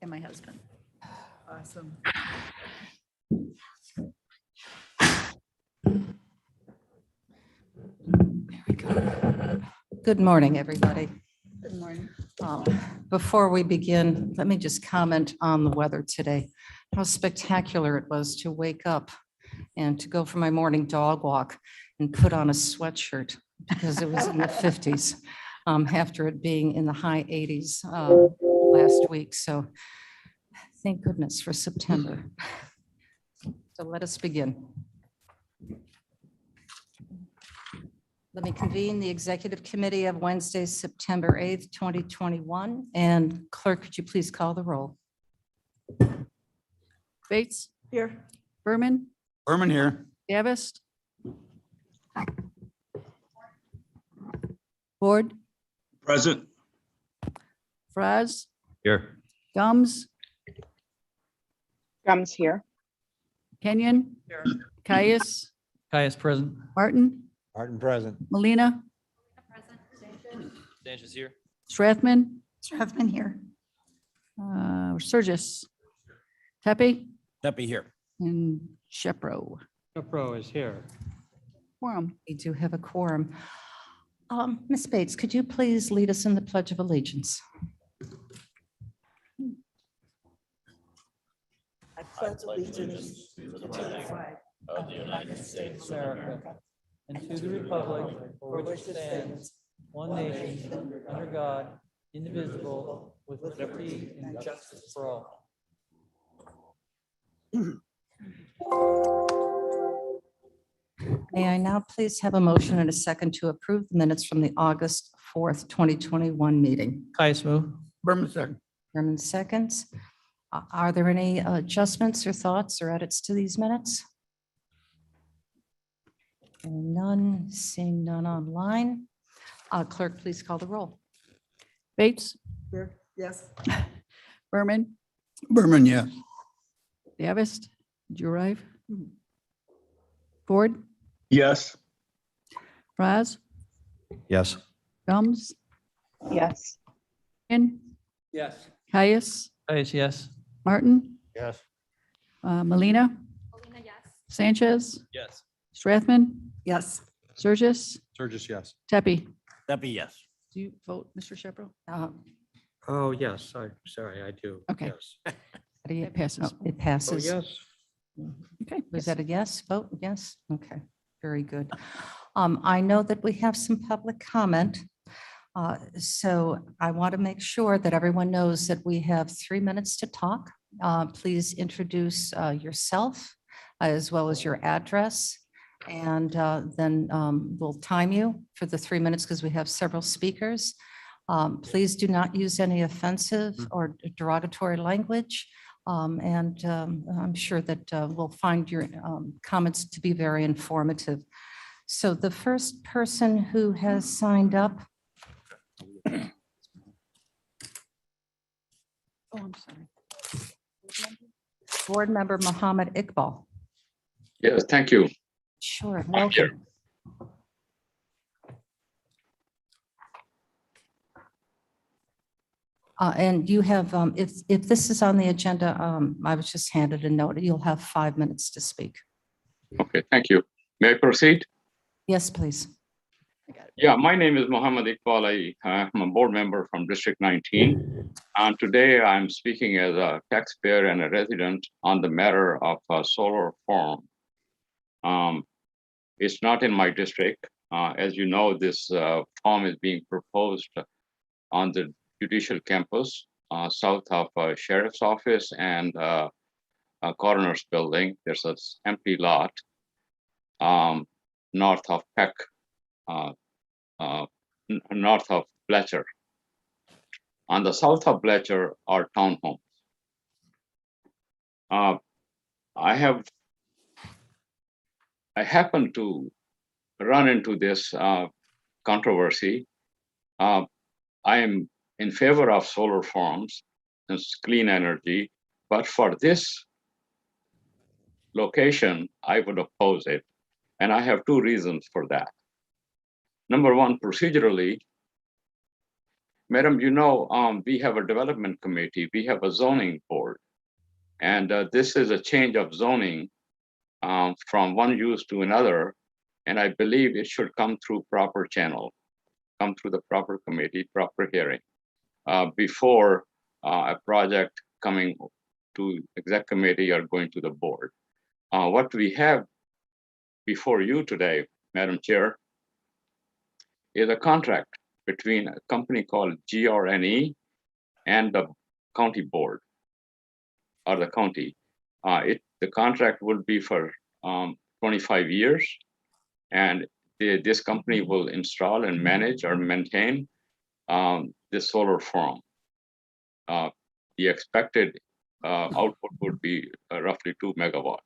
And my husband. Awesome. Good morning, everybody. Good morning. Before we begin, let me just comment on the weather today. How spectacular it was to wake up and to go for my morning dog walk and put on a sweatshirt because it was in the 50s after it being in the high 80s last week. So thank goodness for September. So let us begin. Let me convene the Executive Committee of Wednesday, September 8th, 2021. And clerk, could you please call the roll? Bates, Here. Berman, Berman here. Davis. Ford, Present. Fraz, Here. Gums, Gums here. Kenyon, Caius, Caius present. Martin, Martin present. Molina, Sanchez here. Strathman, Strathman here. Surgis, Tepe, Deputy here. and Shepro. Pro is here. Quorum. We do have a quorum. Ms. Bates, could you please lead us in the Pledge of Allegiance? I pledge allegiance to the flag Of the United States of America and to the republic for which it stands, one nation, under God, indivisible, with liberty and justice for all. May I now please have a motion and a second to approve the minutes from the August 4th, 2021 meeting? Caius move. Berman second. Berman seconds. Are there any adjustments or thoughts or edits to these minutes? Hearing none, seeing none online. Clerk, please call the roll. Bates, here. Yes. Berman, Berman, yes. Davis, did you arrive? Ford, Yes. Fraz, Yes. Gums, Yes. Kenyon, Yes. Caius, Caius, yes. Martin, Yes. Molina, Sanchez, Yes. Strathman, Yes. Surgis, Surgis, yes. Tepe. Deputy, yes. Do you vote, Mr. Shepro? Oh, yes, sorry, I do. Okay. Yes. It passes. It Oh, passes. yes. Okay. Was that a yes vote? Yes? Okay, very good. I know that we have some public comment. So I want to make sure that everyone knows that we have 3 minutes to talk. Please introduce yourself as well as your address. And then we'll time you for the 3 minutes because we have several speakers. Please do not use any offensive or derogatory language. And I'm sure that we'll find your comments to be very informative. So the first person who has signed up. Oh, I'm sorry. Board Member Mohammed Iqbal. Yes, thank you. Sure, I'm here. welcome. And you have, if this is on the agenda, I was just handed a note, you'll have 5 minutes to speak. Okay, thank you. May I proceed? Yes, please. Yeah, my name is Mohammed Iqbal. I'm a board member from District 19. And today I'm speaking as a taxpayer and a resident on the matter of a solar farm. It's not in my district. As you know, this farm is being proposed on the judicial campus south of sheriff's office and a coroner's building. There's an empty lot north of Peck, north of Fletcher. On the south of Fletcher are townhomes. I happened to run into this controversy. I am in favor of solar farms and clean energy, but for this location, I would oppose it. And I have 2 reasons for that. Number one, procedurally, Madam, you know, we have a development committee, we have a zoning board, and this is a change of zoning from one use to another. And I believe it should come through proper channel, come through the proper committee, proper hearing. before a project coming to exec committee or going to the board. What we have before you today, Madam Chair, is a contract between a company called GRNE and the county board or the county. The contract will be for 25 years, and this company will install and manage or maintain this solar farm. The expected output would be roughly 2 megawatts.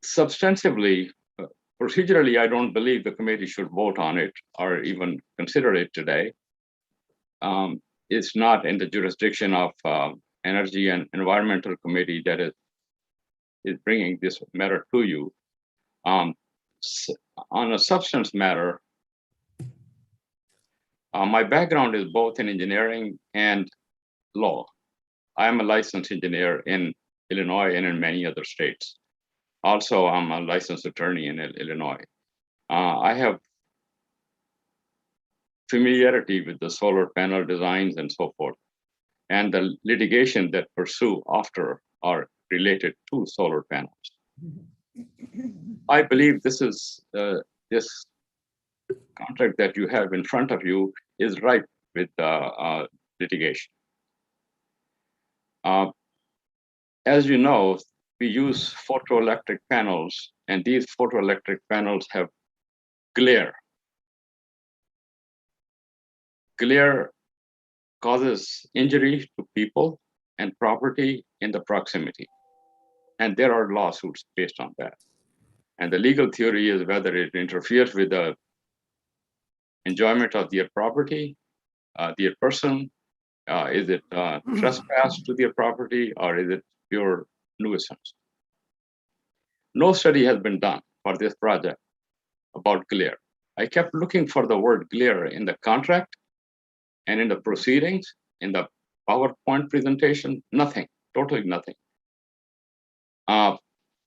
Substantively, procedurally, I don't believe the committee should vote on it or even consider it today. It's not in the jurisdiction of Energy and Environmental Committee that is bringing this matter to you. On a substance matter, my background is both in engineering and law. I am a licensed engineer in Illinois and in many other states. Also, I'm a licensed attorney in Illinois. I have familiarity with the solar panel designs and so forth, and the litigation that pursue after are related to solar panels. I believe this is this contract that you have in front of you is ripe with litigation. As you know, we use photoelectric panels, and these photoelectric panels have glare. Glare causes injury to people and property in the proximity. And there are lawsuits based on that. And the legal theory is whether it interferes with the enjoyment of their property, their person, is it trespass to their property, or is it pure nuisance? No study has been done for this project about glare. I kept looking for the word glare in the contract and in the proceedings, in the PowerPoint presentation, nothing, totally nothing.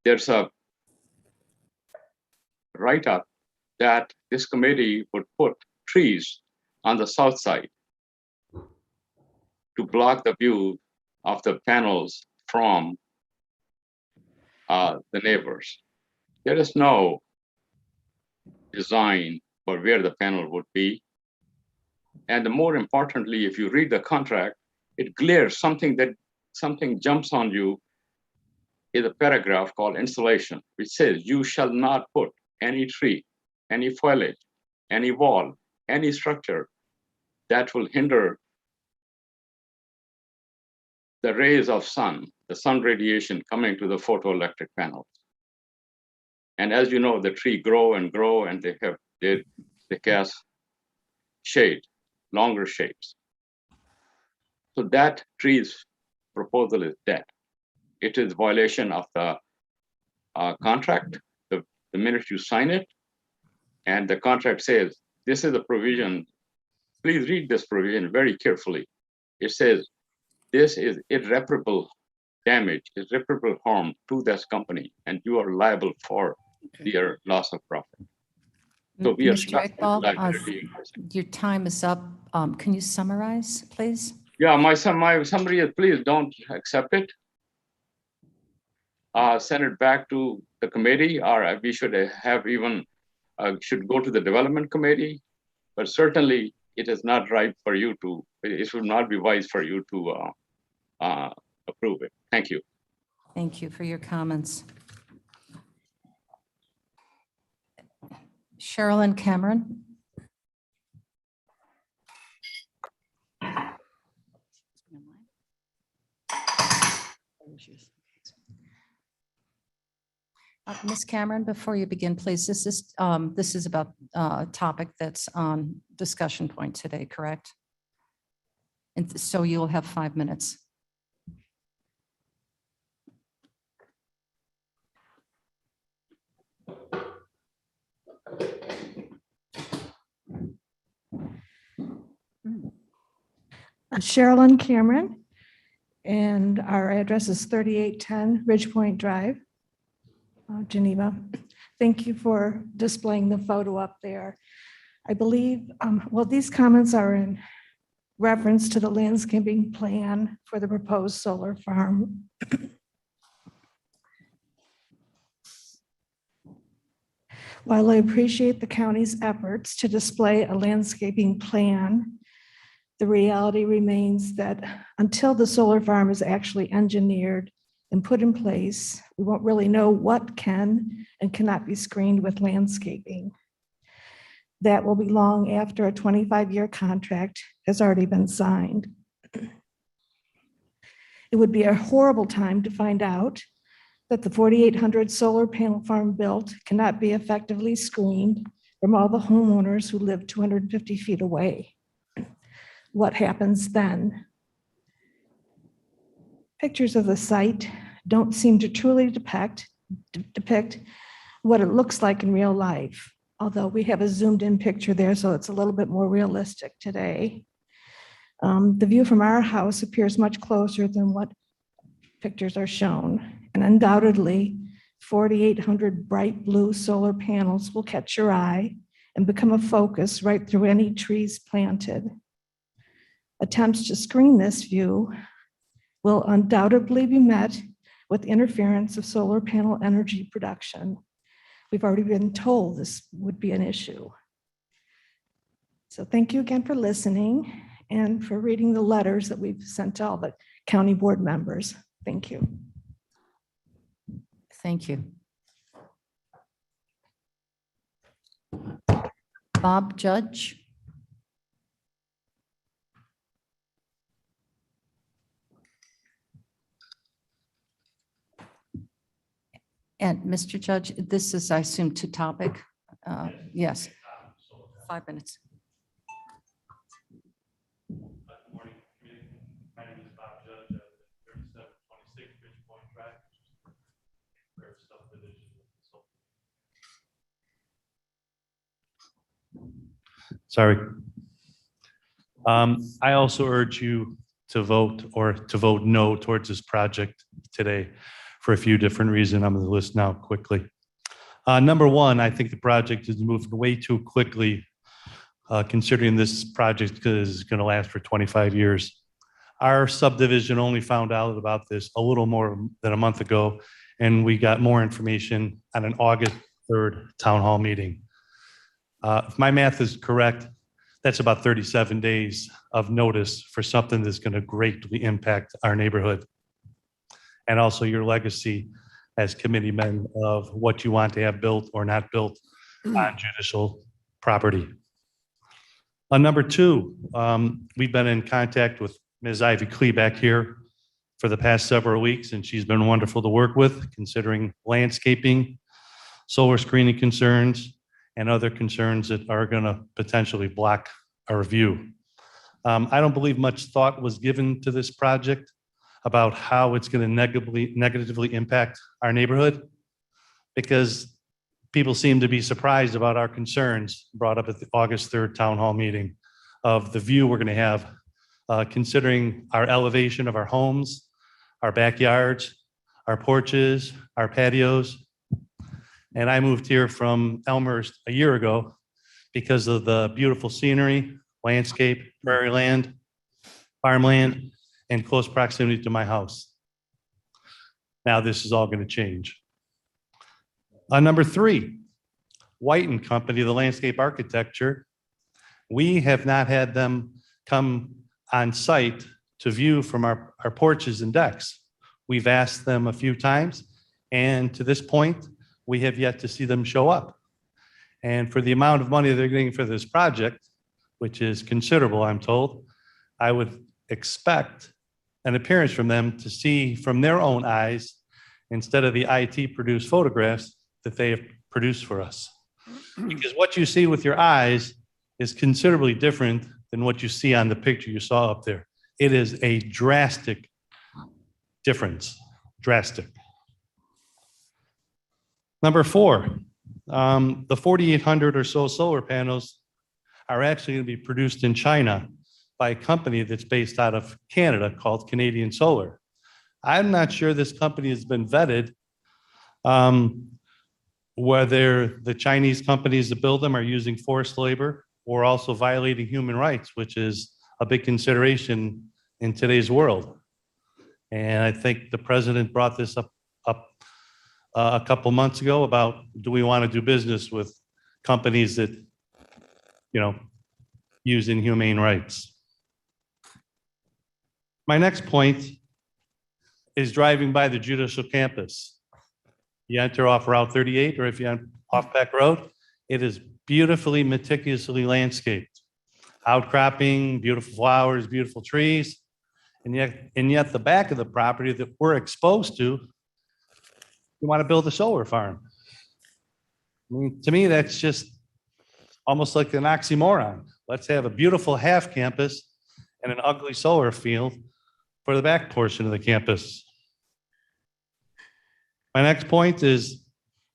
There's a write-up that this committee would put trees on the south side to block the view of the panels from the neighbors. There is no design for where the panel would be. And more importantly, if you read the contract, it glares something jumps on you is a paragraph called insulation, which says you shall not put any tree, any foliage, any wall, any structure that will hinder the rays of the sun radiation coming to the photoelectric panels. And as you know, the tree grow and grow, and they cast shade, longer shades. So that tree's proposal is dead. It is violation of the contract the minute you sign it. And the contract says, this is a provision. Please read this provision very carefully. It says, this is irreparable damage, irreparable harm to this company, and you are liable for their loss of profit. So we are Mr. stuck with Iqbal, liability. your time is up. Can you summarize, please? Yeah, my summary is, please don't accept it. Send it back to the committee, or we should have even, should go to the development committee. But certainly it is not right for you to, it would not be wise for you to approve it. Thank you. Thank you for your comments. Sherilyn Cameron. Ms. Cameron, before you begin, please, this is about a topic that's on discussion point today, correct? And so you'll have 5 minutes. Sherilyn Cameron, and our address is 3810 Ridgepoint Drive, Geneva. Thank you for displaying the photo up there. I believe, well, these comments are in reference to the landscaping plan for the proposed solar farm. While I appreciate the county's efforts to display a landscaping plan, the reality remains that until the solar farm is actually engineered and put in place, we won't really know what can and cannot be screened with landscaping. That will be long after a 25-year contract has already been signed. It would be a horrible time to find out that the 4,800 solar panel farm built cannot be effectively screened from all the homeowners who live 250 feet away. What happens then? Pictures of the site don't seem to truly depict what it looks like in real life, although we have a zoomed in picture there, so it's a little bit more realistic today. The view from our house appears much closer than what pictures are shown, and undoubtedly 4,800 bright blue solar panels will catch your eye and become a focus right through any trees planted. Attempts to screen this view will undoubtedly be met with interference of solar panel energy production. We've already been told this would be an issue. So thank you again for listening and for reading the letters that we've sent to all the county board members. Thank you. Thank you. Bob Judge. And Mr. Judge, this is, I assume, to topic. Yes. 5 minutes. Good morning, committee. My name is Bob Judge. I live at 3726 Ridge Point Drive, rare subdivision. Sorry. I also urge you to vote no towards this project today for a few different reasons. I'm going to list now quickly. Number one, I think the project is moving way too quickly, considering this project is going to last for 25 years. Our subdivision only found out about this a little more than a month ago, and we got more information at an August 3rd town hall meeting. If my math is correct, that's about 37 days of notice for something that's going to greatly impact our neighborhood, and also your legacy as committee men of what you want to have built or not built on judicial property. Number two, we've been in contact with Ms. Ivy Klee back here for the past several weeks, and she's been wonderful to work with, considering landscaping, solar screening concerns, and other concerns that are going to potentially block our view. I don't believe much thought was given to this project about how it's going to negatively impact our neighborhood, because people seem to be surprised about our concerns brought up at the August 3rd town hall meeting of the view we're going to have, considering our elevation of our homes, our backyards, our porches, our patios. And I moved here from Elmhurst a year ago because of the beautiful scenery, landscape, prairie land, farmland, and close proximity to my house. Now this is all going to change. Number three, White and Company, the landscape architecture, we have not had them come on site to view from our porches and decks. We've asked them a few times, and to this point, we have yet to see them show up. And for the amount of money they're getting for this project, which is considerable, I'm told, I would expect an appearance from them to see from their own eyes, instead of the IT produced photographs that they have produced for us. Because what you see with your eyes is considerably different than what you see on the picture you saw up there. It is a drastic difference, drastic. Number four, the 4,800 or so solar panels are actually going to be produced in China by a company that's based out of Canada called Canadian Solar. I'm not sure this company has been vetted whether the Chinese companies that build them are using forced labor or also violating human rights, which is a big consideration in today's world. And I think the president brought this up a couple months ago about, do we want to do business with companies that, use inhumane rights? My next point is driving by the judicial campus. You enter off Route 38, or if you're on off Peck Road, it is beautifully, meticulously landscaped. Outcropping, beautiful flowers, beautiful trees. And yet the back of the property that we're exposed to, you want to build a solar farm. I mean, to me, that's just almost like an oxymoron. Let's have a beautiful half campus and an ugly solar field for the back portion of the campus. My next point is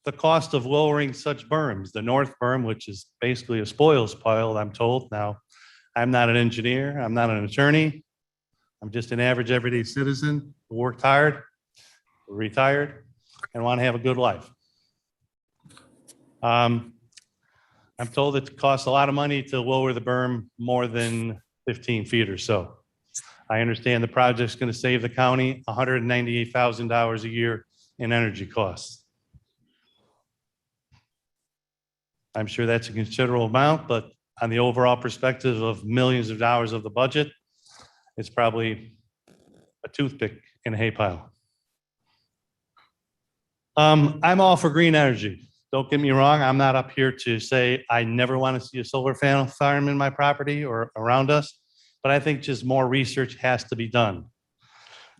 the cost of lowering such berms. The north berm, which is basically a spoils pile, I'm told. Now, I'm not an engineer, I'm not an attorney. I'm just an average everyday citizen who worked hard, retired, and want to have a good life. I'm told it costs a lot of money to lower the berm more than 15 feet or so. I understand the project's going to save the county $198,000 a year in energy costs. I'm sure that's a considerable amount, but on the overall perspective of millions of dollars of the budget, it's probably a toothpick in a hay pile. I'm all for green energy. Don't get me wrong, I'm not up here to say I never want to see a solar panel farm in my property or around us, but I think just more research has to be done.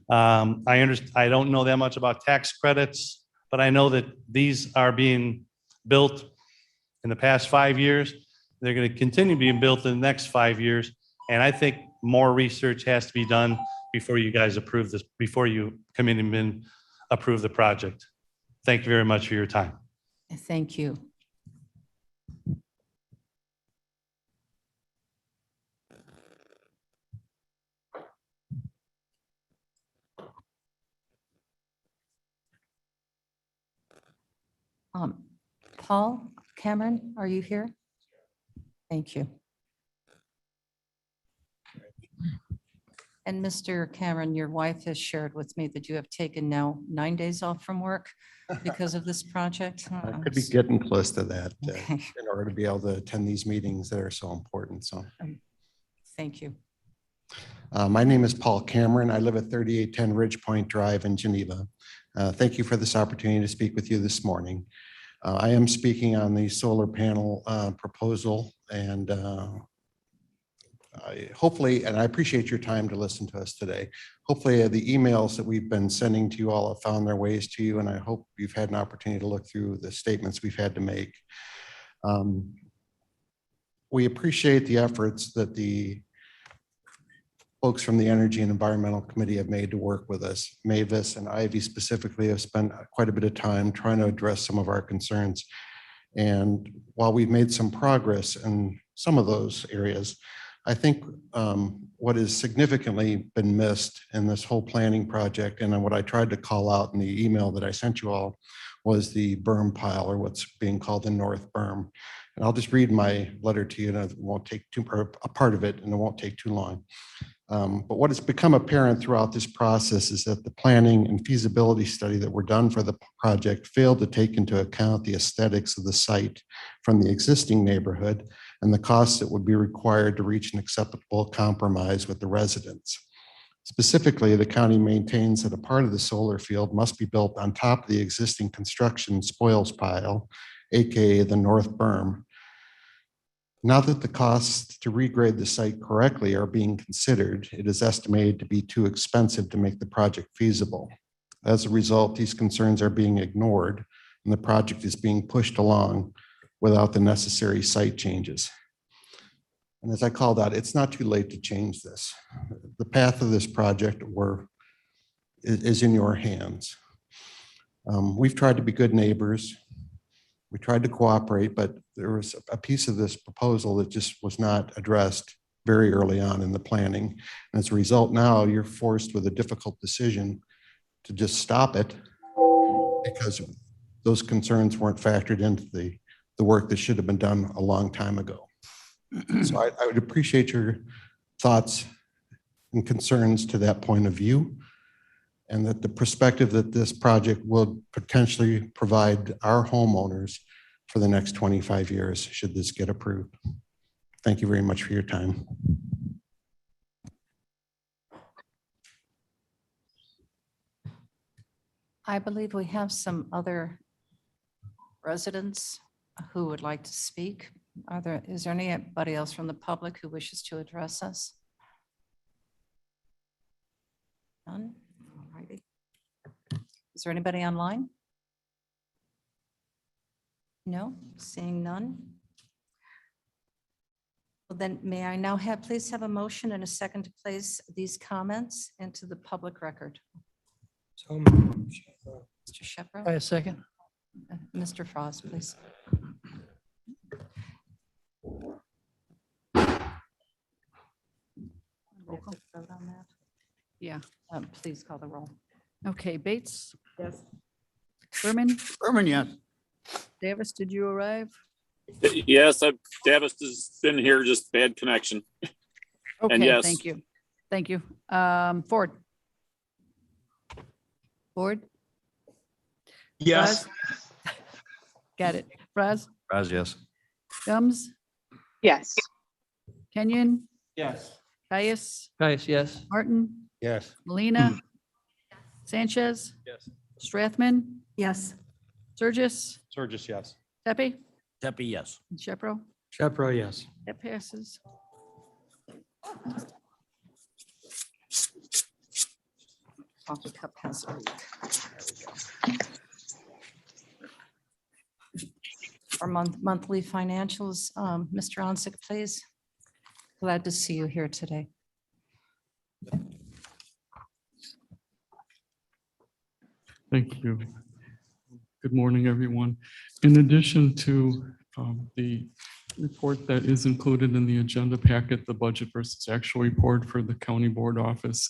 I don't know that much about tax credits, but I know that these are being built in the past 5 years. They're going to continue being built in the next 5 years. And I think more research has to be done before you guys approve this, before you come in and approve the project. Thank you very much for your time. Thank you. Paul Cameron, are you here? Thank you. And Mr. Cameron, your wife has shared with me that you have taken now 9 days off from work because of this project. I could be getting close to that Okay. in order to be able to attend these meetings that are so important. So Thank you. my name is Paul Cameron. I live at 3810 Ridge Point Drive in Geneva. Thank you for this opportunity to speak with you this morning. I am speaking on the solar panel proposal, and hopefully, and I appreciate your time to listen to us today. Hopefully the emails that we've been sending to you all have found their ways to you, and I hope you've had an opportunity to look through the statements we've had to make. We appreciate the efforts that the folks from the Energy and Environmental Committee have made to work with us. Mavis and Ivy specifically have spent quite a bit of time trying to address some of our concerns. And while we've made some progress in some of those areas, I think what has significantly been missed in this whole planning project, and what I tried to call out in the email that I sent you all, was the berm pile, or what's being called the north berm. And I'll just read my letter to you, and it won't take a part of it, and it won't take too long. But what has become apparent throughout this process is that the planning and feasibility study that were done for the project failed to take into account the aesthetics of the site from the existing neighborhood and the costs that would be required to reach an acceptable compromise with the residents. Specifically, the county maintains that a part of the solar field must be built on top of the existing construction spoils pile, AKA the north berm. Now that the costs to regrade the site correctly are being considered, it is estimated to be too expensive to make the project feasible. As a result, these concerns are being ignored, and the project is being pushed along without the necessary site changes. And as I called out, it's not too late to change this. The path of this project is in your hands. We've tried to be good neighbors. We tried to cooperate, but there was a piece of this proposal that just was not addressed very early on in the planning. And as a result, now you're forced with a difficult decision to just stop it because those concerns weren't factored into the work that should have been done a long time ago. So I would appreciate your thoughts and concerns to that point of view, and that the perspective that this project will potentially provide our homeowners for the next 25 years, should this get approved. Thank you very much for your time. I believe we have some other residents who would like to speak. Is there anybody else from the public who wishes to address us? None? All righty. Is there anybody online? No, seeing none. Well, then may I now please have a motion and a second to place these comments into the public record? So Mr. Shepro? A second. Mr. Frost, please. Roll call. Vote on that. Yeah. Please call the roll. Okay, Bates, Yes. Berman, Berman, yes. Davis, did you arrive? Yes, Davis has been here, just bad connection. Okay, yes. thank you. Thank you. Ford? Ford? Yes. Got it. Braz? Raz, yes. Gums? Yes. Kenyon? Yes. Caius? Caius, yes. Martin? Yes. Molina? Sanchez? Yes. Strathman? Yes. Surges? Surges, yes. Tepe? Tepe, yes. And Shepro? Shepro, yes. That passes. Coffee cup has a leak. Our monthly financials, Mr. Onsick, please. Glad to see you here today. Thank you. Good morning, everyone. In addition to the report that is included in the agenda packet, the budget versus actual report for the county board office,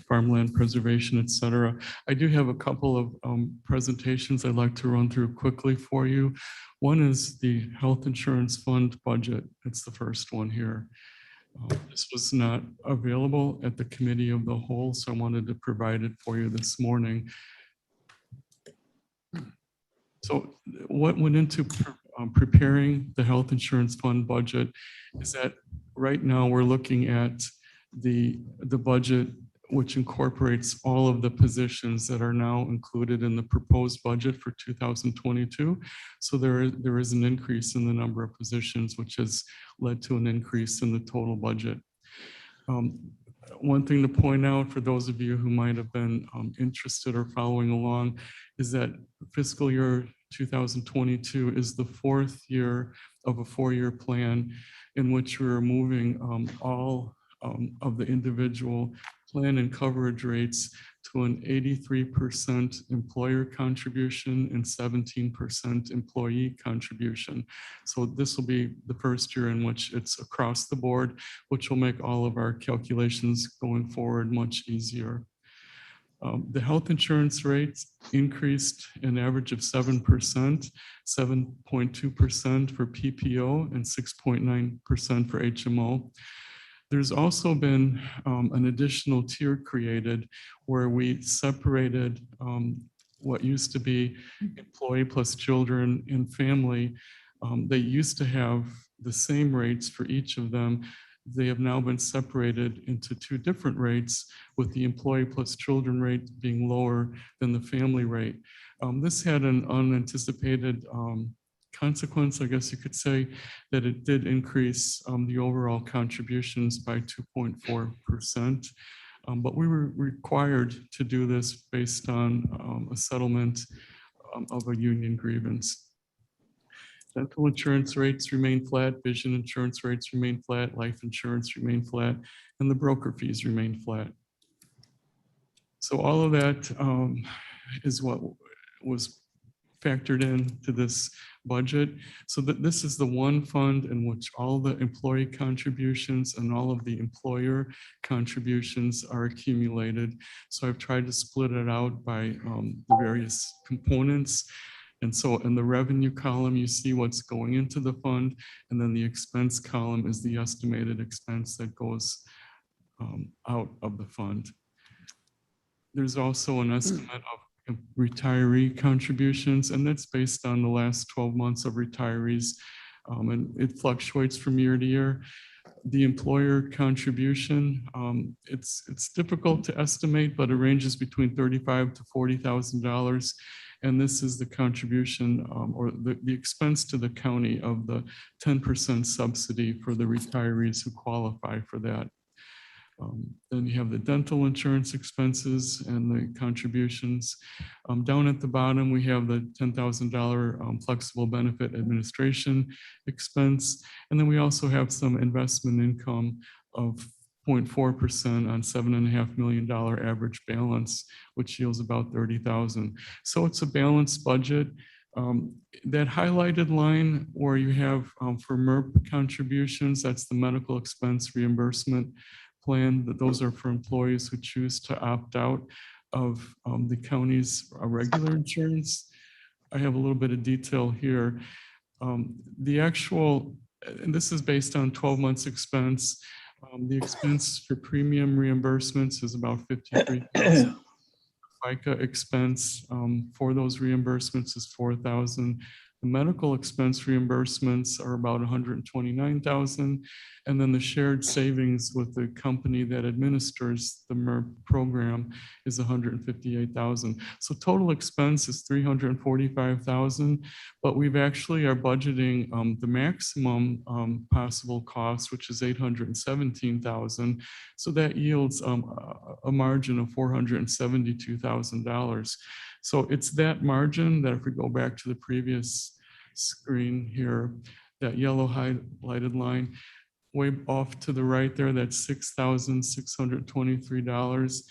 farmland preservation, et cetera, I do have a couple of presentations I'd like to run through quickly for you. One is the health insurance fund budget. It's the first one here. This was not available at the committee of the whole, so I wanted to provide it for you this morning. So what went into preparing the health insurance fund budget is that right now we're looking at the budget, which incorporates all of the positions that are now included in the proposed budget for 2022. So there is an increase in the number of positions, which has led to an increase in the total budget. One thing to point out for those of you who might have been interested or following along is that fiscal year 2022 is the fourth year of a four-year plan in which we're moving all of the individual plan and coverage rates to an 83% employer contribution and 17% employee contribution. So this will be the first year in which it's across the board, which will make all of our calculations going forward much easier. The health insurance rates increased an average of 7%, 7.2% for PPO and 6.9% for HMO. There's also been an additional tier created where we separated what used to be employee plus children and family. They used to have the same rates for each of them. They have now been separated into two different rates, with the employee plus children rate being lower than the family rate. This had an unanticipated consequence, I guess you could say, that it did increase the overall contributions by 2.4%. But we were required to do this based on a settlement of a union grievance. Dental insurance rates remain flat, vision insurance rates remain flat, life insurance remain flat, and the broker fees remain flat. So all of that is what was factored into this budget. So that this is the one fund in which all the employee contributions and all of the employer contributions are accumulated. So I've tried to split it out by the various components. And so in the revenue column, you see what's going into the fund, and then the expense column is the estimated expense that goes out of the fund. There's also an estimate of retiree contributions, and that's based on the last 12 months of retirees, and it fluctuates from year to year. The employer contribution, it's difficult to estimate, but it ranges between $35,000 to $40,000. And this is the contribution or the expense to the county of the 10% subsidy for the retirees who qualify for that. Then you have the dental insurance expenses and the contributions. Down at the bottom, we have the $10,000 flexible benefit administration expense. And then we also have some investment income of 0.4% on $7.5 million average balance, which yields about 30,000. So it's a balanced budget. That highlighted line where you have for MERP contributions, that's the medical expense reimbursement plan, that those are for employees who choose to opt out of the county's regular insurance. I have a little bit of detail here. The actual, and this is based on 12 months expense. The expense for premium reimbursements is about $53,000. FICA expense for those reimbursements is $4,000. The medical expense reimbursements are about $129,000. And then the shared savings with the company that administers the MERP program is $158,000. So total expense is $345,000, but we've actually are budgeting the maximum possible cost, which is $817,000. So that yields a margin of $472,000. So it's that margin that if we go back to the previous screen here, that yellow highlighted line, way off to the right there, that's $6,623.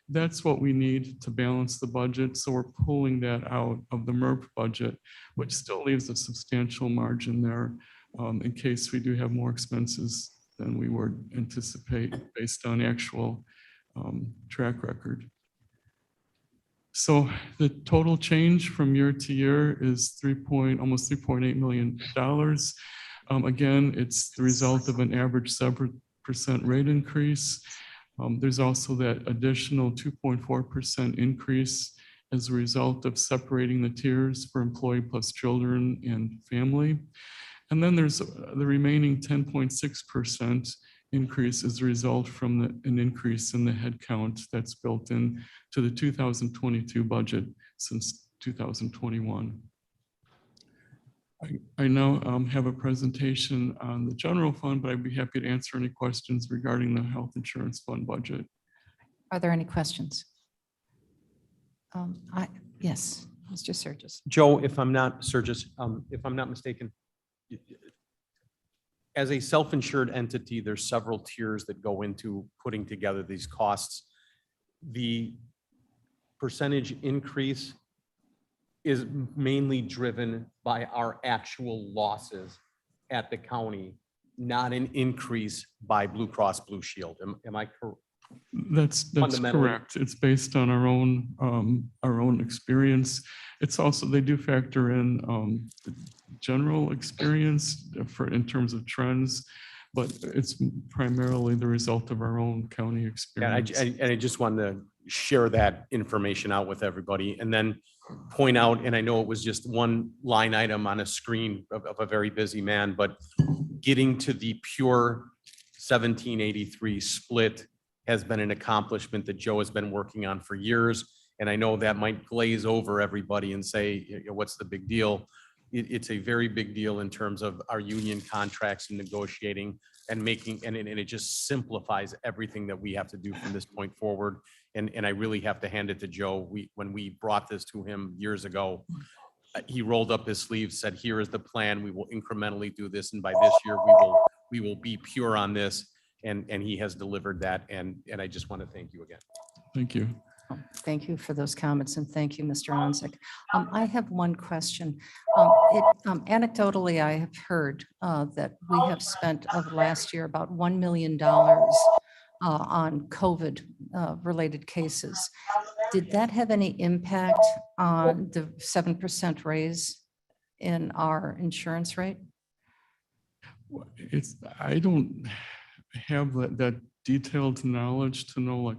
That's what we need to balance the budget. So we're pulling that out of the MERP budget, which still leaves a substantial margin there in case we do have more expenses than we would anticipate based on actual track record. So the total change from year to year is almost $3.8 million. Again, it's the result of an average 7% rate increase. There's also that additional 2.4% increase as a result of separating the tiers for employee plus children and family. And then there's the remaining 10.6% increase as a result from an increase in the headcount that's built in to the 2022 budget since 2021. I now have a presentation on the general fund, but I'd be happy to answer any questions regarding the health insurance fund budget. Are there any questions? Yes, Mr. Surges. Joe, if I'm not mistaken, as a self-insured entity, there's several tiers that go into putting together these costs. The percentage increase is mainly driven by our actual losses at the county, not an increase by Blue Cross Blue Shield. Am I correct? That's correct. It's based on our own experience. It's also, they do factor in general experience in terms of trends, but it's primarily the result of our own county experience. And I just wanted to share that information out with everybody and then point out, and I know it was just one line item on a screen of a very busy man, but getting to the pure 1783 split has been an accomplishment that Joe has been working on for years. And I know that might glaze over everybody and say, what's the big deal? It's a very big deal in terms of our union contracts and negotiating and making, and it just simplifies everything that we have to do from this point forward. And I really have to hand it to Joe. When we brought this to him years ago, he rolled up his sleeves, said, here is the plan. We will incrementally do this. And by this year, we will be pure on this. And he has delivered that. And I just want to thank you again. Thank you. Thank you for those comments and thank you, Mr. Onsick. I have one question. Anecdotally, I have heard that we have spent of last year about $1 million on COVID related cases. Did that have any impact on the 7% raise in our insurance rate? I don't have that detailed knowledge to know like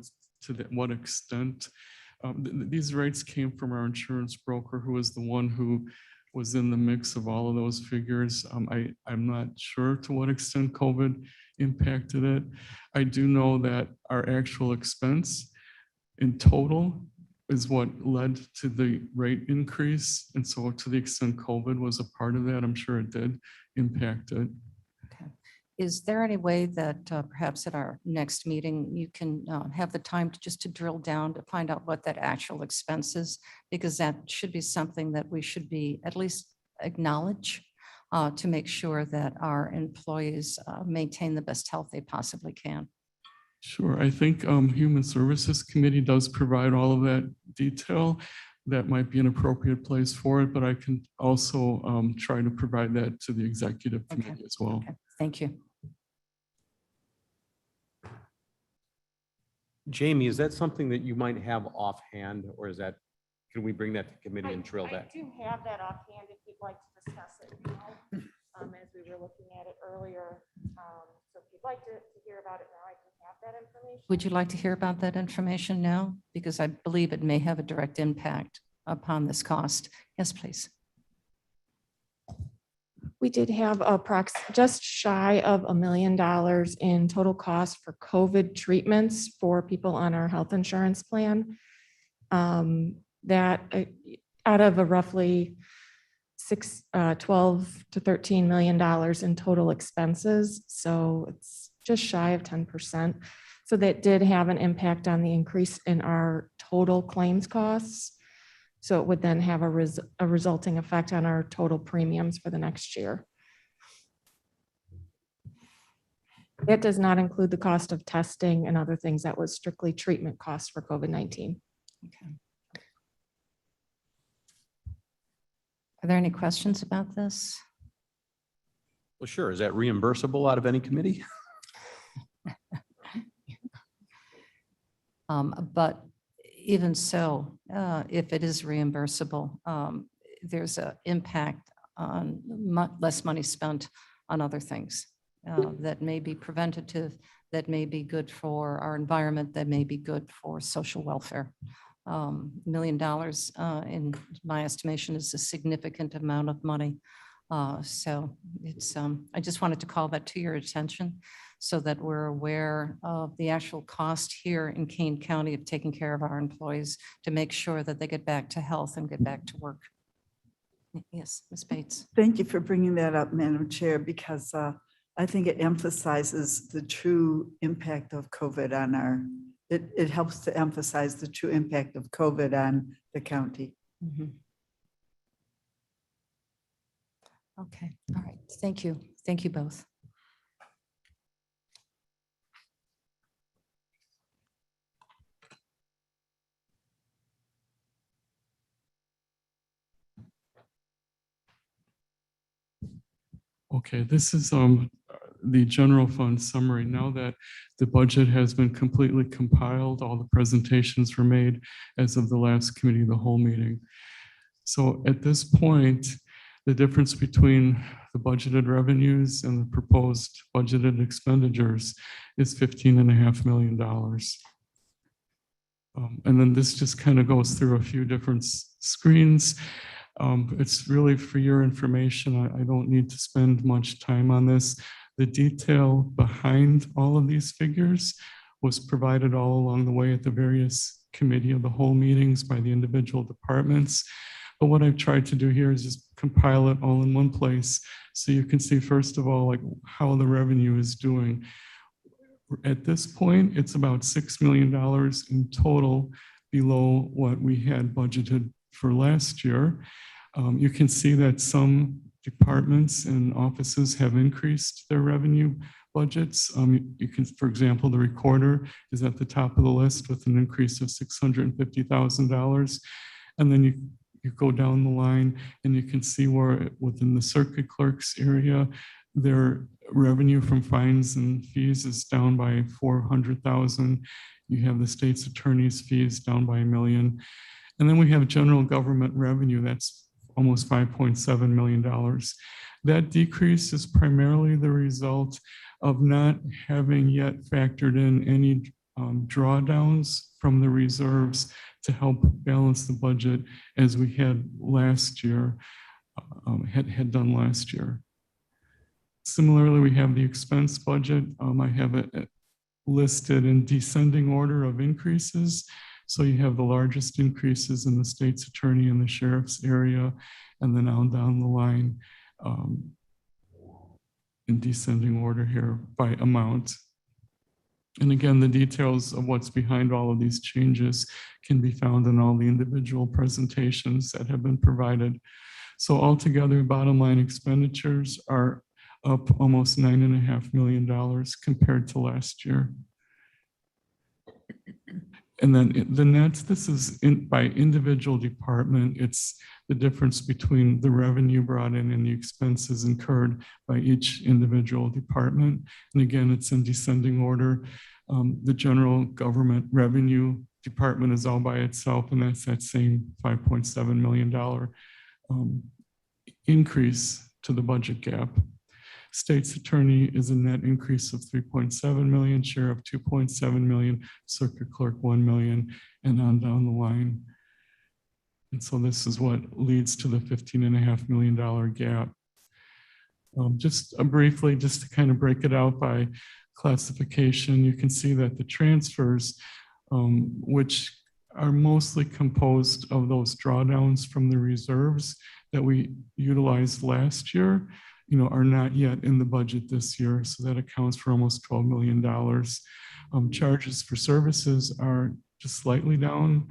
what extent. These rates came from our insurance broker, who was the one who was in the mix of all of those figures. I'm not sure to what extent COVID impacted it. I do know that our actual expense in total is what led to the rate increase. And so to the extent COVID was a part of that, I'm sure it did impact it. Is there any way that perhaps at our next meeting, you can have the time to just to drill down to find out what that actual expense is? Because that should be something that we should be at least acknowledge to make sure that our employees maintain the best health they possibly can. Sure. I think Human Services Committee does provide all of that detail. That might be an appropriate place for it, but I can also try to provide that to the executive committee as well. Okay. Thank you. Jamie, is that something that you might have offhand, or is that, can we bring that to committee and drill that? I do have that offhand if you'd like to discuss it now, as we were looking at it earlier. So if you'd like to hear about it now, I can have that information. Would you like to hear about that information now? Because I believe it may have a direct impact upon this cost. Yes, please. We did have just shy of $1 million in total cost for COVID treatments for people on our health insurance plan. That out of a roughly $12 to $13 million in total expenses. So it's just shy of 10%. So that did have an impact on the increase in our total claims costs. So it would then have a resulting effect on our total premiums for the next year. It does not include the cost of testing and other things. That was strictly treatment costs for COVID-19. Okay. Are there any questions about this? Well, sure. Is that reimbursable out of any committee? But even so, if it is reimbursable, there's an impact on less money spent on other things that may be preventative, that may be good for our environment, that may be good for social welfare. $1 million, in my estimation, is a significant amount of money. So it's, I just wanted to call that to your attention so that we're aware of the actual cost here in Kane County of taking care of our employees to make sure that they get back to health and get back to work. Yes, Ms. Bates. Thank you for bringing that up, Madam Chair, because I think it emphasizes the true impact of COVID on our, it helps to emphasize the true impact of COVID on the county. Mm-hmm. Okay, all right. Thank you. Thank you both. Okay, this is the general fund summary. Now that the budget has been completely compiled, all the presentations were made as of the last committee of the whole meeting. So at this point, the difference between the budgeted revenues and the proposed budgeted expenditures is $15.5 million. And then this just kind of goes through a few different screens. It's really for your information. I don't need to spend much time on this. The detail behind all of these figures was provided all along the way at the various committee of the whole meetings by the individual departments. But what I've tried to do here is just compile it all in one place so you can see, first of all, like how the revenue is doing. At this point, it's about $6 million in total below what we had budgeted for last year. You can see that some departments and offices have increased their revenue budgets. You can, for example, the recorder is at the top of the list with an increase of $650,000. And then you go down the line and you can see where within the circuit clerks area, their revenue from fines and fees is down by 400,000. You have the state's attorney's fees down by $1 million. And then we have general government revenue, that's almost $5.7 million. That decrease is primarily the result of not having yet factored in any drawdowns from the reserves to help balance the budget as we had last year, had done last year. Similarly, we have the expense budget. I have it listed in descending order of increases. So you have the largest increases in the state's attorney and the sheriff's area, and then on down the line in descending order here by amount. And again, the details of what's behind all of these changes can be found in all the individual presentations that have been provided. So altogether, bottom line expenditures are up almost $9.5 million compared to last year. And then the nets, this is by individual department. It's the difference between the revenue brought in and the expenses incurred by each individual department. And again, it's in descending order. The general government revenue department is all by itself, and that's that same $5.7 million increase to the budget gap. State's attorney is a net increase of 3.7 million, sheriff 2.7 million, circuit clerk 1 million, and on down the line. And so this is what leads to the $15.5 million gap. Just briefly, just to kind of break it out by classification, you can see that the transfers, which are mostly composed of those drawdowns from the reserves that we utilized last year, are not yet in the budget this year. So that accounts for almost $12 million. Charges for services are just slightly down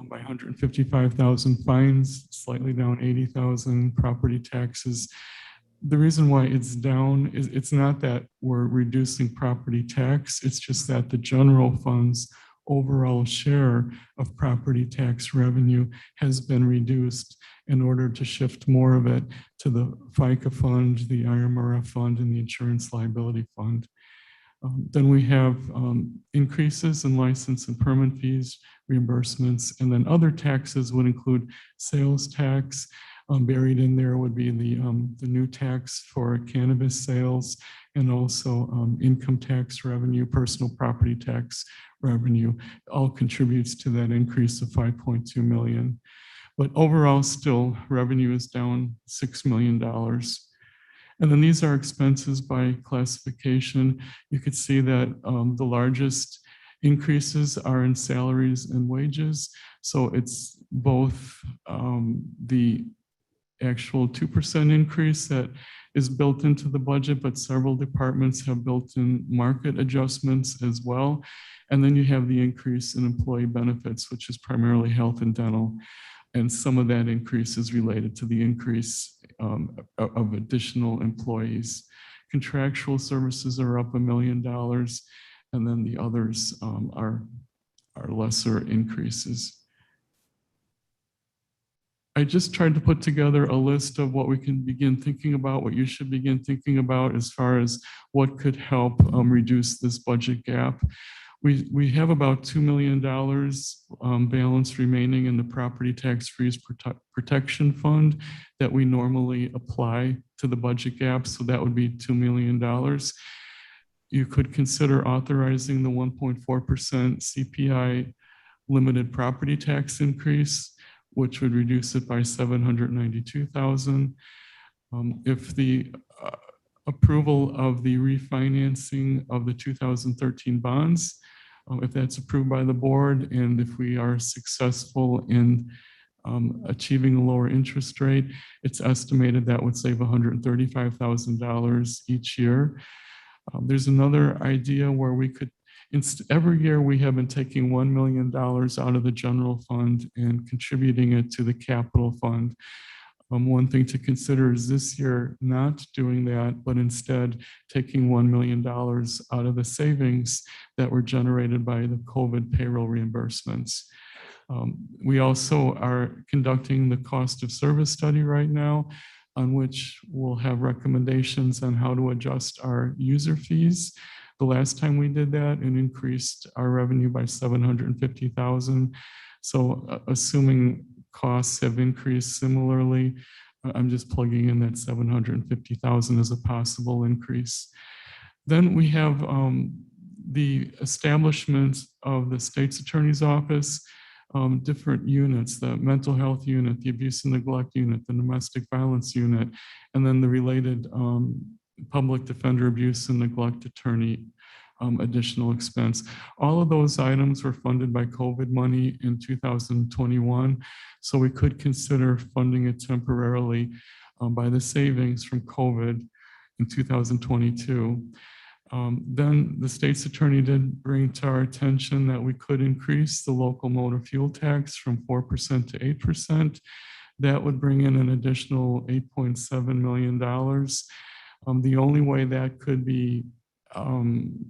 by 155,000, fines slightly down 80,000, property taxes. The reason why it's down is it's not that we're reducing property tax, it's just that the general fund's overall share of property tax revenue has been reduced in order to shift more of it to the FICA fund, the IMRF fund, and the insurance liability fund. Then we have increases in license and permit fees, reimbursements, and then other taxes would include sales tax. Buried in there would be the new tax for cannabis sales, and also income tax revenue, personal property tax revenue, all contributes to that increase of 5.2 million. But overall, still, revenue is down $6 million. And then these are expenses by classification. You could see that the largest increases are in salaries and wages. So it's both the actual 2% increase that is built into the budget, but several departments have built-in market adjustments as well. And then you have the increase in employee benefits, which is primarily health and dental. And some of that increase is related to the increase of additional employees. Contractual services are up $1 million, and then the others are lesser increases. I just tried to put together a list of what we can begin thinking about, what you should begin thinking about as far as what could help reduce this budget gap. We have about $2 million balance remaining in the property tax freeze protection fund that we normally apply to the budget gap. So that would be $2 million. You could consider authorizing the 1.4% CPI limited property tax increase, which would reduce it by $792,000. If the approval of the refinancing of the 2013 bonds, if that's approved by the board, and if we are successful in achieving a lower interest rate, it's estimated that would save $135,000 each year. There's another idea where we could, every year we have been taking $1 million out of the general fund and contributing it to the capital fund. One thing to consider is this year not doing that, but instead taking $1 million out of the savings that were generated by the COVID payroll reimbursements. We also are conducting the cost of service study right now, on which we'll have recommendations on how to adjust our user fees. The last time we did that, it increased our revenue by $750,000. So assuming costs have increased similarly, I'm just plugging in that $750,000 as a possible increase. Then we have the establishment of the state's attorney's office, different units, the mental health unit, the abuse and neglect unit, the domestic violence unit, and then the related public defender abuse and neglect attorney additional expense. All of those items were funded by COVID money in 2021, so we could consider funding it temporarily by the savings from COVID in 2022. Then the state's attorney did bring to our attention that we could increase the local motor fuel tax from 4% to 8%. That would bring in an additional $8.7 million. The only way that could be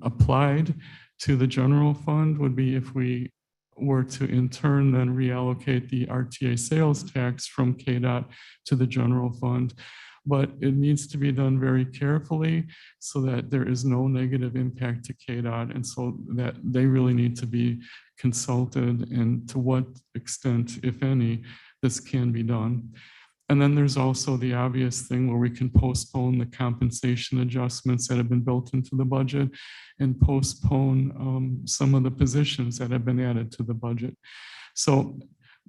applied to the general fund would be if we were to in turn then reallocate the RTA sales tax from KDOT to the general fund. But it needs to be done very carefully so that there is no negative impact to KDOT, and so that they really need to be consulted and to what extent, if any, this can be done. And then there's also the obvious thing where we can postpone the compensation adjustments that have been built into the budget and postpone some of the positions that have been added to the budget. So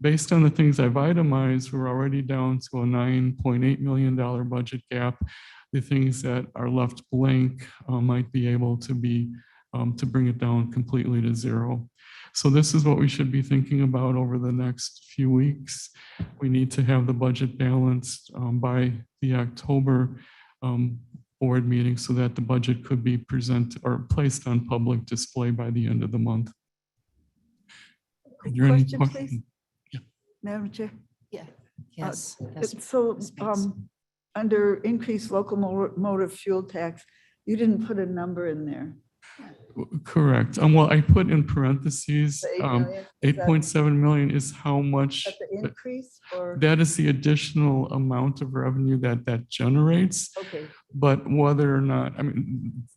based on the things I've itemized, we're already down to a $9.8 million budget gap. The things that are left blank might be able to be to bring it down completely to zero. So this is what we should be thinking about over the next few weeks. We need to have the budget balanced by the October board meeting so that the budget could be presented or placed on public display by the end of the month. Are there any Question, questions? please? Madam Chair? Yeah. Yes. yes. So, Ms. Bates. under increased local motor fuel tax, you didn't put a number in there. Correct. Well, I put in parentheses, The 8 million, is that- 8.7 million is how much, At the increase or? that is the additional amount of revenue that generates. Okay, But whether or not, I mean,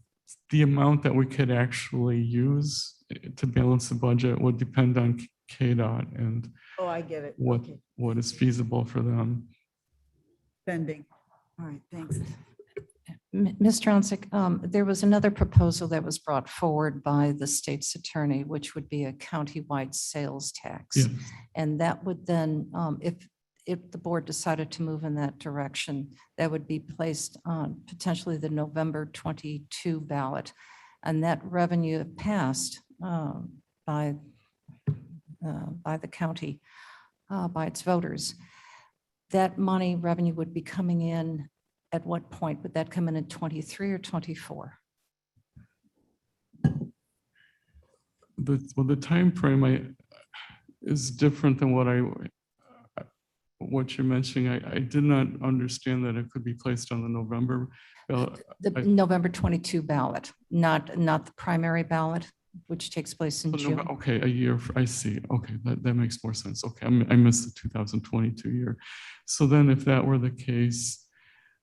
the amount that we could actually use to balance the budget would depend on KDOT and oh, I get it. what, Okay. what is feasible for them. Spending. All right, thanks. Ms. Dronsick, there was another proposal that was brought forward by the state's attorney, which would be a countywide sales tax. Yeah. And that would then, if the board decided to move in that direction, that would be placed on potentially the November 22 ballot. And that revenue passed by the county, by its voters. That money revenue would be coming in. At what point would that come in 23 or 24? The timeframe is different than what you're mentioning. I did not understand that it could be placed on the November ballot. The November 22 ballot, not the primary ballot, which takes place in June. Okay, a year, I see. Okay, that makes more sense. Okay, I missed the 2022 year. So then if that were the case,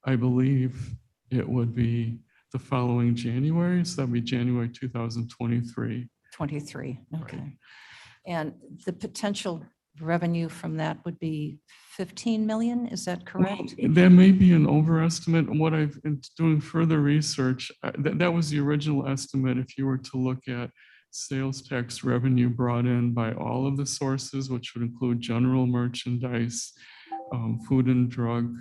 I believe it would be the following January, so that'd be January 2023. 23, okay. And the potential revenue from that would be 15 million, is that correct? That may be an overestimate. What I've been doing further research, that was the original estimate if you were to look at sales tax revenue brought in by all of the sources, which would include general merchandise, food and drug,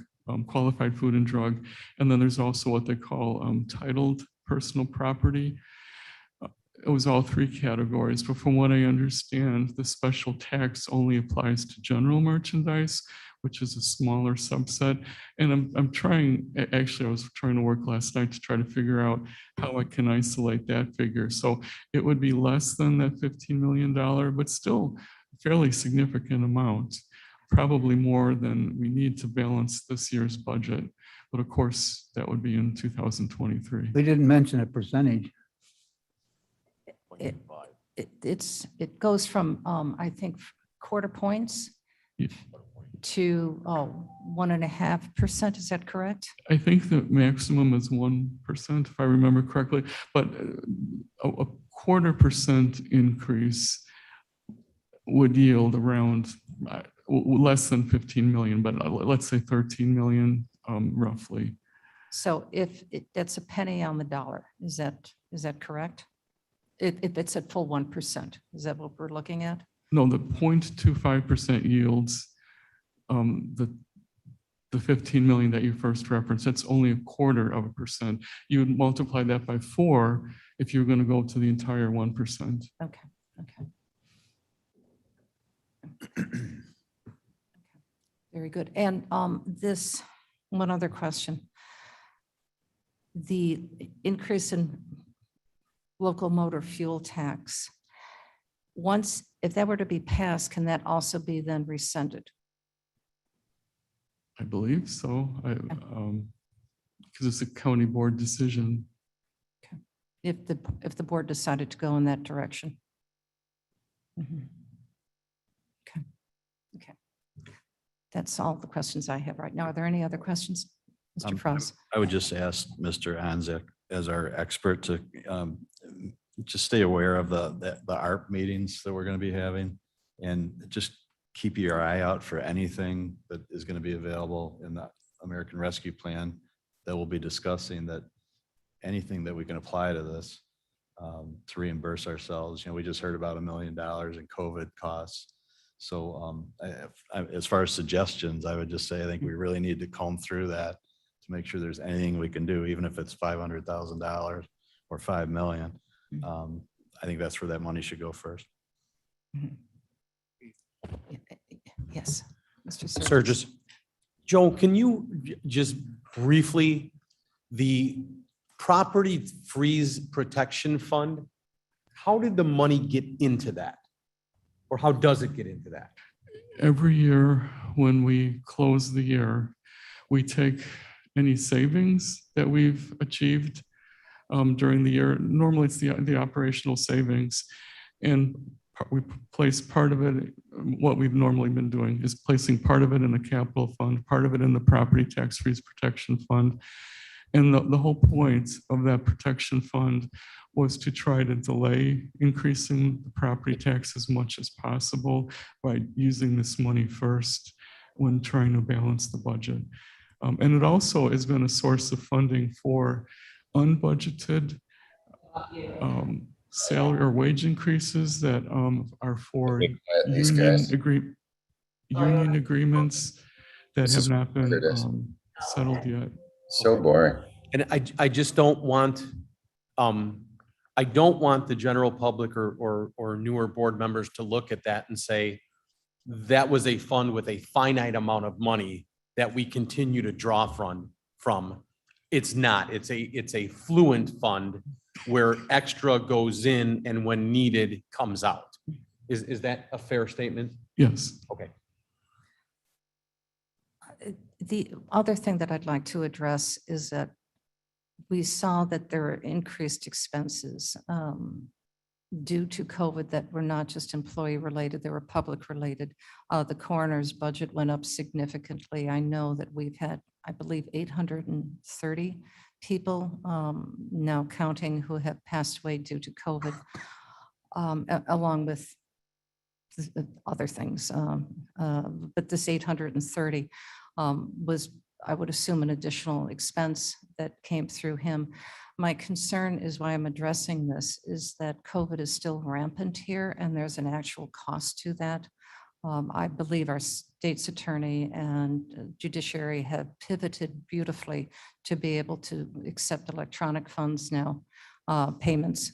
qualified food and drug, and then there's also what they call titled personal property. It was all three categories, but from what I understand, the special tax only applies to general merchandise, which is a smaller subset. And I'm trying, actually I was trying to work last night to try to figure out how I can isolate that figure. So it would be less than that $15 million, but still a fairly significant amount. probably more than we need to balance this year's budget. But of course, that would be in 2023. We didn't mention a percentage. It goes from, I think, quarter points Yeah. to 1.5%. Is that correct? I think the maximum is 1%, if I remember correctly, but a 1/4% increase would yield around less than 15 million, but let's say 13 million roughly. So that's a penny on the dollar, is that correct? It's at full 1%. Is that what we're looking at? No, the 0.25% yields the 15 million that you first referenced. That's only 1/4%. You would multiply that by 4 if you're going to go to the entire 1%. Okay, okay. Very good. And this, one other question. The increase in local motor fuel tax, if that were to be passed, can that also be then rescinded? I believe so. Because it's a county board decision. If the board decided to go in that direction? Mhm. Okay, okay. That's all the questions I have right now. Are there any other questions? Mr. Frost? I would just ask Mr. Anzick as our expert to just stay aware of the ARP meetings that we're going to be having, and just keep your eye out for anything that is going to be available in the American Rescue Plan that we'll be discussing, that anything that we can apply to this to reimburse ourselves. You know, we just heard about $1 million in COVID costs. So as far as suggestions, I would just say, I think we really need to comb through that to make sure there's anything we can do, even if it's $500,000 or $5 million. I think that's where that money should go first. Yes, Mr. Sturgis. Joe, can you just briefly, the property freeze protection fund, how did the money get into that? Or how does it get into that? Every year when we close the year, we take any savings that we've achieved during the year. Normally it's the operational savings, and we place part of it. What we've normally been doing is placing part of it in the capital fund, part of it in the property tax freeze protection fund. And the whole point of that protection fund was to try to delay increasing the property tax as much as possible by using this money first when trying to balance the budget. And it also has been a source of funding for unbudgeted salary or wage increases that are for union agreements that have not been settled yet. So boring. And I just don't want, I don't want the general public or newer board members to look at that and say, that was a fund with a finite amount of money that we continue to draw from. It's not. It's a fluent fund where extra goes in and when needed comes out. Is that a fair statement? Yes. Okay. The other thing that I'd like to address is that we saw that there were increased expenses due to COVID that were not just employee related, they were public related. The coroner's budget went up significantly. I know that we've had, I believe, 830 people now counting who have passed away due to COVID, along with other things. But this 830 was, I would assume, an additional expense that came through him. My concern is why I'm addressing this is that COVID is still rampant here and there's an actual cost to that. I believe our state's attorney and judiciary have pivoted beautifully to be able to accept electronic funds now, payments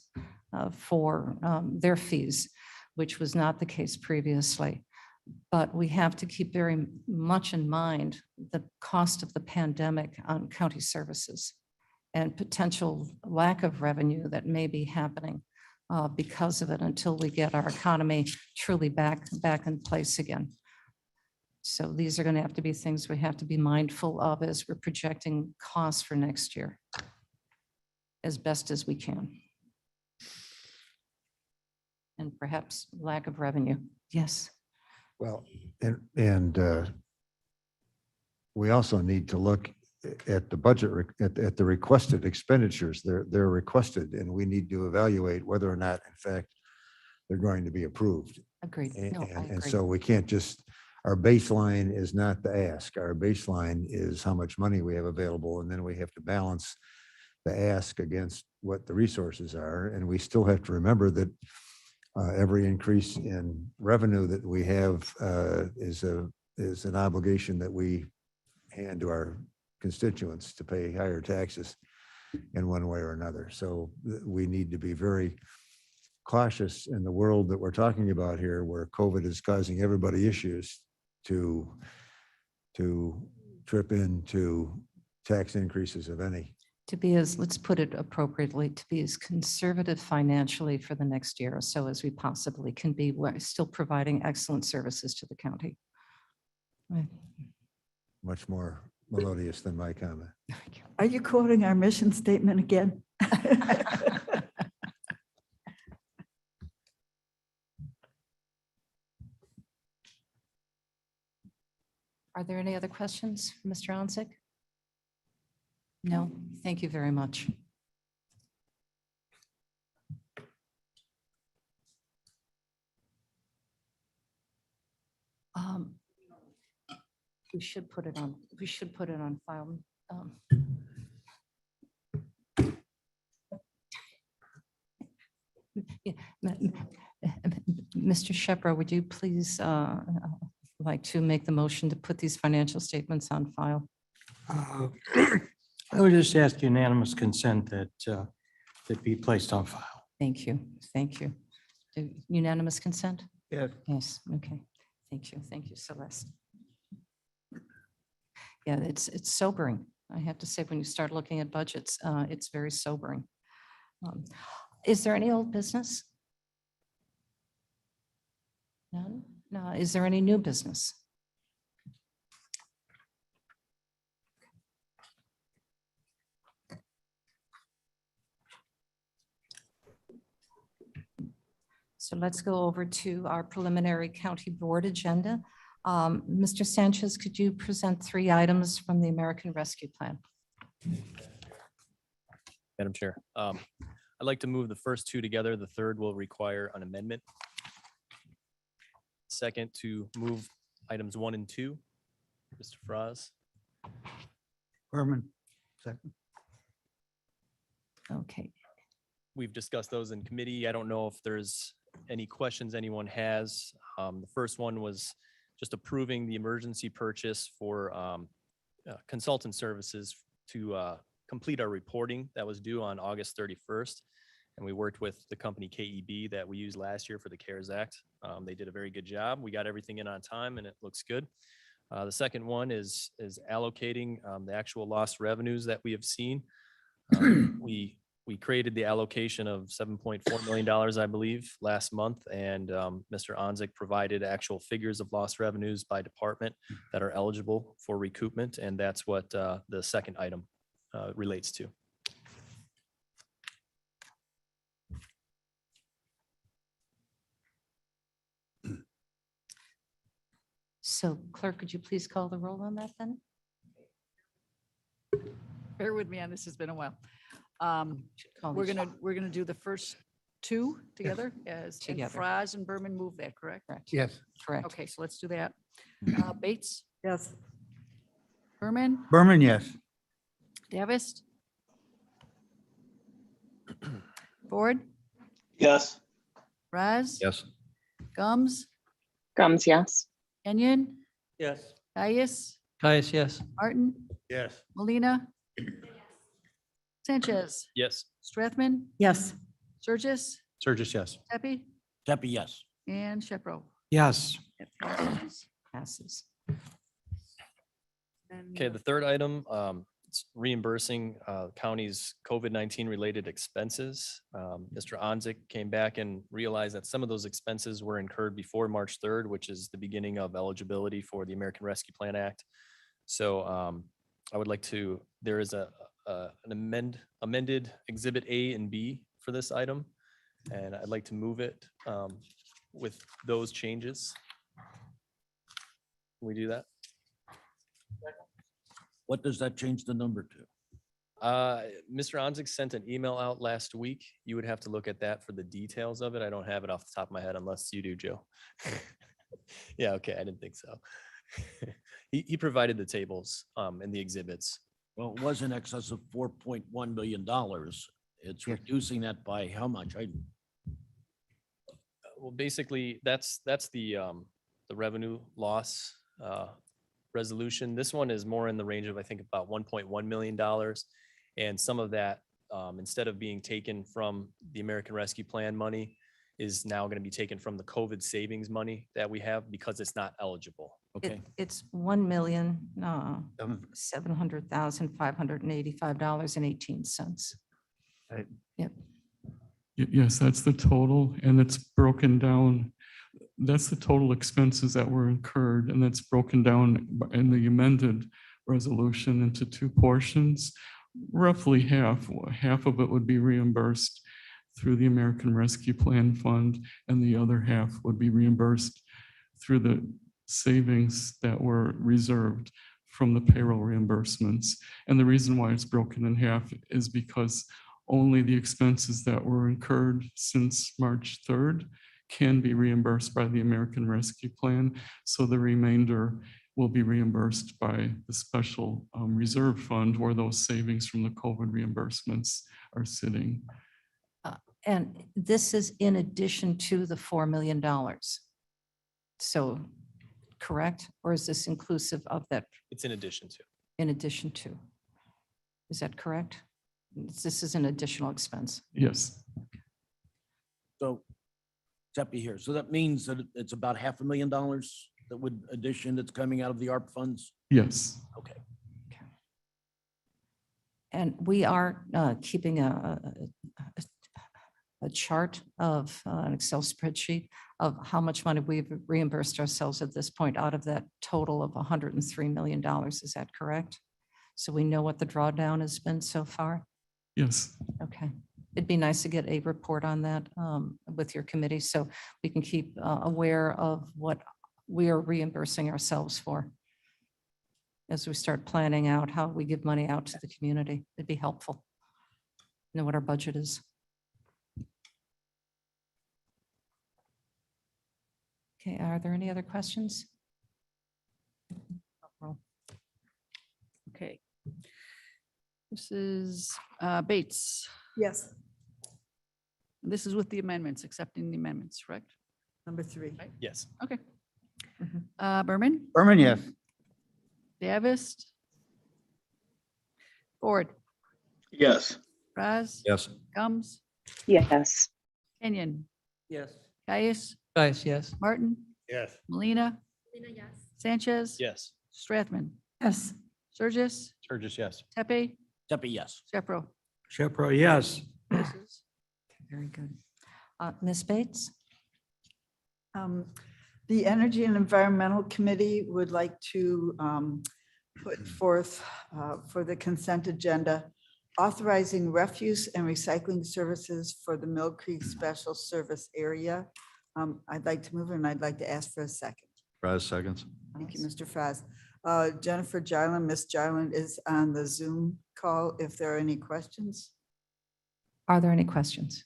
for their fees, which was not the case previously. But we have to keep very much in mind the cost of the pandemic on county services and potential lack of revenue that may be happening because of it until we get our economy truly back in place again. So these are going to have to be things we have to be mindful of as we're projecting costs for next year as best as we can. And perhaps lack of revenue. Yes. Well, and we also need to look at the budget, at the requested expenditures. They're requested, and we need to evaluate whether or not, in fact, they're going to be approved. Agreed. And, No, I and agree. so we can't just, our baseline is not the ask. Our baseline is how much money we have available, and then we have to balance the ask against what the resources are. And we still have to remember that every increase in revenue that we have is an obligation that we hand to our constituents to pay higher taxes in one way or another. So we need to be very cautious in the world that we're talking about here, where COVID is causing everybody issues, to trip into tax increases of any. To be as, let's put it appropriately, to be as conservative financially for the next year or so as we possibly can be, while still providing excellent services to the county. Right. Much more melodious than my comment. Are you quoting our mission statement again? Are there any other questions, for Mr. Onsick? No, thank you very much. We should put it on file. Yeah, Mr. Shepro, would you please like to make the motion to put these financial statements on file? I would just ask unanimous consent that that be placed on file. Thank you, thank you. Unanimous consent? Yes. Yes, okay. Thank you, Celeste. Yeah, it's sobering. I have to say, when you start looking at budgets, it's very sobering. Is there any old business? None? No. Is there any new business? So let's go over to our preliminary county board agenda. Mr. Sanchez, could you present 3 items from the American Rescue Plan? Madam Chair, I'd like to move the first 2 together. The third will require an amendment. Second, to move items 1 and 2. Mr. Fraz. Berman, second. Okay. We've discussed those in committee. I don't know if there's any questions anyone has. The first one was just approving the emergency purchase for consultant services to complete our reporting that was due on August 31st. And we worked with the company KEB that we used last year for the CARES Act. They did a very good job. We got everything in on time and it looks good. The second one is allocating the actual lost revenues that we have seen. We created the allocation of $7.4 million, I believe, last month, and Mr. Onsick provided actual figures of lost revenues by department that are eligible for recoupment, and that's what the second item relates to. So clerk, could you please call the roll on that then? Bear with me on this, it's been a while. Call We're these- gonna do the first 2 together as, and Together. Fraz and Berman move that, correct? Correct. Yes. Correct. Okay, so let's do that. Bates, Yes. Berman, Berman, yes. Davis. Ford, Yes. Raz. Yes. Gums, Gums, yes. Kenyon, Yes. Caius, Caius, yes. Martin, Yes. Molina, Sanchez, Yes. Strathman, Yes. Surges, Surges, yes. Tepe, Deppie, yes. and Shepro. Yes. That passes. Passes. And, Okay, the third item, it's reimbursing county's COVID-19 related expenses. Mr. Onzik came back and realized that some of those expenses were incurred before March 3rd, which is the beginning of eligibility for the American Rescue Plan Act. So I would like to, there is an amended Exhibit A and B for this item, and I'd like to move it with those changes. Can we do that? What does that change the number to? Mr. Onzik sent an email out last week. You would have to look at that for the details of it. I don't have it off the top of my head unless you do, Joe. Yeah, okay, I didn't think so. He provided the tables and the exhibits. Well, it was in excess of $4.1 million. It's reducing that by how much? Well, basically, that's the revenue loss resolution. This one is more in the range of, I think, about $1.1 million. And some of that, instead of being taken from the American Rescue Plan money, is now going to be taken from the COVID savings money that we have because it's not eligible. Okay. It's $1,700,585.18. Yep. Yes, that's the total, and it's broken down. That's the total expenses that were incurred, and that's broken down in the amended resolution into two portions. Roughly half of it would be reimbursed through the American Rescue Plan Fund, and the other half would be reimbursed through the savings that were reserved from the payroll reimbursements. And the reason why it's broken in half is because only the expenses that were incurred since March 3rd can be reimbursed by the American Rescue Plan. So the remainder will be reimbursed by the special reserve fund where those savings from the COVID reimbursements are sitting. And this is in addition to the $4 million. So, correct? Or is this inclusive of that It's in addition to. in addition to? Is that correct? This is an additional expense. Yes, So, Tepe here. So that means that it's about $500,000 that would addition that's coming out of the ARP funds? yes. Okay. And we are keeping a chart of an Excel spreadsheet of how much money we've reimbursed ourselves at this point out of that total of $103 million. Is that correct? So we know what the drawdown has been so far? Yes. Okay. It'd be nice to get a report on that with your committee so we can keep aware of what we are reimbursing ourselves for as we start planning out how we give money out to the community. It'd be helpful. Know what our budget is. Okay, are there any other questions? Okay. This is Bates. Yes. This is with the amendments, accepting the amendments, correct? Number 3. Yes. Okay. Mhm. Berman, Berman, yes. Davis, Ford, Yes. Raz, Yes. Gums, Yes. Kenyon, Yes. Caius, Guys, yes. Martin, Yes. Molina, Sanchez, Yes. Strathman, Yes. Surges, Sturgis, yes. Tepe, Tepe, yes. Shepro. Shepro, yes. Passes. Very good. Ms. Bates? The Energy and Environmental Committee would like to put forth for the consent agenda, authorizing refuse and recycling services for the Mill Creek Special Service Area. I'd like to move it and I'd like to ask for a second. Raz seconds. Thank you, Mr. Fraz. Jennifer Jarland, Ms. Jarland is on the Zoom call if there are any questions. Are there any questions?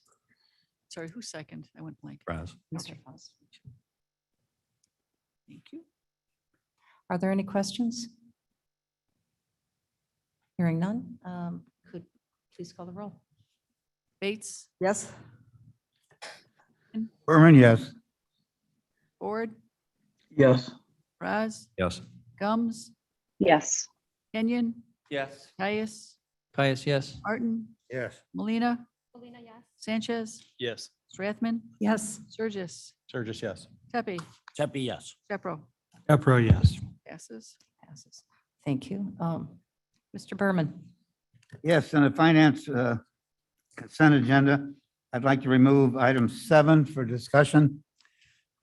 Sorry, who's second? I went blank. Raz. Mr. Okay. Foss? Thank you. Are there any questions? Hearing none, could please call the roll. Bates, Yes? Berman, yes. Ford, Yes. Raz, Yes. Gums, Yes. Kenyon, Yes. Caius, Caius, yes. Martin, Yes. Molina, Sanchez, Yes. Strathman, Yes. Surges, Sturgis, yes. Tepe, Tepe, yes. Shepro. Shepro, yes. Passes. Passes. Thank you. Mr. Berman. Yes, on the finance consent agenda, I'd like to remove item 7 for discussion.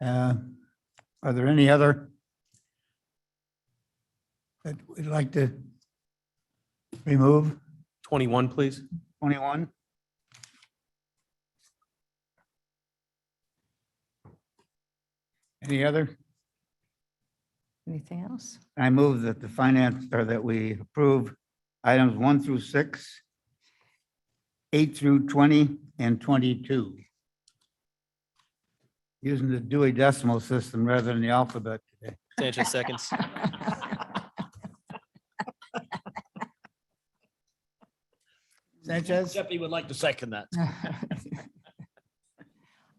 Are there any other that we'd like to remove? 21, please. 21? Any other? Anything else? I move that the finance, or that we approve items 1 through 6, 8 through 20, and 22. Using the Dewey Decimal System rather than the alphabet today. Sanchez seconds. Sanchez? Jeffy would like to second that.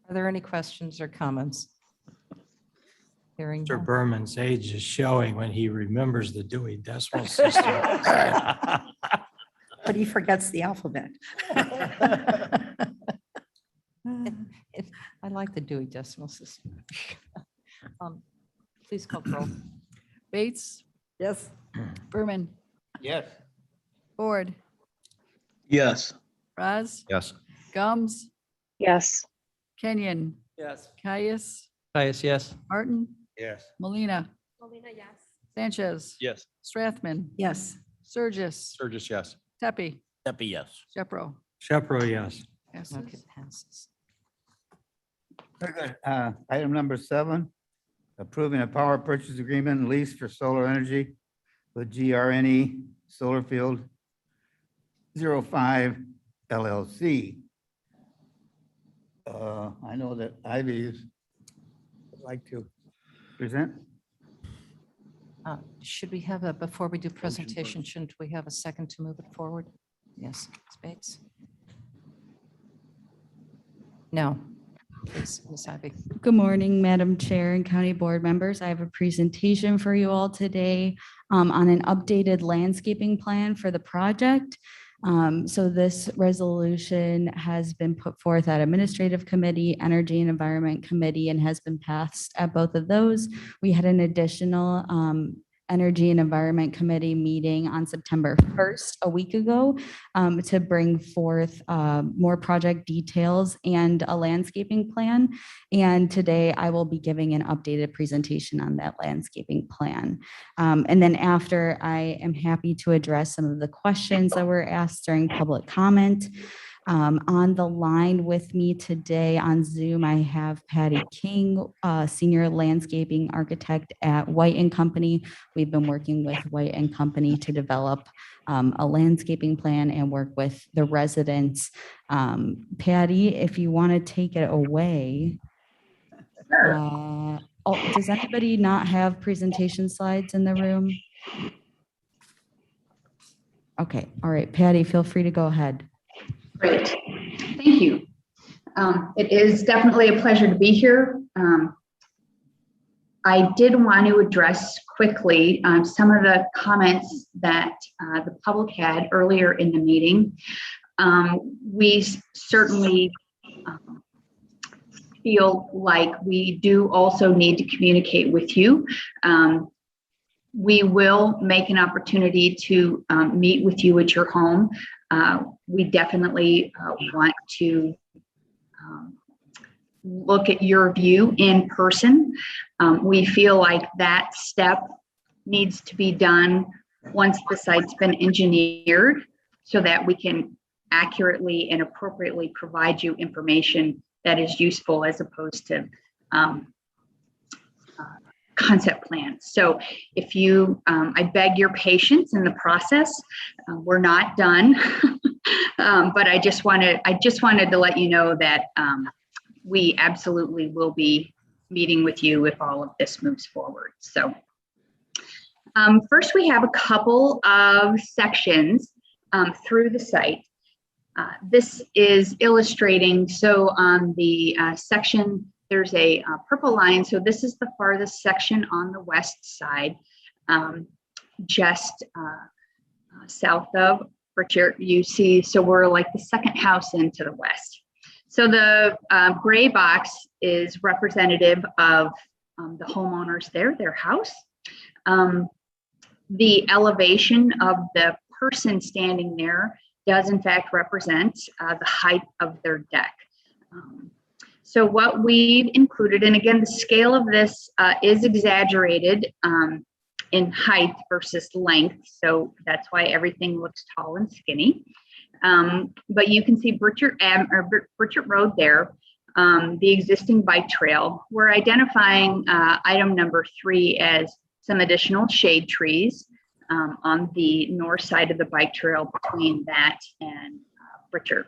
Are there any questions or comments? Hearing Mr. none. Berman's age is showing when he remembers the Dewey Decimal System. But he forgets the alphabet. I like the Dewey Decimal System. Please call roll. Bates, Yes. Berman, Yes. Ford, Yes. Raz, Yes. Gums, Yes. Kenyon, Yes. Caius, Caius, yes. Martin, Yes. Molina, Molina, yes. Sanchez, Yes. Strathman, Yes. Sturgis, Sturgis, yes. Tepe, Jeffy, yes. Shepro. Shepro, yes. Passes. Okay, passes. Very good. Item number 7, approving a power purchase agreement and lease for solar energy with GRNE Solar Field 05 LLC. I know that Ivy would like to present. Should we have a, before we do presentation, shouldn't we have a second to move it forward? Yes, Bates? No. Please, Ms. Ivy. Good morning, Madam Chair and County Board members. I have a presentation for you all today on an updated landscaping plan for the project. So this resolution has been put forth at Administrative Committee, Energy and Environment Committee, and has been passed at both of those. We had an additional Energy and Environment Committee meeting on September 1st, a week ago, to bring forth more project details and a landscaping plan. And today I will be giving an updated presentation on that landscaping plan. And then after, I am happy to address some of the questions that were asked during public comment. On the line with me today on Zoom, I have Patty King, Senior Landscaping Architect at White and Company. We've been working with White and Company to develop a landscaping plan and work with the residents. Patty, if you want to take it away. Does anybody not have presentation slides in the room? Okay, all right, Patty, feel free to go ahead. Great, thank you. It is definitely a pleasure to be here. I did want to address quickly some of the comments that the public had earlier in the meeting. We certainly feel like we do also need to communicate with you. We will make an opportunity to meet with you at your home. We definitely want to look at your view in person. We feel like that step needs to be done once the site's been engineered so that we can accurately and appropriately provide you information that is useful as opposed to concept plans. So if you, I beg your patience in the process. We're not done, but I just wanted to let you know that we absolutely will be meeting with you if all of this moves forward. So first, we have a couple of sections through the site. This is illustrating, so on the section, there's a purple line. So this is the farthest section on the west side, just south of Richard, you see, so we're like the second house into the west. So the gray box is representative of the homeowners there, their house. The elevation of the person standing there does in fact represent the height of their deck. So what we've included, and again, the scale of this is exaggerated in height versus length. So that's why everything looks tall and skinny. But you can see Bridget Road there, the existing bike trail. We're identifying item number 3 as some additional shade trees on the north side of the bike trail between that and Bridget.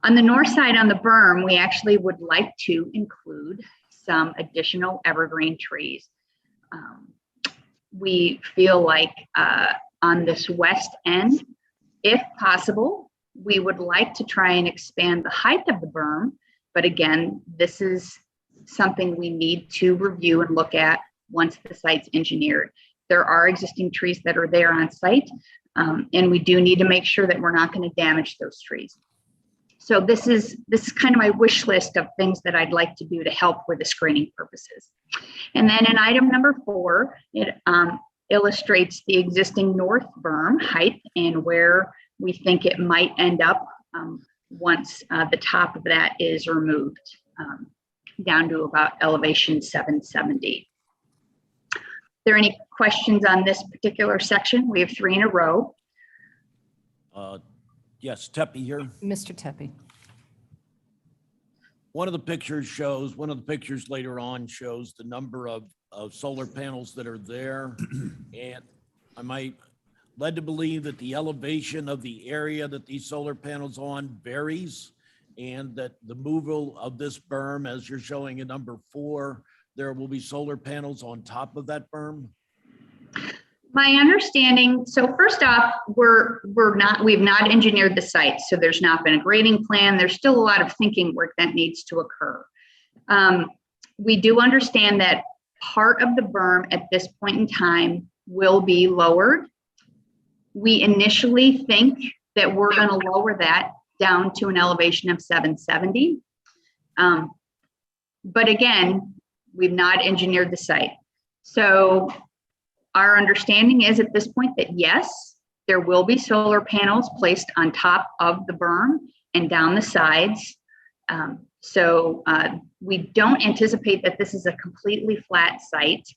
On the north side on the berm, we actually would like to include some additional evergreen trees. We feel like on this west end, if possible, we would like to try and expand the height of the berm. But again, this is something we need to review and look at once the site's engineered. There are existing trees that are there on site, and we do need to make sure that we're not going to damage those trees. So this is kind of my wish list of things that I'd like to do to help with the screening purposes. And then in item number 4, it illustrates the existing north berm height and where we think it might end up once the top of that is removed down to about elevation 770. Are there any questions on this particular section? We have 3 in a row. Yes, Tepe here. Mr. Tepe. One of the pictures later on shows the number of solar panels that are there. And I might led to believe that the elevation of the area that these solar panels on varies, and that the removal of this berm, as you're showing in number 4, there will be solar panels on top of that berm. My understanding, so first off, we've not engineered the site, so there's not been a grading plan. There's still a lot of thinking work that needs to occur. We do understand that part of the berm at this point in time will be lowered. We initially think that we're going to lower that down to an elevation of 770. But again, we've not engineered the site. So our understanding is at this point that yes, there will be solar panels placed on top of the berm and down the sides. So we don't anticipate that this is a completely flat site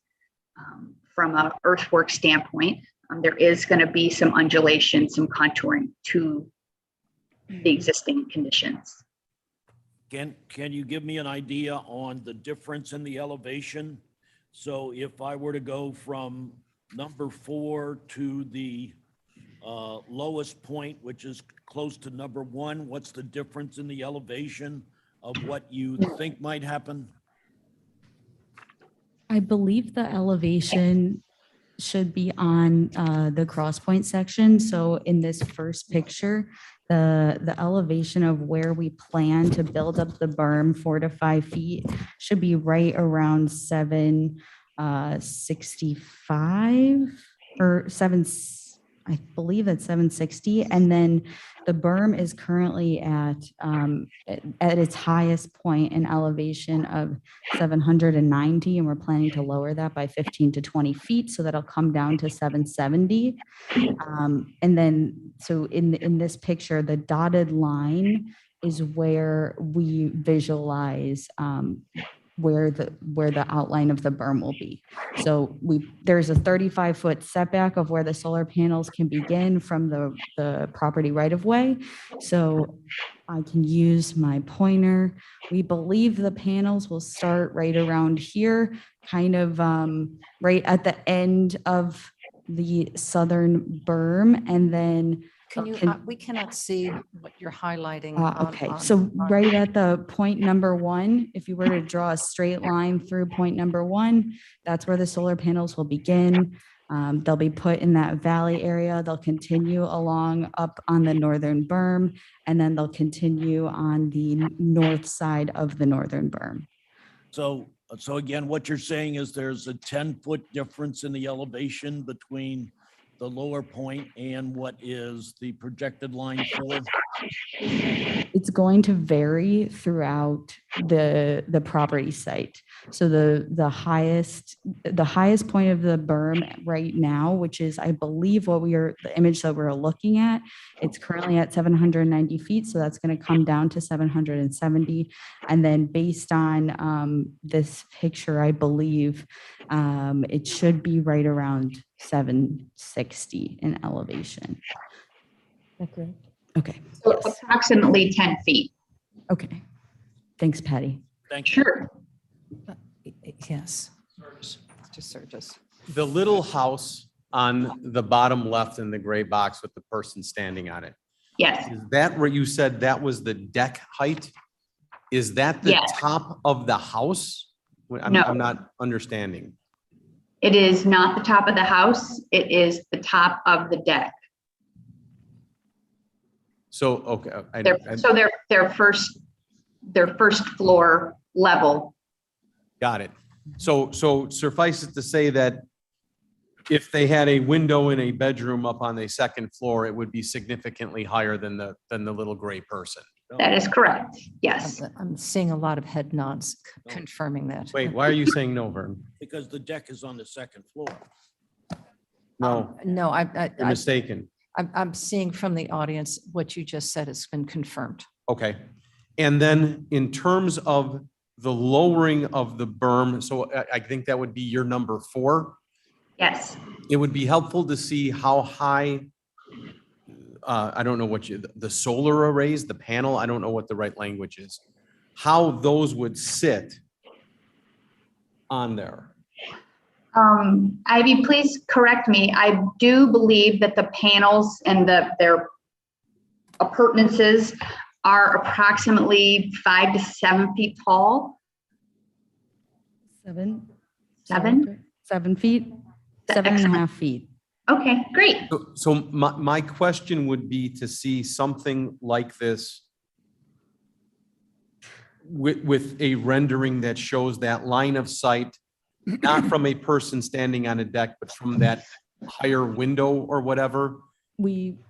from an earthwork standpoint. There is going to be some undulation, some contouring to the existing conditions. Can you give me an idea on the difference in the elevation? So if I were to go from number 4 to the lowest point, which is close to number 1, what's the difference in the elevation of what you think might happen? I believe the elevation should be on the cross point section. So in this first picture, the elevation of where we plan to build up the berm 4 to 5 feet should be right around 765 or I believe it's 760. And then the berm is currently at its highest point in elevation of 790. And we're planning to lower that by 15 to 20 feet. So that'll come down to 770. And then, so in this picture, the dotted line is where we visualize where the outline of the berm will be. So there's a 35-foot setback of where the solar panels can begin from the property right of way. So I can use my pointer. We believe the panels will start right around here, kind of right at the end of the southern berm, and then We cannot see what you're highlighting. okay, so right at the point number 1, if you were to draw a straight line through point number 1, that's where the solar panels will begin. They'll be put in that valley area. They'll continue along up on the northern berm, and then they'll continue on the north side of the northern berm. So again, what you're saying is there's a 10-foot difference in the elevation between the lower point and what is the projected line 4? It's going to vary throughout the property site. So the highest point of the berm right now, which is, I believe, the image that we're looking at, it's currently at 790 feet. So that's going to come down to 770. And then based on this picture, I believe it should be right around 760 in elevation. Is that correct? Okay. So approximately 10 feet. Okay. Thanks, Patty. Thank you. Sure. Yes. Just Surges. The little house on the bottom left in the gray box with the person standing on it. Yes. Is that where you said that was the deck height? Is that the Yes. top of the house? I'm No. I'm not understanding. It is not the top of the house. It is the top of the deck. So, okay. Their first floor level. Got it. So suffice it to say that if they had a window in a bedroom up on the second floor, it would be significantly higher than the little gray person. That is correct. Yes. I'm seeing a lot of head nods confirming that. Wait, why are you saying no, Vern? Because the deck is on the second floor. No, No, you're mistaken. I'm seeing from the audience what you just said has been confirmed. Okay. And then in terms of the lowering of the berm, so I think that would be your number 4. Yes. It would be helpful to see how high, I don't know the solar arrays, the panel, I don't know what the right language is, how those would sit on there. Ivy, please correct me. I do believe that the panels and their appurtenances are approximately 5 to 7 feet tall. 7 feet, Excellent. 7.5 feet. Okay, great. So my question would be to see something like this with a rendering that shows that line of sight, not from a person standing on a deck, but from that higher window or whatever,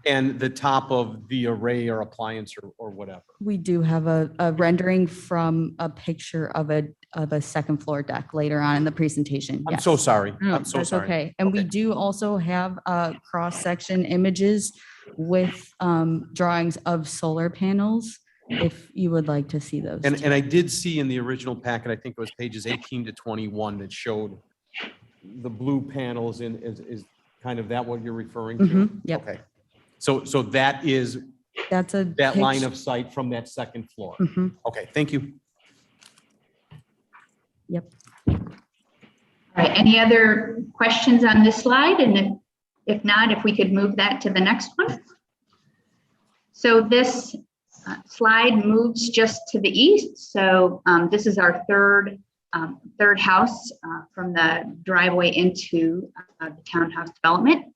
and the top of the array or appliance or whatever. We do have a rendering from a picture of a second floor deck later on in the presentation. I'm Yes. so sorry. No, I'm so that's sorry. okay. And we do also have cross-section images with drawings of solar panels, if you would like to see those. And I did see in the original packet, I think it was pages 18 to 21 that showed the blue panels is kind of that what you're referring to? Mhm, yep. Okay. So that is that line of sight from that second floor. Mhm. Okay, thank you. Yep. All right, any other questions on this slide? And if not, if we could move that to the next one. So this slide moves just to the east. So this is our third house from the driveway into the townhouse development.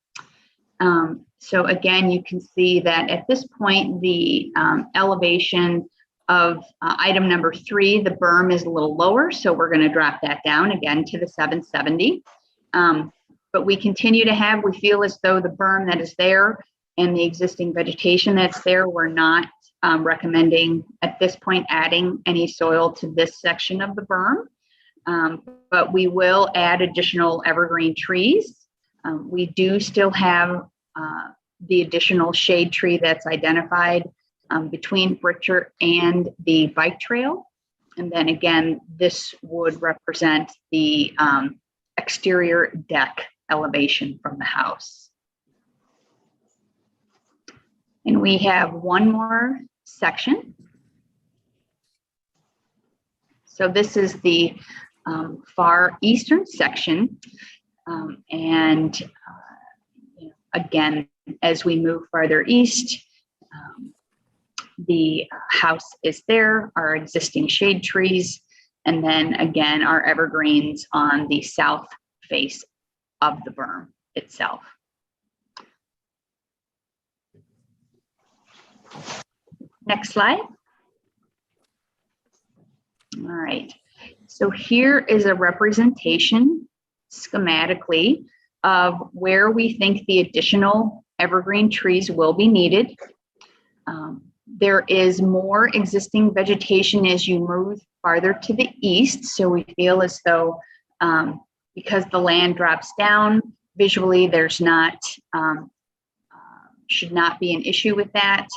So again, you can see that at this point, the elevation of item number 3, the berm is a little lower. So we're going to drop that down again to the 770. But we continue to have, we feel as though the berm that is there and the existing vegetation that's there, we're not recommending at this point adding any soil to this section of the berm. But we will add additional evergreen trees. We do still have the additional shade tree that's identified between Britcher and the bike trail. And then again, this would represent the exterior deck elevation from the house. And we have one more section. So this is the far eastern section. Again, as we move farther east, the house is there, our existing shade trees, and then again, our evergreens on the south face of the berm itself. Next slide. All right, so here is a representation schematically of where we think the additional evergreen trees will be needed. There is more existing vegetation as you move farther to the east. So we feel as though because the land drops down visually, there's not, should not be an issue with that.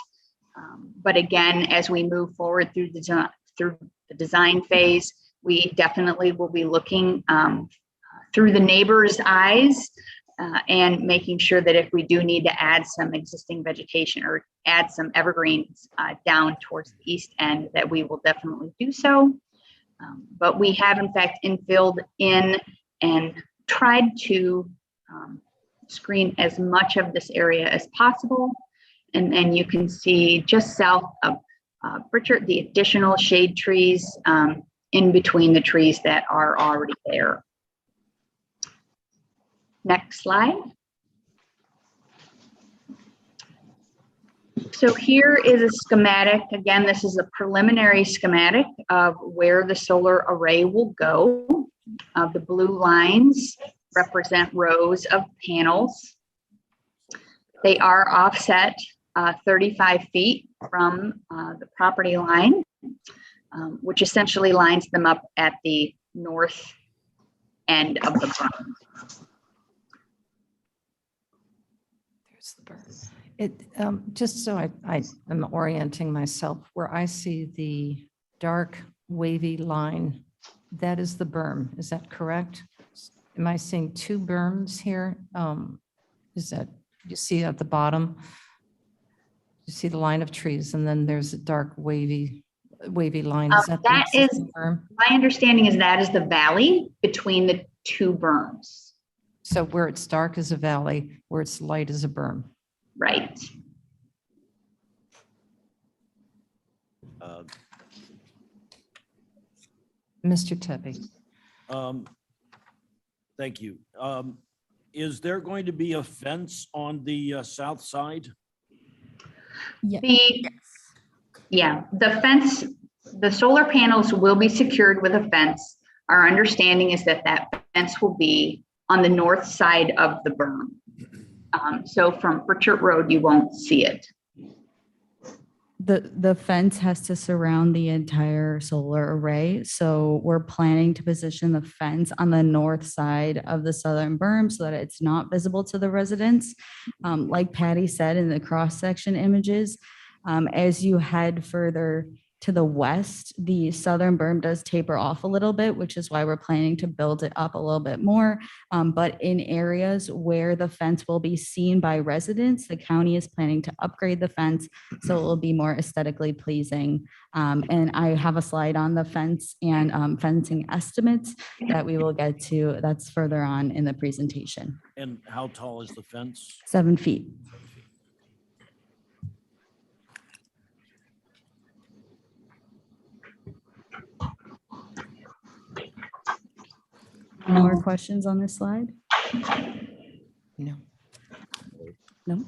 But again, as we move forward through the design phase, we definitely will be looking through the neighbor's eyes and making sure that if we do need to add some existing vegetation or add some evergreens down towards the east end, that we will definitely do so. But we have in fact infilled in and tried to screen as much of this area as possible. And you can see just south of Pritchard, the additional shade trees in between the trees that are already there. Next slide. So here is a schematic. Again, this is a preliminary schematic of where the solar array will go. The blue lines represent rows of panels. They are offset 35 feet from the property line, which essentially lines them up at the north end of the berm. There's the berm. Just so I am orienting myself, where I see the dark wavy line, that is the berm. Is that correct? Am I seeing two berms here? Is that, you see at the bottom? You see the line of trees, and then there's a dark wavy line. Is that the That is, existing berm? my understanding is that is the valley between the two berms. So where it's dark is a valley, where it's light is a berm. Right. Mr. Tebby. Thank you. Is there going to be a fence on the south side? Yeah, the fence, the solar panels will be secured with a fence. Our understanding is that that fence will be on the north side of the berm. So from Pritchard Road, you won't see it. The fence has to surround the entire solar array. So we're planning to position the fence on the north side of the southern berm so that it's not visible to the residents. Like Patty said in the cross-section images, as you head further to the west, the southern berm does taper off a little bit, which is why we're planning to build it up a little bit more. But in areas where the fence will be seen by residents, the county is planning to upgrade the fence so it will be more aesthetically pleasing. And I have a slide on the fence and fencing estimates that we will get to. That's further on in the presentation. And how tall is the fence? 7 feet. Any more questions on this slide? No. No?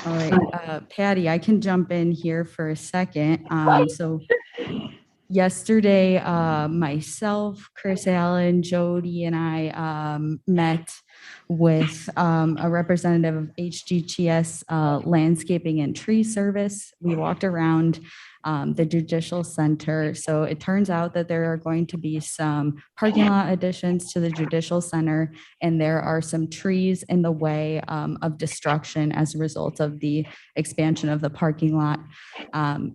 All right, Patty, I can jump in here for a second. So yesterday, myself, Chris Allen, Jody, and I met with a representative of HGTS Landscaping and Tree Service. We walked around the Judicial Center. So it turns out that there are going to be some parking lot additions to the Judicial Center, and there are some trees in the way of destruction as a result of the expansion of the parking lot.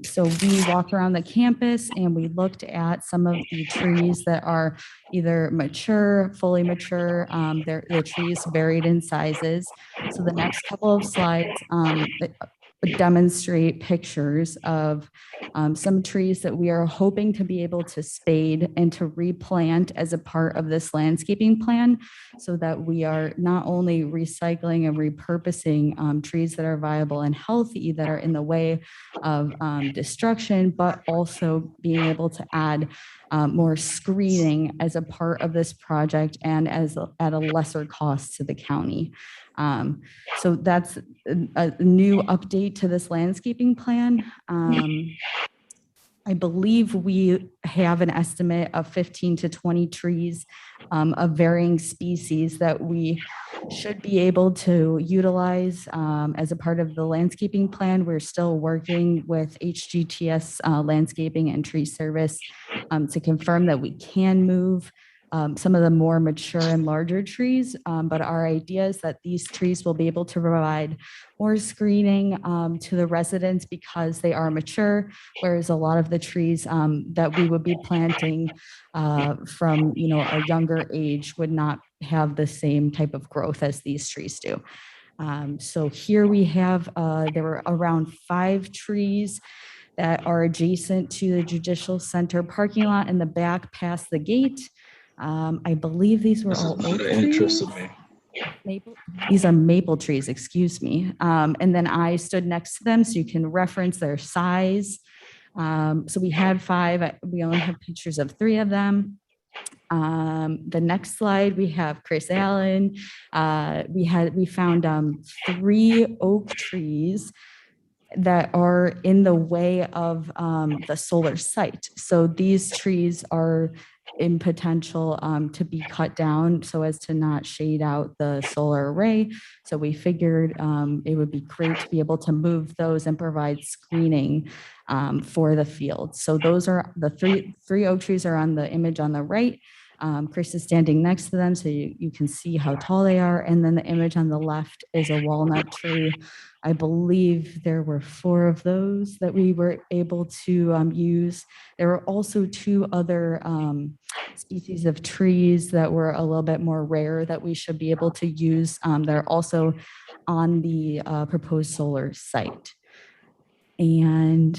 So we walked around the campus and we looked at some of the trees that are either mature, fully mature. The trees varied in sizes. So the next couple of slides demonstrate pictures of some trees that we are hoping to be able to spade and to replant as a part of this landscaping plan, so that we are not only recycling and repurposing trees that are viable and healthy that are in the way of destruction, but also being able to add more screening as a part of this project and at a lesser cost to the county. So that's a new update to this landscaping plan. I believe we have an estimate of 15 to 20 trees of varying species that we should be able to utilize as a part of the landscaping plan. We're still working with HGTS Landscaping and Tree Service to confirm that we can move some of the more mature and larger trees. But our idea is that these trees will be able to provide more screening to the residents because they are mature, whereas a lot of the trees that we would be planting from a younger age would not have the same type of growth as these trees do. So here we have, there were around 5 trees that are adjacent to the Judicial Center parking lot in the back past the gate. I believe these were all oak trees. These are maple trees, excuse me. And then I stood next to them so you can reference their size. So we had 5, we only have pictures of 3 of them. The next slide, we have Chris Allen. We found 3 oak trees that are in the way of the solar site. So these trees are in potential to be cut down so as to not shade out the solar array. So we figured it would be great to be able to move those and provide screening for the field. So those are the three oak trees are on the image on the right. Chris is standing next to them so you can see how tall they are. And then the image on the left is a walnut tree. I believe there were 4 of those that we were able to use. There were also 2 other species of trees that were a little bit more rare that we should be able to use. They're also on the proposed solar site. And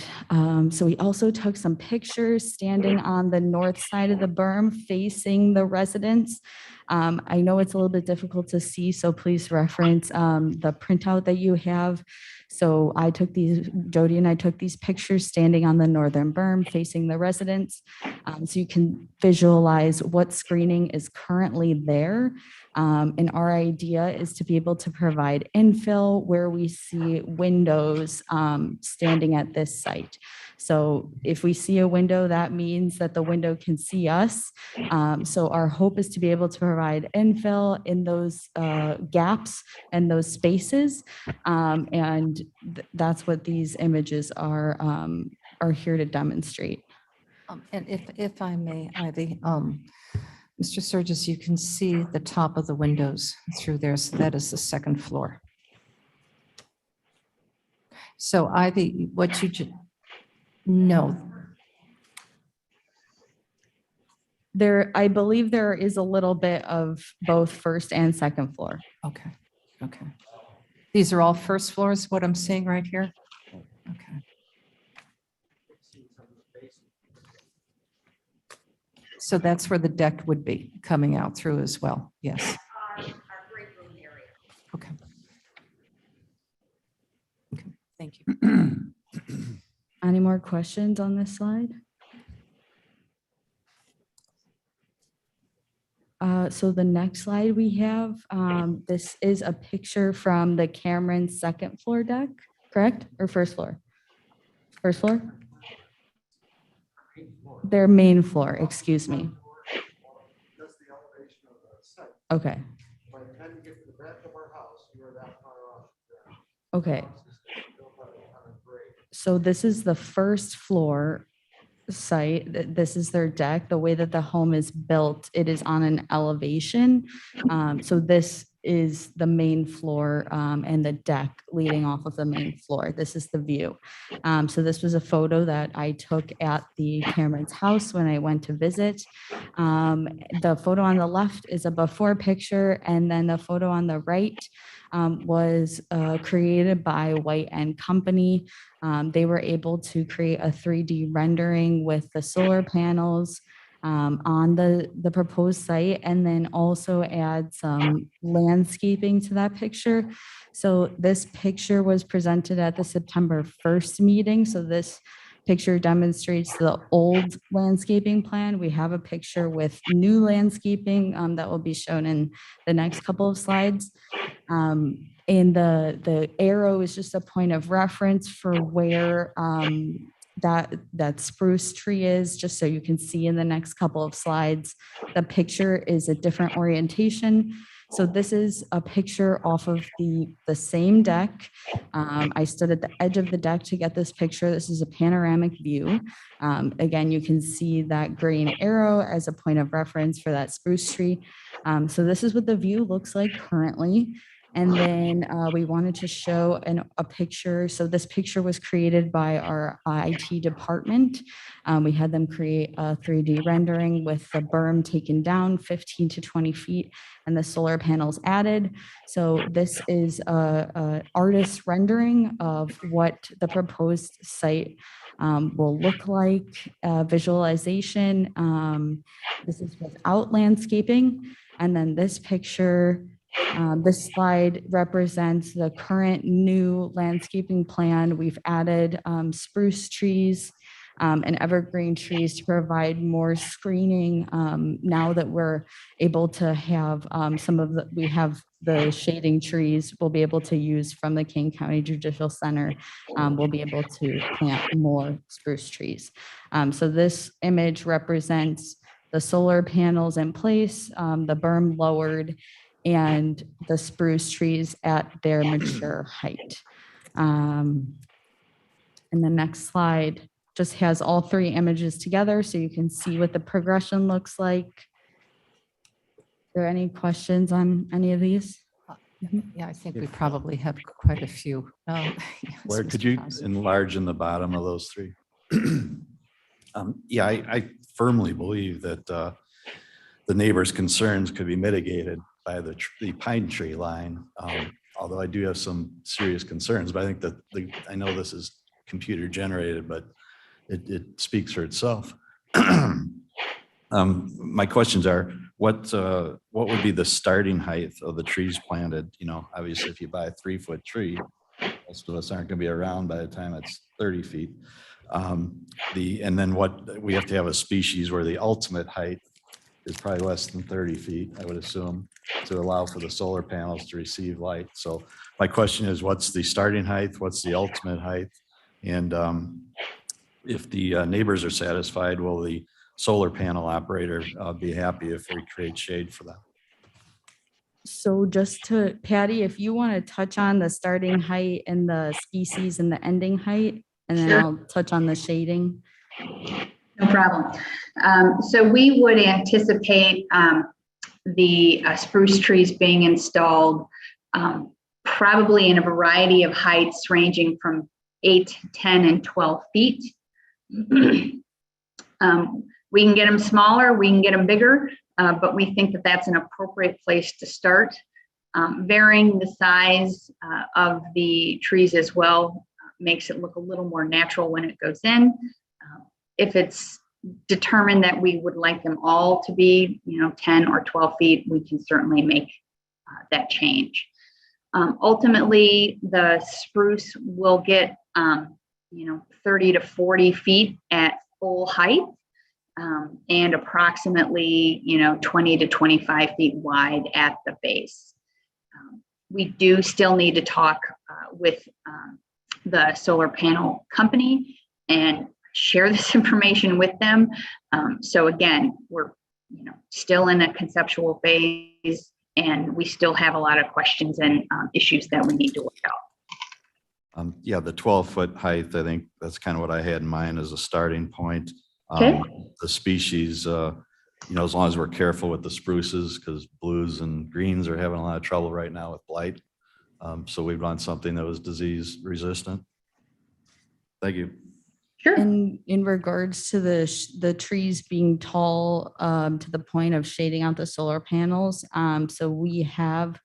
so we also took some pictures standing on the north side of the berm facing the residents. I know it's a little bit difficult to see, so please reference the printout that you have. So Jody and I took these pictures standing on the northern berm facing the residents. So you can visualize what screening is currently there. And our idea is to be able to provide infill where we see windows standing at this site. So if we see a window, that means that the window can see us. So our hope is to be able to provide infill in those gaps and those spaces. And that's what these images are here to demonstrate. And if I may, Ivy, Mr. Sturgis, you can see the top of the windows through there. So that is the second floor. So Ivy, what you just, no. I believe there is a little bit of both first and second floor. Okay, okay. These are all first floors, what I'm seeing right here? Okay. So that's where the deck would be coming out through as well, yes. Okay. Okay, thank you. Any more questions on this slide? So the next slide we have, this is a picture from the Cameron's second floor deck, correct? Or first floor? First floor? Their main floor, excuse me. Okay. Okay. So this is the first floor site. This is their deck. The way that the home is built, it is on an elevation. So this is the main floor and the deck leading off of the main floor. This is the view. So this was a photo that I took at the Cameron's house when I went to visit. The photo on the left is a before picture, and then the photo on the right was created by White and Company. They were able to create a 3D rendering with the solar panels on the proposed site, and then also add some landscaping to that picture. So this picture was presented at the September 1st meeting. So this picture demonstrates the old landscaping plan. We have a picture with new landscaping that will be shown in the next couple of slides. And the arrow is just a point of reference for where that spruce tree is, just so you can see in the next couple of slides. The picture is a different orientation. So this is a picture off of the same deck. I stood at the edge of the deck to get this picture. This is a panoramic view. Again, you can see that green arrow as a point of reference for that spruce tree. So this is what the view looks like currently. And then we wanted to show a picture. So this picture was created by our IT department. We had them create a 3D rendering with the berm taken down 15 to 20 feet and the solar panels added. So this is a artist rendering of what the proposed site will look like, visualization. This is without landscaping. And then this picture, this slide represents the current new landscaping plan. We've added spruce trees and evergreen trees to provide more screening. Now that we're able to have we have the shading trees we'll be able to use from the King County Judicial Center. We'll be able to plant more spruce trees. So this image represents the solar panels in place, the berm lowered, and the spruce trees at their mature height. And the next slide just has all three images together so you can see what the progression looks like. Are there any questions on any of these? Yeah, I think we probably have quite a few. Yes, Where Mr. could you Johnson. enlarge in the bottom of those three? Yeah, I firmly believe that the neighbors' concerns could be mitigated by the pine tree line. Although I do have some serious concerns, but I think that I know this is computer generated, but it speaks for itself. My questions are, what would be the starting height of the trees planted? You know, obviously if you buy a 3-foot tree, most of us aren't gonna be around by the time it's 30 feet. And then what, we have to have a species where the ultimate height is probably less than 30 feet, I would assume, to allow for the solar panels to receive light. So my question is, what's the starting height? What's the ultimate height? And if the neighbors are satisfied, will the solar panel operator be happy if we create shade for them? So just to, Patty, if you want to touch on the starting height and the species and the ending height, and then Sure. I'll touch on the shading. No problem. So we would anticipate the spruce trees being installed probably in a variety of heights ranging from 8, 10, and 12 feet. We can get them smaller, we can get them bigger, but we think that that's an appropriate place to start. Varying the size of the trees as well makes it look a little more natural when it goes in. If it's determined that we would like them all to be, 10 or 12 feet, we can certainly make that change. Ultimately, the spruce will get, 30 to 40 feet at full height, and approximately, 20 to 25 feet wide at the base. We do still need to talk with the solar panel company and share this information with them. So again, we're still in a conceptual phase, and we still have a lot of questions and issues that we need to work out. Yeah, the 12-foot height, I think that's kind of what I had in mind as a starting point. Okay. The species, as long as we're careful with the spruces, because blues and greens are having a lot of trouble right now with blight. So we'd want something that was disease resistant. Thank you. Sure. And in regards to the trees being tall to the point of shading out the solar panels, so we have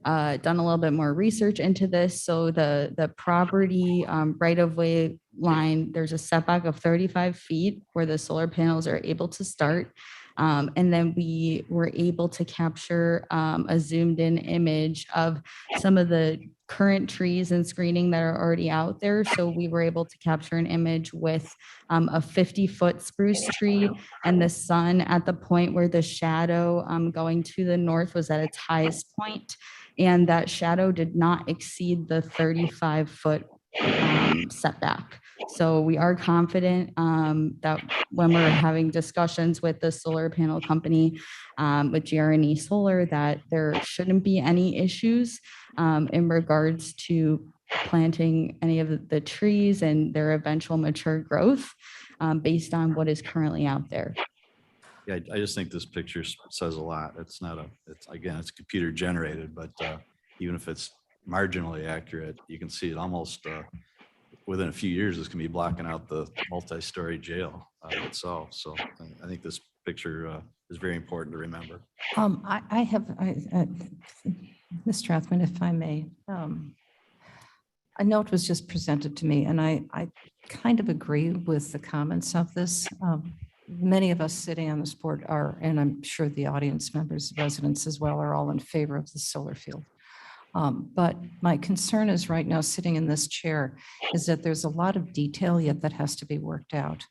done a little bit more research into this. So the property right-of-way line, there's a setback of 35 feet where the solar panels are able to start. And then we were able to capture a zoomed in image of some of the current trees and screening that are already out there. So we were able to capture an image with a 50-foot spruce tree and the sun at the point where the shadow going to the north was at its highest point. And that shadow did not exceed the 35-foot setback. So we are confident that when we're having discussions with the solar panel company, with GRNE Solar, that there shouldn't be any issues in regards to planting any of the trees and their eventual mature growth based on what is currently out there. Yeah, I just think this picture says a lot. It's not again, it's computer generated, but even if it's marginally accurate, you can see it almost within a few years, it's gonna be blocking out the multi-story jail itself. So I think this picture is very important to remember. I have, Mr. Rathman, if I may, a note was just presented to me, and I kind of agree with the comments of this. Many of us sitting on this board are, and I'm sure the audience members, residents as well, are all in favor of the solar field. But my concern is right now, sitting in this chair, is that there's a lot of detail yet that has to be worked out.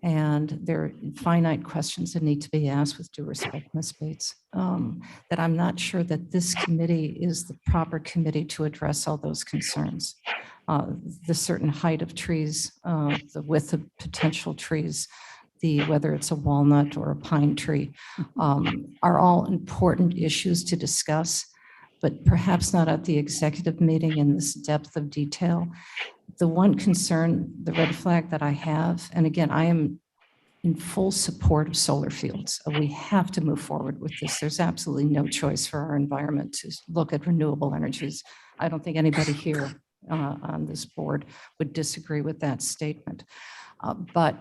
And there are finite questions that need to be asked, with due respect, Ms. Bates, that I'm not sure that this committee is the proper committee to address all those concerns. The certain height of trees, the width of potential trees, whether it's a walnut or a pine tree, are all important issues to discuss, but perhaps not at the executive meeting in this depth of detail. The one concern, the red flag that I have, and again, I am in full support of solar fields. We have to move forward with this. There's absolutely no choice for our environment to look at renewable energies. I don't think anybody here on this board would disagree with that statement. But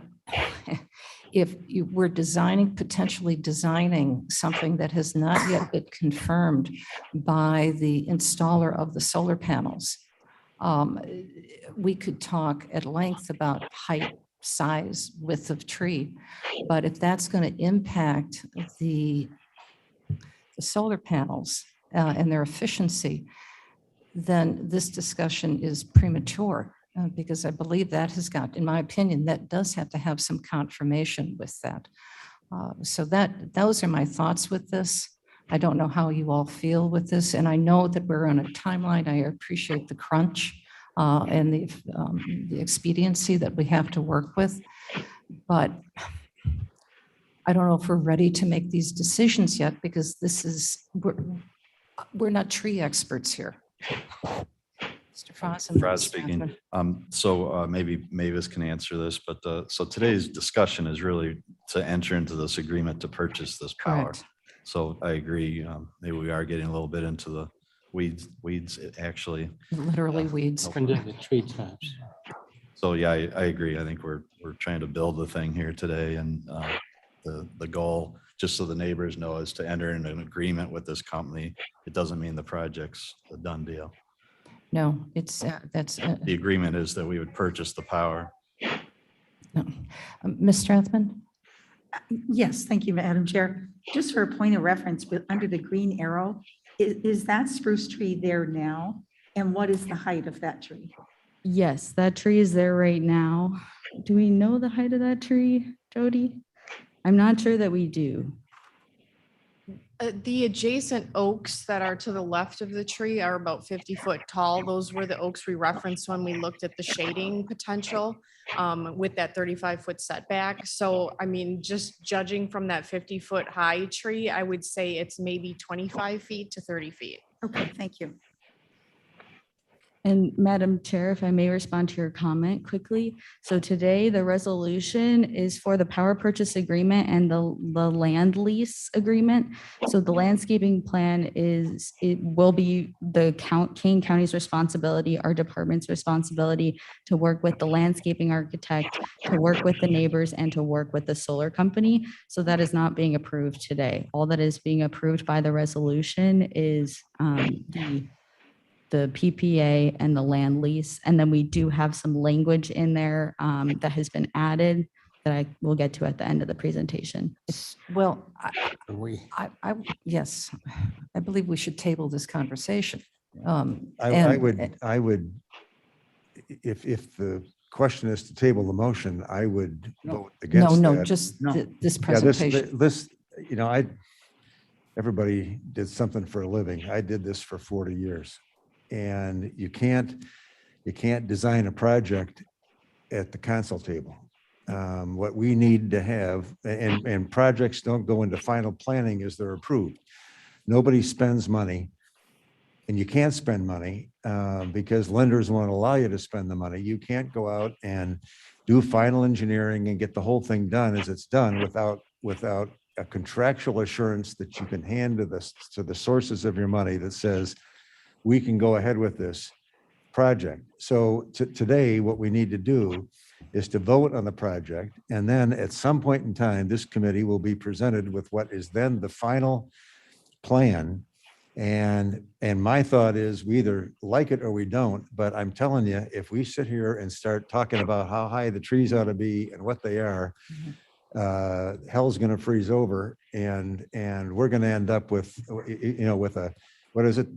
if you were potentially designing something that has not yet been confirmed by the installer of the solar panels, we could talk at length about height, size, width of tree. But if that's going to impact the solar panels and their efficiency, then this discussion is premature. Because I believe that has got, in my opinion, that does have to have some confirmation with that. So those are my thoughts with this. I don't know how you all feel with this, and I know that we're on a timeline. I appreciate the crunch and the expediency that we have to work with, but I don't know if we're ready to make these decisions yet, because we're not tree experts here. Mr. Frost. Frost speaking. So maybe Mavis can answer this, but so today's discussion is really to enter into this agreement to purchase this power. Correct. So I agree. Maybe we are getting a little bit into the weeds actually. Literally weeds. Under the tree tops. So yeah, I agree. I think we're trying to build the thing here today, and the goal, just so the neighbors know, is to enter into an agreement with this company. It doesn't mean the project's a done deal. No, it's, that's. The agreement is that we would purchase the power. No. Ms. Strathman? Yes, thank you, Madam Chair. Just for a point of reference, but under the green arrow, is that spruce tree there now? And what is the height of that tree? Yes, that tree is there right now. Do we know the height of that tree, Jody? I'm not sure that we do. The adjacent oaks that are to the left of the tree are about 50 foot tall. Those were the oaks we referenced when we looked at the shading potential with that 35-foot setback. So, I mean, just judging from that 50-foot high tree, I would say it's maybe 25 feet to 30 feet. Okay, thank you. And Madam Chair, if I may respond to your comment quickly. So today, the resolution is for the power purchase agreement and the land lease agreement. So the landscaping plan it will be the Kane County's responsibility, our department's responsibility, to work with the landscaping architect, to work with the neighbors, and to work with the solar company. So that is not being approved today. All that is being approved by the resolution is the PPA and the land lease. And then we do have some language in there that has been added that I will get to at the end of the presentation. Well, yes, I believe we should table this conversation. I would, if the question is to table the motion, I would vote against that. No, just this presentation. This, everybody did something for a living. I did this for 40 years. And you can't design a project at the council table. What we need to have, and projects don't go into final planning as they're approved. Nobody spends money, and you can't spend money because lenders won't allow you to spend the money. You can't go out and do final engineering and get the whole thing done as it's done without a contractual assurance that you can hand to the sources of your money that says, we can go ahead with this project. So today, what we need to do is to vote on the project. And then at some point in time, this committee will be presented with what is then the final plan. And my thought is we either like it or we don't, but I'm telling you, if we sit here and start talking about how high the trees ought to be and what they are, hell's going to freeze over and we're going to end up with, with a, what is it?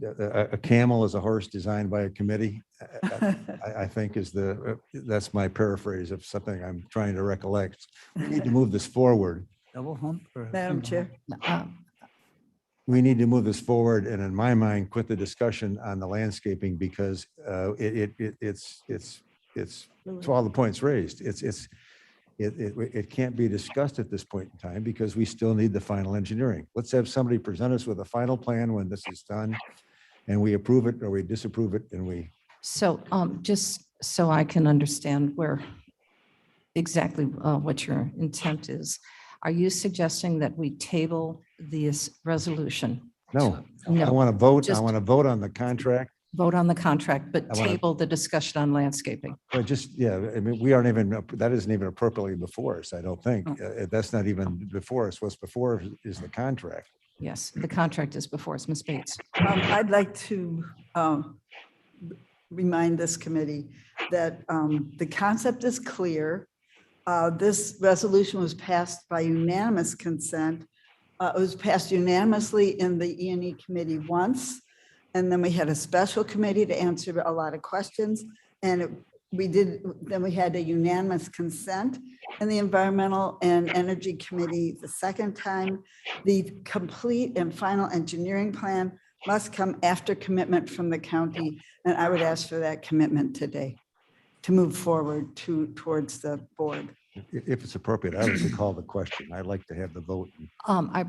A camel is a horse designed by a committee. I think that's my paraphrase of something I'm trying to recollect. We need to move this forward. Double hump? Madam Chair. We need to move this forward and in my mind, quit the discussion on the landscaping because it's to all the points raised. It can't be discussed at this point in time because we still need the final engineering. Let's have somebody present us with a final plan when this is done and we approve it or we disapprove it and we. So just so I can understand where exactly what your intent is, are you suggesting that we table this resolution? No, No, I want to vote. I just- want to vote on the contract. Vote on the contract, but I wanna- table the discussion on landscaping? But just, yeah, I mean, we aren't even, that isn't even appropriately before us, I don't think. That's not even before us. What's before us is the contract. Yes, the contract is before us, Ms. Bates. I'd like to remind this committee that the concept is clear. This resolution was passed by unanimous consent. It was passed unanimously in the E&E committee once. And then we had a special committee to answer a lot of questions. And then we had a unanimous consent in the Environmental and Energy Committee the second time. The complete and final engineering plan must come after commitment from the county. And I would ask for that commitment today to move forward towards the board. If it's appropriate, I would call the question. I'd like to have the vote. I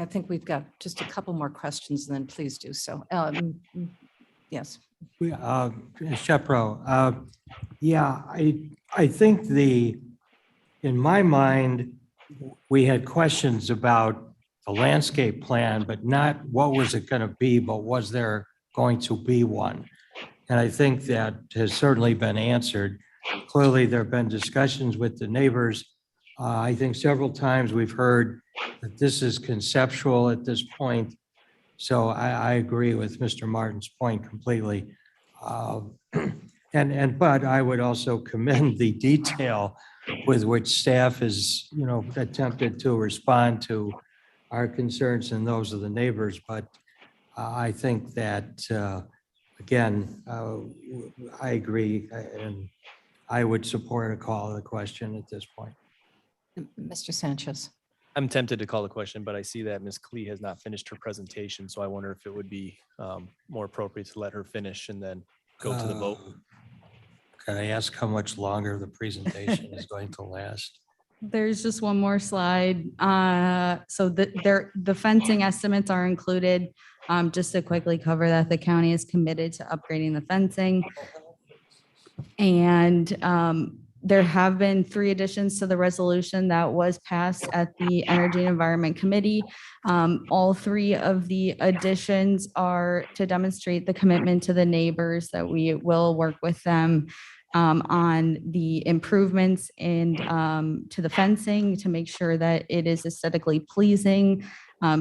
think we've got just a couple more questions, and then please do so. Yes. Shepro, yeah, I think in my mind, we had questions about the landscape plan, but not what was it going to be, but was there going to be one? And I think that has certainly been answered. Clearly, there have been discussions with the neighbors. I think several times we've heard that this is conceptual at this point. So I agree with Mr. Martin's point completely. But I would also commend the detail with which staff has, attempted to respond to our concerns and those of the neighbors. But I think that, again, I agree and I would support a call to the question at this point. Mr. Sanchez. I'm tempted to call the question, but I see that Ms. Klee has not finished her presentation, so I wonder if it would be more appropriate to let her finish and then go to the vote. Can I ask how much longer the presentation is going to last? There's just one more slide. So the fencing estimates are included. Just to quickly cover that, the county is committed to upgrading the fencing. And there have been 3 additions to the resolution that was passed at the Energy and Environment Committee. All 3 of the additions are to demonstrate the commitment to the neighbors that we will work with them on the improvements and to the fencing to make sure that it is aesthetically pleasing.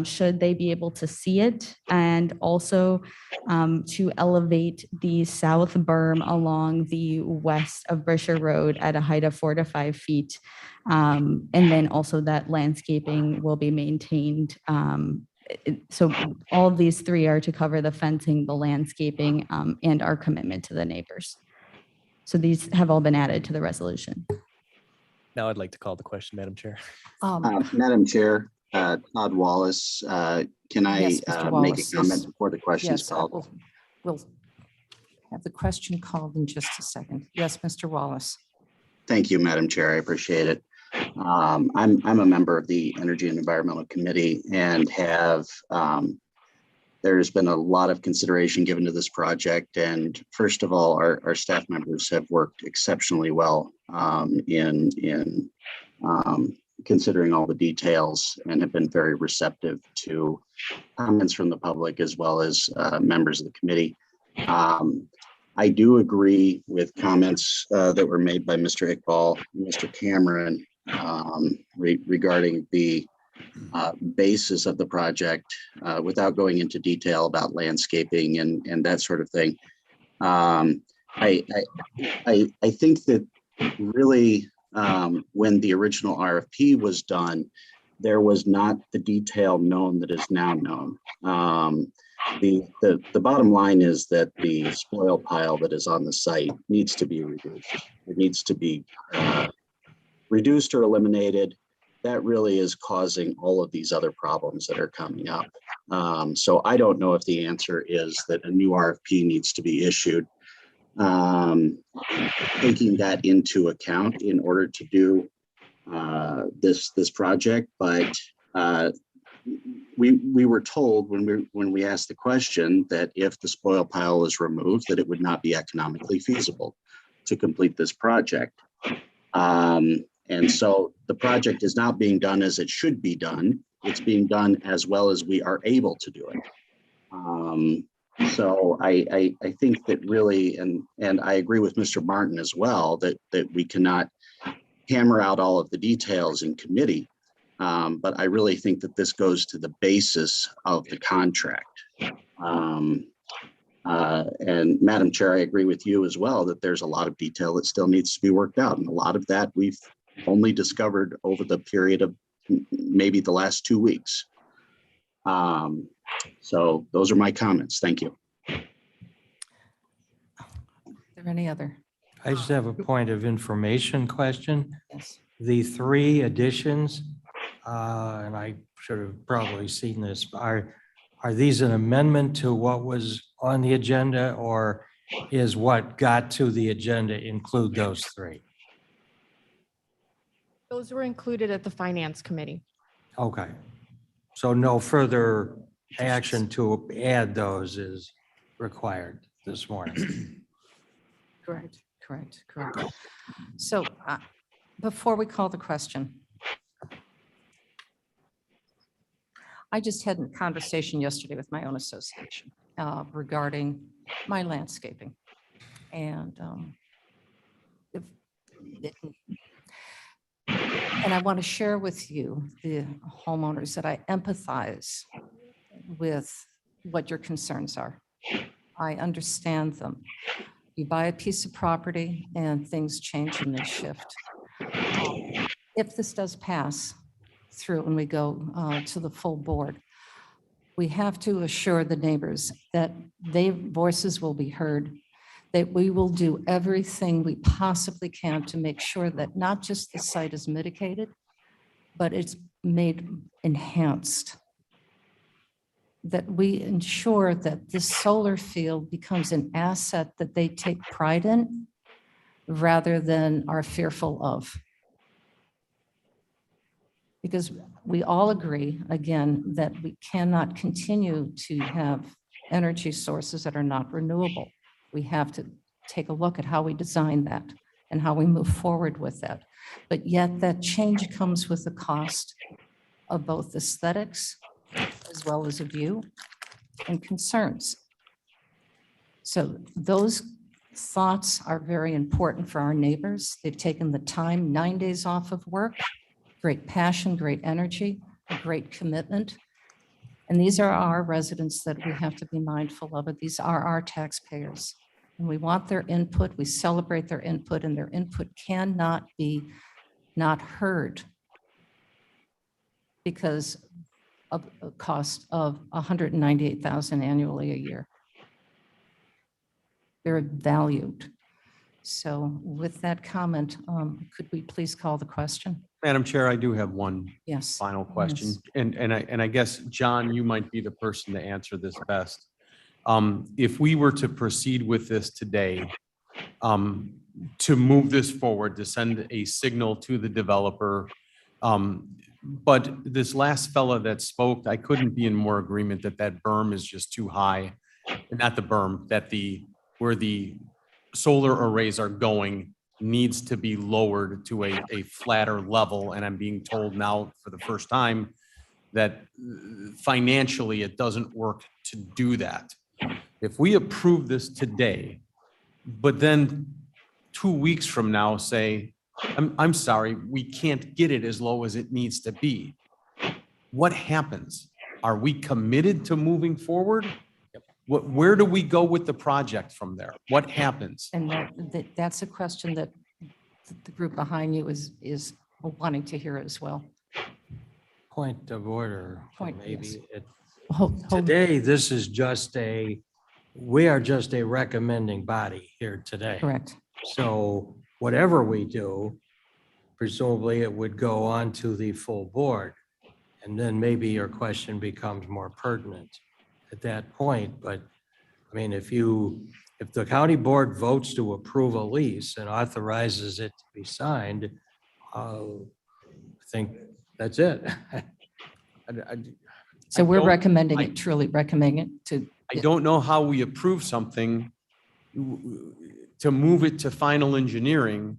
Should they be able to see it, and also to elevate the south berm along the west of Brisher Road at a height of 4 to 5 feet. And then also that landscaping will be maintained. So all of these 3 are to cover the fencing, the landscaping, and our commitment to the neighbors. So these have all been added to the resolution. Now I'd like to call the question, Madam Chair. Madam Chair, Todd Wallace, can I Yes, Mr. make Wallace a comment is- before the question is Yes, called? we'll have the question called in just a second. Yes, Mr. Wallace. Thank you, Madam Chair. I appreciate it. I'm a member of the Energy and Environmental Committee and have there's been a lot of consideration given to this project. And first of all, our staff members have worked exceptionally well in considering all the details and have been very receptive to comments from the public as well as members of the committee. I do agree with comments that were made by Mr. Iqbal, Mr. Cameron regarding the basis of the project without going into detail about landscaping and that sort of thing. I think that really when the original RFP was done, there was not the detail known that is now known. The bottom line is that the spoil pile that is on the site needs to be reduced. It needs to be reduced or eliminated. That really is causing all of these other problems that are coming up. So I don't know if the answer is that a new RFP needs to be issued. Taking that into account in order to do this project, but we were told when we asked the question that if the spoil pile is removed, that it would not be economically feasible to complete this project. And so the project is not being done as it should be done. It's being done as well as we are able to do it. So I think that really, and I agree with Mr. Martin as well, that we cannot hammer out all of the details in committee. But I really think that this goes to the basis of the contract. And Madam Chair, I agree with you as well, that there's a lot of detail that still needs to be worked out. And a lot of that we've only discovered over the period of maybe the last 2 weeks. So those are my comments. Thank you. Are there any other? I just have a point of information question. Yes. The 3 additions, and I should have probably seen this, are these an amendment to what was on the agenda, or is what got to the agenda include those 3? Those were included at the Finance Committee. Okay. So no further action to add those is required this morning. Correct. So before we call the question, I just had a conversation yesterday with my own association regarding my landscaping. And I want to share with you, the homeowners, that I empathize with what your concerns are. I understand them. You buy a piece of property and things change and they shift. If this does pass through and we go to the full board, we have to assure the neighbors that their voices will be heard, that we will do everything we possibly can to make sure that not just the site is mitigated, but it's made enhanced. That we ensure that this solar field becomes an asset that they take pride in rather than are fearful of. Because we all agree, again, that we cannot continue to have energy sources that are not renewable. We have to take a look at how we design that and how we move forward with that. But yet that change comes with the cost of both aesthetics as well as a view and concerns. So those thoughts are very important for our neighbors. They've taken the time, 9 days off of work, great passion, great energy, a great commitment. And these are our residents that we have to be mindful of. These are our taxpayers. And we want their input. We celebrate their input, and their input cannot be not heard because of a cost of $198,000 annually a year. They're valued. So with that comment, could we please call the question? Madam Chair, I do have one Yes. final question. Yes. And I guess, John, you might be the person to answer this best. If we were to proceed with this today, to move this forward, to send a signal to the developer. But this last fella that spoke, I couldn't be in more agreement that that berm is just too high. Not the berm, that where the solar arrays are going needs to be lowered to a flatter level. And I'm being told now for the first time that financially it doesn't work to do that. If we approve this today, but then 2 weeks from now say, I'm sorry, we can't get it as low as it needs to be. What happens? Are we committed to moving forward? Where do we go with the project from there? What happens? And that's a question that the group behind you is wanting to hear as well. Point of order. Point, Maybe yes. it, Hold- today, this is just we are just a recommending body here today. Correct. So whatever we do, presumably it would go on to the full board. And then maybe your question becomes more pertinent at that point. But I mean, if the county board votes to approve a lease and authorizes it to be signed, I think that's it. So we're don't- recommending it, truly recommending it to. I don't know how we approve something to move it to final engineering.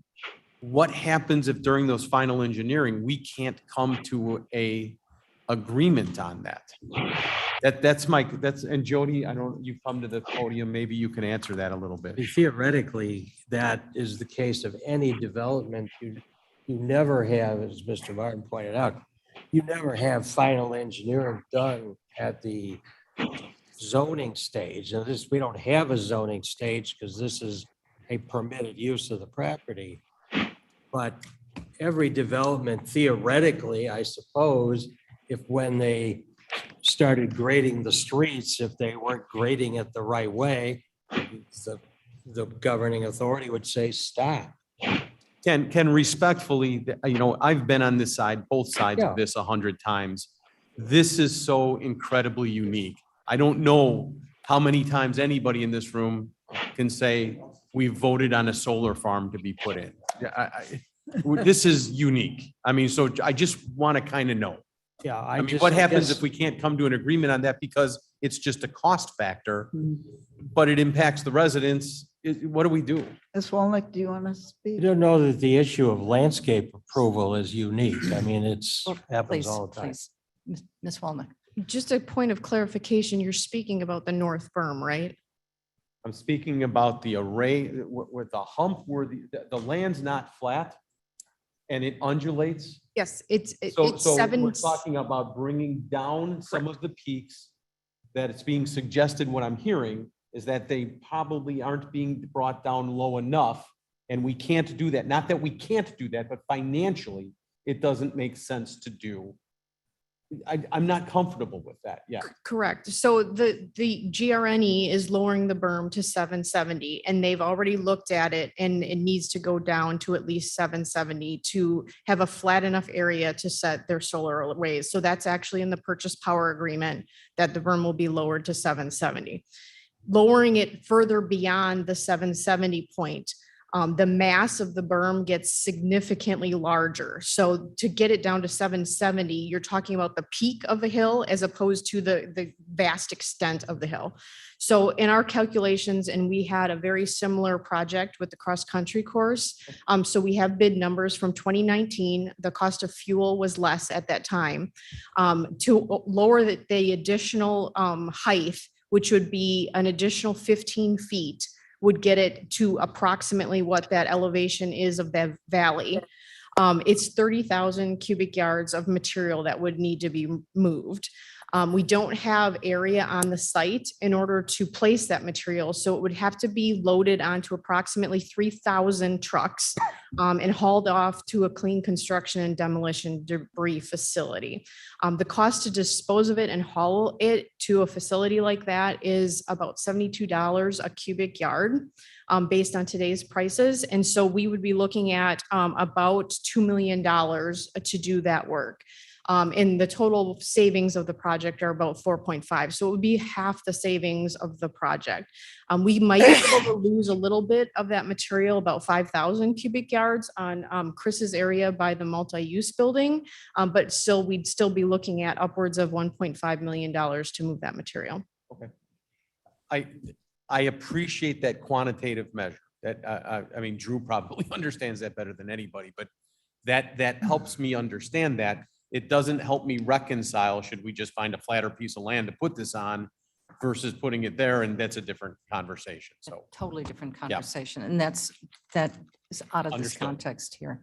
What happens if during those final engineering, we can't come to a agreement on that? And Jody, you come to the podium, maybe you can answer that a little bit. Theoretically, that is the case of any development. You never have, as Mr. Martin pointed out, you never have final engineering done at the zoning stage. And we don't have a zoning stage because this is a permitted use of the property. But every development theoretically, I suppose, if when they started grading the streets, if they weren't grading it the right way, the governing authority would say, stop. Can respectfully, I've been on this side, both sides Yeah. of this 100 times. This is so incredibly unique. I don't know how many times anybody in this room can say, we voted on a solar farm to be put in. This is unique. I mean, so I just want to kind of know. Yeah, I mean, what happens if we can't come to an agreement on that because it's just a cost factor, but it impacts the residents? What do we do? Ms. Walnick, do you want to I speak? don't know that the issue of landscape approval is unique. I mean, happens Please, all the time. please. Ms. Walnick. Just a point of clarification, you're speaking about the north berm, right? I'm speaking about the array where the hump, where the land's not flat and it undulates. Yes, it's So seven. we're talking about bringing down some of the peaks that it's being suggested. What I'm hearing is that they probably aren't being brought down low enough. And we can't do that. Not that we can't do that, but financially, it doesn't make sense to do. I'm not comfortable with that. Yeah. Correct. So the GRNE is lowering the berm to 770 and they've already looked at it and it needs to go down to at least 770 to have a flat enough area to set their solar arrays. So that's actually in the purchase power agreement that the berm will be lowered to 770. Lowering it further beyond the 770 point, the mass of the berm gets significantly larger. So to get it down to 770, you're talking about the peak of the hill as opposed to the vast extent of the hill. So in our calculations, and we had a very similar project with the cross-country course. So we have bid numbers from 2019. The cost of fuel was less at that time. To lower the additional height, which would be an additional 15 feet, would get it to approximately what that elevation is of that valley. It's 30,000 cubic yards of material that would need to be moved. We don't have area on the site in order to place that material, so it would have to be loaded onto approximately 3,000 trucks and hauled off to a clean construction and demolition debris facility. The cost to dispose of it and haul it to a facility like that is about $72 a cubic yard based on today's prices. And so we would be looking at about $2 million to do that work. And the total savings of the project are about 4.5. So it would be half the savings of the project. We might be able to lose a little bit of that material, about 5,000 cubic yards on Chris's area by the multi-use building. But still, we'd still be looking at upwards of $1.5 million to move that material. Okay. I appreciate that quantitative measure. That, I mean, Drew probably understands that better than anybody, but that helps me understand that. It doesn't help me reconcile, should we just find a flatter piece of land to put this on versus putting it there, and that's a different conversation, so. Totally different conversation. And that is out of this Understood. context here.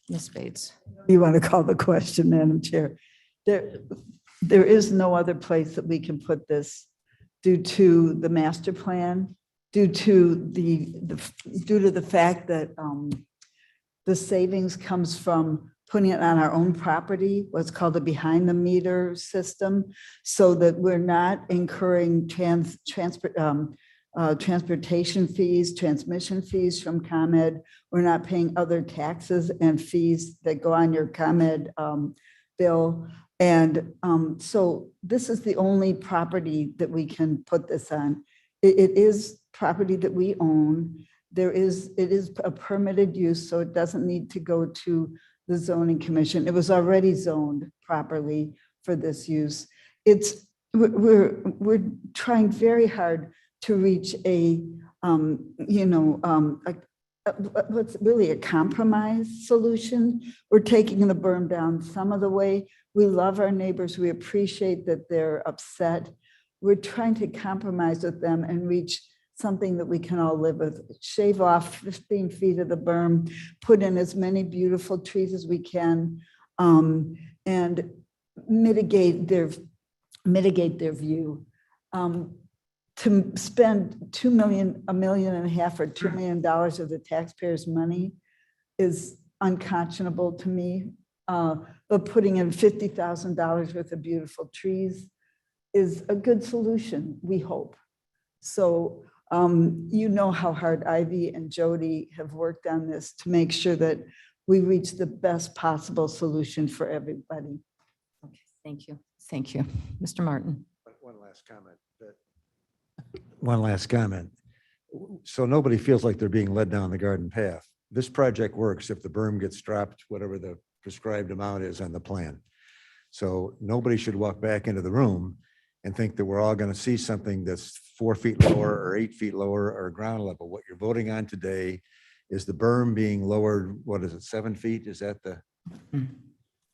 Ms. Bates. You want to call the question, Madam Chair? There is no other place that we can put this due to the master plan, due to the fact that the savings comes from putting it on our own property, what's called a behind the meter system, so that we're not incurring transportation fees, transmission fees from ComEd. We're not paying other taxes and fees that go on your ComEd bill. And so this is the only property that we can put this on. It is property that we own. It is a permitted use, so it doesn't need to go to the zoning commission. It was already zoned properly for this use. We're trying very hard to reach what's really a compromise solution. We're taking the berm down some of the way. We love our neighbors. We appreciate that they're upset. We're trying to compromise with them and reach something that we can all live with. Shave off 15 feet of the berm, put in as many beautiful trees as we can, and mitigate their view. To spend $1.5 million or $2 million of the taxpayers' money is unconscionable to me. But putting in $50,000 worth of beautiful trees is a good solution, we hope. So you know how hard Ivy and Jody have worked on this to make sure that we reach the best possible solution for everybody. Okay, thank you. Thank you. Mr. Martin. One last comment. So nobody feels like they're being led down the garden path. This project works if the berm gets dropped, whatever the prescribed amount is on the plan. So nobody should walk back into the room and think that we're all going to see something that's 4 feet lower or 8 feet lower or ground level. What you're voting on today is the berm being lowered, what is it, 7 feet? Is that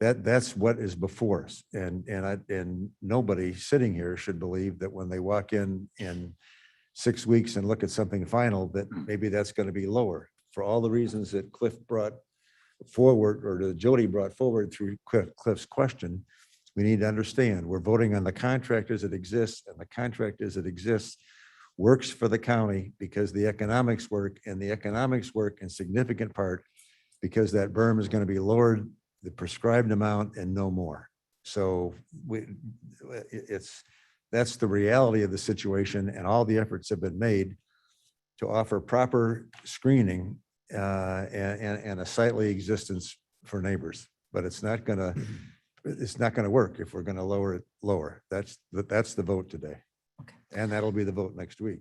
that's what is before us. And nobody sitting here should believe that when they walk in 6 weeks and look at something final, that maybe that's going to be lower. For all the reasons that Cliff brought forward, or that Jody brought forward through Cliff's question, we need to understand we're voting on the contract as it exists, and the contract as it exists works for the county because the economics work, and the economics work in significant part because that berm is going to be lowered the prescribed amount and no more. So that's the reality of the situation, and all the efforts have been made to offer proper screening and a sightly existence for neighbors. But it's not going to work if we're going to lower it lower. That's the vote today. Okay. And that'll be the vote next week.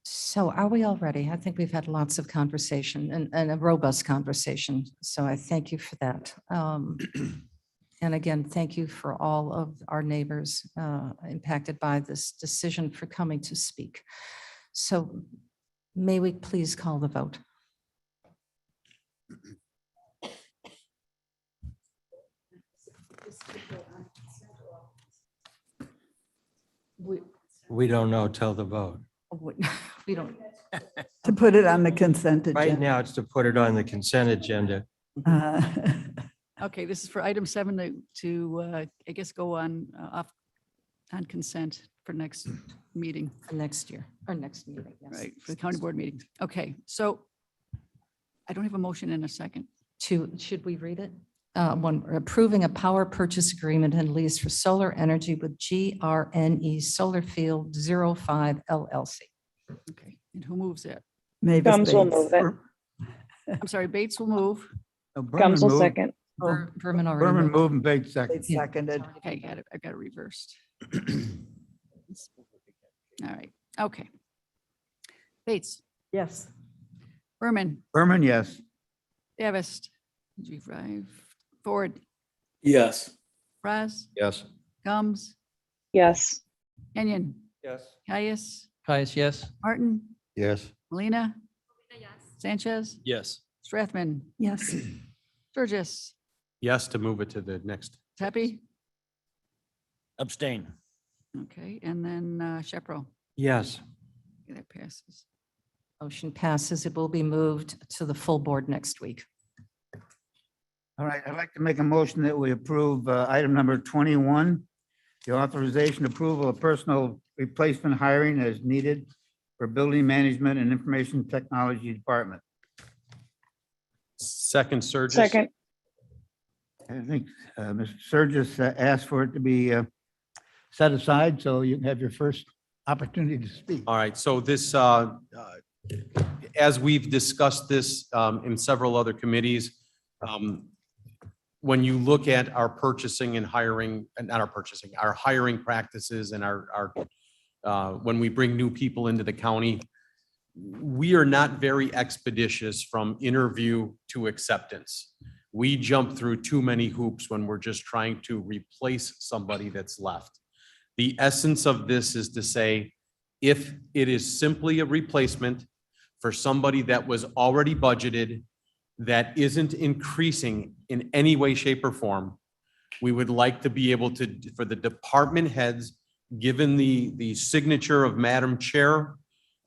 So are we all ready? I think we've had lots of conversation and a robust conversation. So I thank you for that. And again, thank you for all of our neighbors impacted by this decision for coming to speak. So may we please call the vote? We don't know till the vote. We don't. To put it on the consent agenda. Right now, it's to put it on the consent agenda. Okay, this is for item 7 to I guess, go on consent for next meeting. For next year, or next meeting, yes. Right, for the county board meeting. Okay, so I don't have a motion in a second. Should we read it? One, approving a power purchase agreement and lease for solar energy with GRNE Solar Field 05 LLC. Okay, and who moves it? Mavis Gums will Bates. move it. I'm sorry, Bates will move. Gums will second. Berman already. Berman moved. moved and Bates second. It's seconded. Okay, got it. I've got it reversed. All right, okay. Bates, Yes. Berman, Berman, yes. Davis, G5, Ford, Yes. Raz, Yes. Gums, Yes. Kenyon, Yes. Caius, Caius, yes. Martin, Yes. Melina, Sanchez, Yes. Strathman, Yes. Sturgis, Yes, to move it to the next. Tepe. Abstain. Okay, and then Shepro. Yes. Okay, that passes. Motion passes. It will be moved to the full board next week. All right, I'd like to make a motion that we approve item number 21, the authorization approval of personal replacement hiring as needed for Building Management and Information Technology Department. Second, Surges. Second. I think Mr. Surges asked for it to be set aside, so you can have your first opportunity to speak. All right, so this, as we've discussed this in several other committees, when you look at our purchasing and hiring, and not our purchasing, our hiring practices and our when we bring new people into the county, we are not very expeditious from interview to acceptance. We jump through too many hoops when we're just trying to replace somebody that's left. The essence of this is to say, if it is simply a replacement for somebody that was already budgeted, that isn't increasing in any way, shape, or form, we would like to be able to, for the department heads, given the signature of Madam Chair,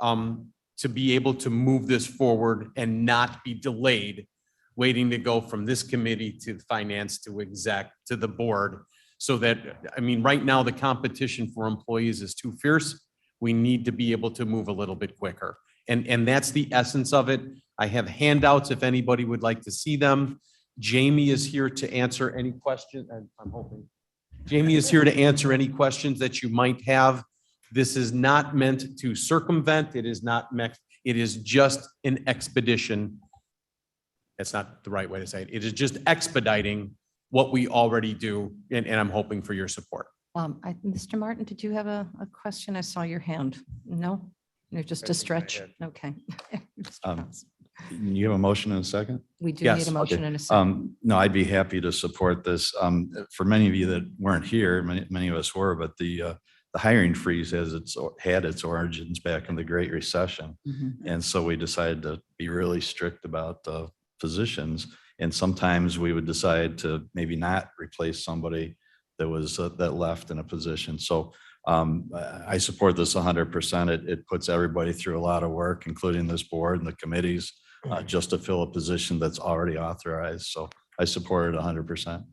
to be able to move this forward and not be delayed, waiting to go from this committee to finance to exec to the board. So that, I mean, right now, the competition for employees is too fierce. We need to be able to move a little bit quicker. And that's the essence of it. I have handouts if anybody would like to see them. Jamie is here to answer any question, and I'm hoping. Jamie is here to answer any questions that you might have. This is not meant to circumvent. It is not meant, it is just an expedition. That's not the right way to say it. It is just expediting what we already do, and I'm hoping for your support. Mr. Martin, did you have a question? I saw your hand. No? You're just a stretch? Okay. You have a motion and a second? We do Yes, need a motion Okay. and a second. No, I'd be happy to support this. For many of you that weren't here, many of us were, but the hiring freeze had its origins back in the Great Recession. Mhm. And so we decided to be really strict about the positions. And sometimes we would decide to maybe not replace somebody that was, that left in a position. So I support this 100%. It puts everybody through a lot of work, including this board and the committees, just to fill a position that's already authorized. So I support it 100%.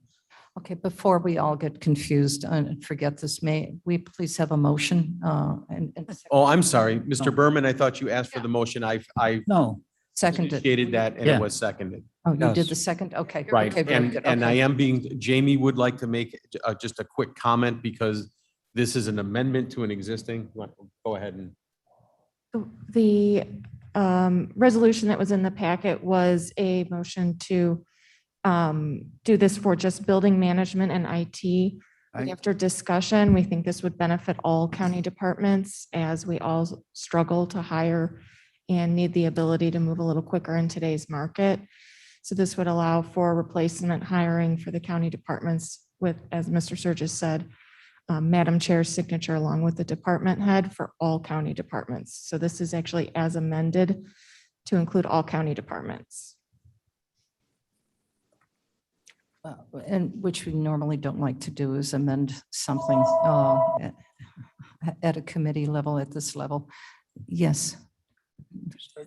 Okay, before we all get confused and forget this, may we please have a motion? And Oh, I'm sorry, Mr. Berman, I thought you asked for the motion. I No. seconded. initiated that and Yeah. it was seconded. Oh, you did Yes. the second? Okay. Right, Okay, very and, good. and I Okay. am Jamie would like to make just a quick comment because this is an amendment to an existing. You want- Go ahead and. The resolution that was in the packet was a motion to do this for just building management and IT. After discussion, we think this would benefit all county departments as we all struggle to hire and need the ability to move a little quicker in today's market. So this would allow for replacement hiring for the county departments with, as Mr. Surges said, Madam Chair's signature along with the department head for all county departments. So this is actually as amended to include all county departments. And which we normally don't like to do is amend something at a committee level, at this level. Yes.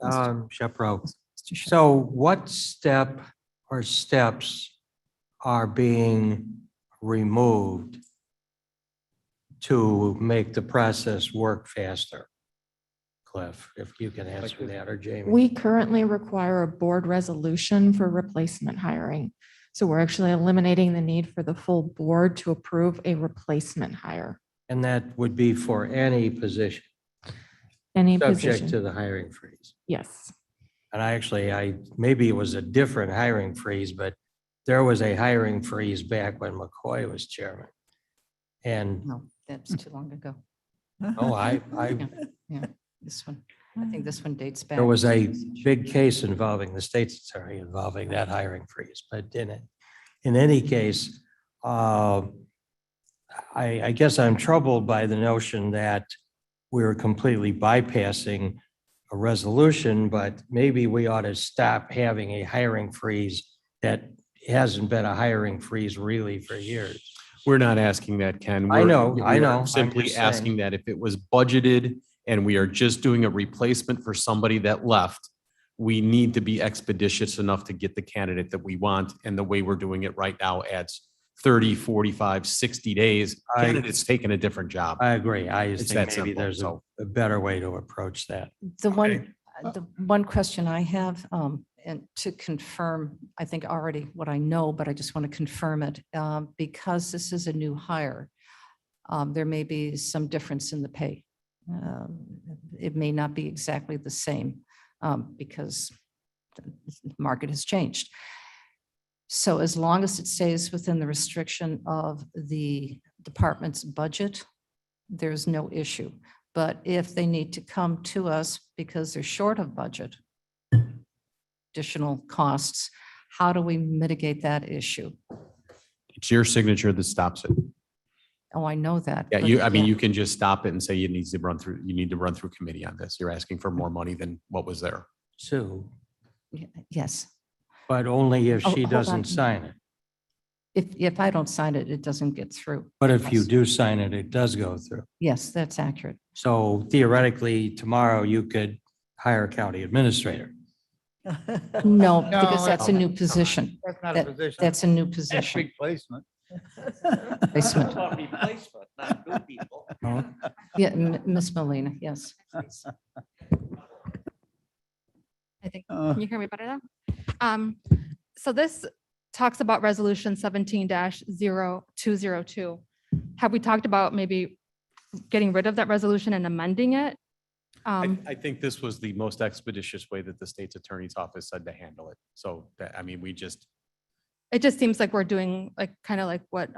Shepro. So what step or steps are being removed to make the process work faster? Cliff, if you can answer that, or Jamie. We currently require a board resolution for replacement hiring. So we're actually eliminating the need for the full board to approve a replacement hire. And that would be for any position, Any subject to position. the hiring freeze. Yes. And maybe it was a different hiring freeze, but there was a hiring freeze back when McCoy was chairman. And, No, that's too long ago. oh, I, Yeah, this one, I think this one dates back. there was a big case involving the state's attorney involving that hiring freeze, but in any case, I guess I'm troubled by the notion that we're completely bypassing a resolution, but maybe we ought to stop having a hiring freeze that hasn't been a hiring freeze really for years. We're not asking that, Ken. I We're- know, we I are know. I'm Simply just saying. asking that if it was budgeted and we are just doing a replacement for somebody that left, we need to be expeditious enough to get the candidate that we want. And the way we're doing it right now adds 30, 45, 60 days. Candidate's taking a different job. I agree. I just It's think that maybe simple, there's so. a better way to approach that. The one question I have, and to confirm, I think already what I know, but I just want to confirm it, because this is a new hire, there may be some difference in the pay. It may not be exactly the same, because the market has changed. So as long as it stays within the restriction of the department's budget, there's no issue. But if they need to come to us because they're short of budget, additional costs, how do we mitigate that issue? It's your signature that stops it. Oh, I know that. Yeah, but you, I mean, yeah. you can just stop it and say you need to run through, you need to run through committee on this. You're asking for more money than what was there. Sue, Yes. but only if Oh, she hold on. doesn't sign it. If I don't sign it, it doesn't get through. But if you do sign it, it does go through. Yes, that's accurate. So theoretically, tomorrow you could hire a county administrator. No, because No, that's a new position. That's not a That- position. That's a new That's position. replacement. Replacement. Replacement, not new people. Yeah, Ms. Molina, yes. I think, can you hear me better now? So this talks about resolution 17-0202. Have we talked about maybe getting rid of that resolution and amending it? I think this was the most expeditious way that the state's attorney's office said to handle it. So that, I mean, we just, It just seems like we're doing like, kind of like what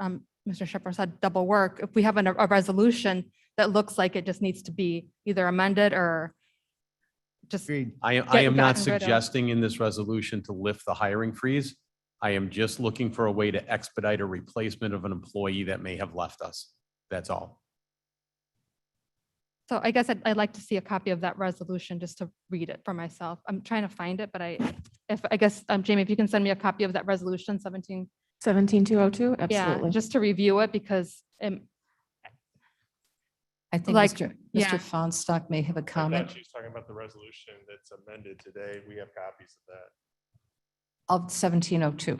Mr. Shepherd said, double work. If we have a resolution that looks like it just needs to be either amended or just. I am gotten not rid of. suggesting in this resolution to lift the hiring freeze. I am just looking for a way to expedite a replacement of an employee that may have left us. That's all. So I guess I'd like to see a copy of that resolution just to read it for myself. I'm trying to find it, but I guess, Jamie, if you can send me a copy of that resolution 17202, Yeah, absolutely. just to review it because I think Like, Mr. yeah. Fonstock may have a comment She's talking about the resolution that's amended today. We have copies of that. of 1702, No,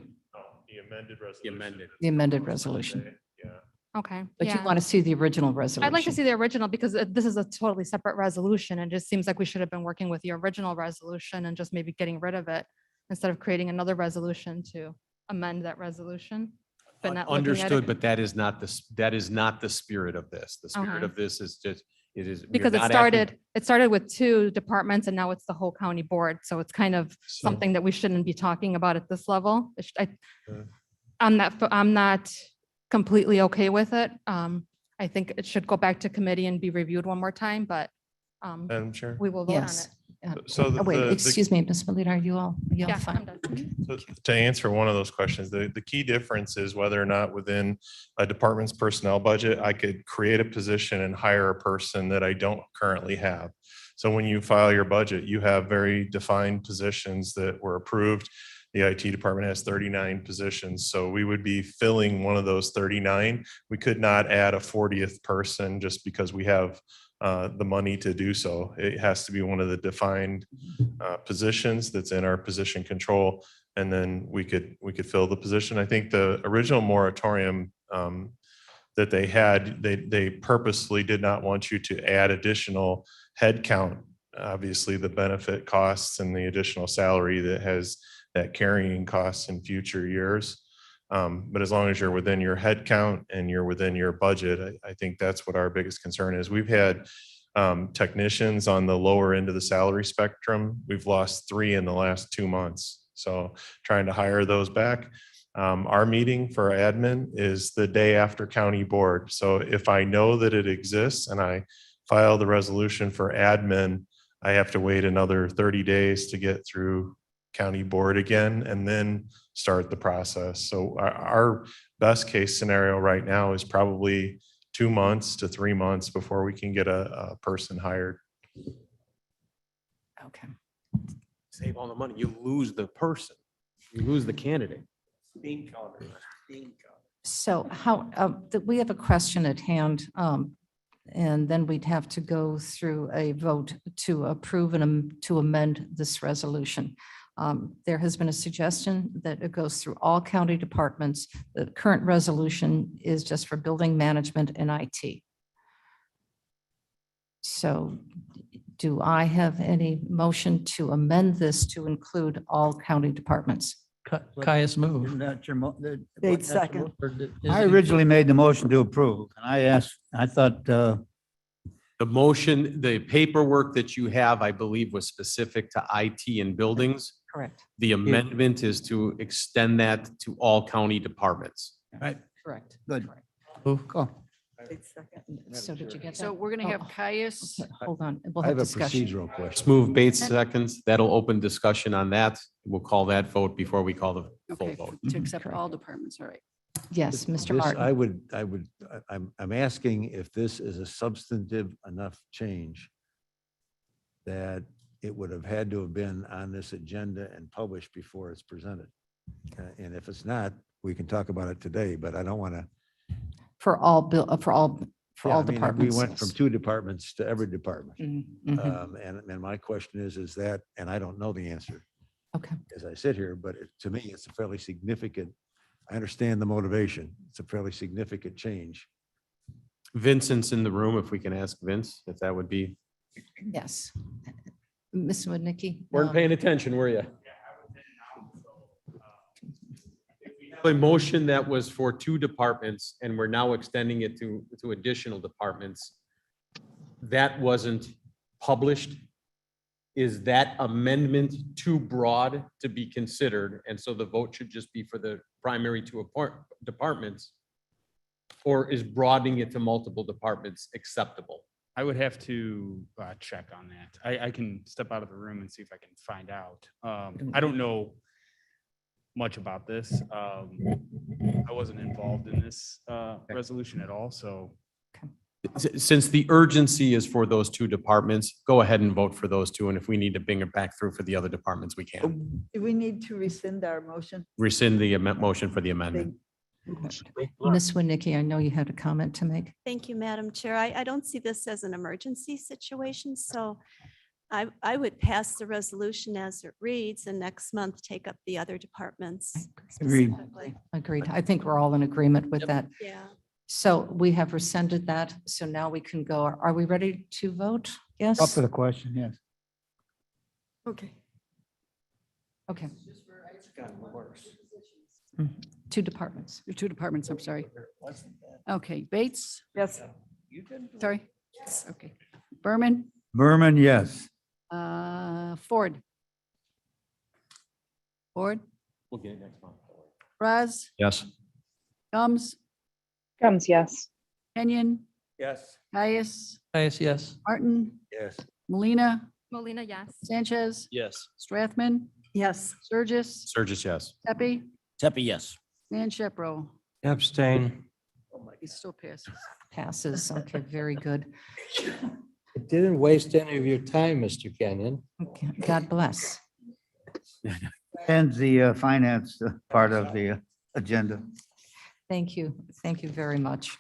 the amended resolution. the amended resolution. Yeah. okay. But you yeah. want to see the original resolution. I'd like to see the original because this is a totally separate resolution and just seems like we should have been working with the original resolution and just maybe getting rid of it instead of creating another resolution to amend that resolution. But not looking at Understood, it. but that is not the spirit of this. The spirit Okay. of this is just, it is. we are Because not acting- it started with 2 departments and now it's the whole county board. So it's kind of something that we shouldn't be talking about at this level. I'm not completely okay with it. I think it should go back to committee and be reviewed one more time, but Madam Chair? we will vote on Yes. it. So the- Wait, the- excuse me, Ms. Molina, are you all Yeah, fine? I'm done. So to answer one of those questions, the key difference is whether or not within a department's personnel budget, I could create a position and hire a person that I don't currently have. So when you file your budget, you have very defined positions that were approved. The IT department has 39 positions, so we would be filling one of those 39. We could not add a 40th person just because we have the money to do so. It has to be one of the defined positions that's in our position control, and then we could fill the position. I think the original moratorium that they had, they purposely did not want you to add additional headcount. Obviously, the benefit costs and the additional salary that has that carrying costs in future years. But as long as you're within your head count and you're within your budget, I think that's what our biggest concern is. We've had technicians on the lower end of the salary spectrum. We've lost 3 in the last 2 months. So trying to hire those back. Our meeting for admin is the day after county board. So if I know that it exists and I file the resolution for admin, I have to wait another 30 days to get through county board again and then start the process. So our best case scenario right now is probably 2 months to 3 months before we can get a person hired. Okay. Save all the money. You lose the person. You lose the candidate. So how, we have a question at hand, and then we'd have to go through a vote to approve and to amend this resolution. There has been a suggestion that it goes through all county departments. The current resolution is just for building management and IT. So do I have any motion to amend this to include all county departments? Caius moved. Isn't that your Bates second. I originally made the motion to approve, and I thought, The motion, the paperwork that you have, I believe, was specific to IT and buildings. Correct. The amendment is to extend that to all county departments. right, Correct. good. Move. Go. So did you get that? So we're going to have Caius. Hold on, we'll I have have a discussion. procedural question. Let's move Bates seconds. That'll open discussion on that. We'll call that vote before we call the full Okay, vote. to accept all departments, all right. Yes, Mr. This, Martin. I'm asking if this is a substantive enough change that it would have had to have been on this agenda and published before it's presented. And if it's not, we can talk about it today, but I don't want to. For all departments. We went from yes. 2 departments to every department. Mhm. And my question is that, and I don't know the answer Okay. as I sit here, but to me, it's a fairly significant, I understand the motivation. It's a fairly significant change. Vincent's in the room, if we can ask Vince, if that would be. Yes. Ms. Woodnicki? Weren't paying attention, were you? A motion that was for 2 departments and we're now extending it to additional departments. That wasn't published. Is that amendment too broad to be considered? And so the vote should just be for the primary 2 departments? Or is broadening it to multiple departments acceptable? I would have to check on that. I can step out of the room and see if I can find out. I don't know much about this. I wasn't involved in this resolution at all, so. Since the urgency is for those 2 departments, go ahead and vote for those 2. And if we need to bring it back through for the other departments, we can. Do we need to rescind our motion? Rescind the motion for the amendment. Ms. Woodnicki, I know you had a comment to make. Thank you, Madam Chair. I don't see this as an emergency situation, so I would pass the resolution as it reads and next month take up the other departments. Agreed. specifically. Agreed. I think we're all in agreement with that. Yeah. So we have rescinded that. So now we can go. Are we ready to vote? Yes? Up to the question, yes. Okay. Okay. 2 departments. 2 departments, I'm sorry. Okay, Bates? Yes. Sorry? Okay. Berman? Berman, yes. Ford? Ford? We'll get it next month. Raz? Yes. Gums? Gums, yes. Kenyon? Yes. Caius? Caius, yes. Martin? Yes. Molina? Molina, yes. Sanchez? Yes. Strathman? Yes. Sturgis? Sturgis, yes. Tepe? Tepe, yes. And Shepro? Abstain. It still passes. Passes. Okay, very good. It didn't waste any of your time, Mr. Kenyon. Okay, God bless. And the finance part of the agenda. Thank you. Thank you very much.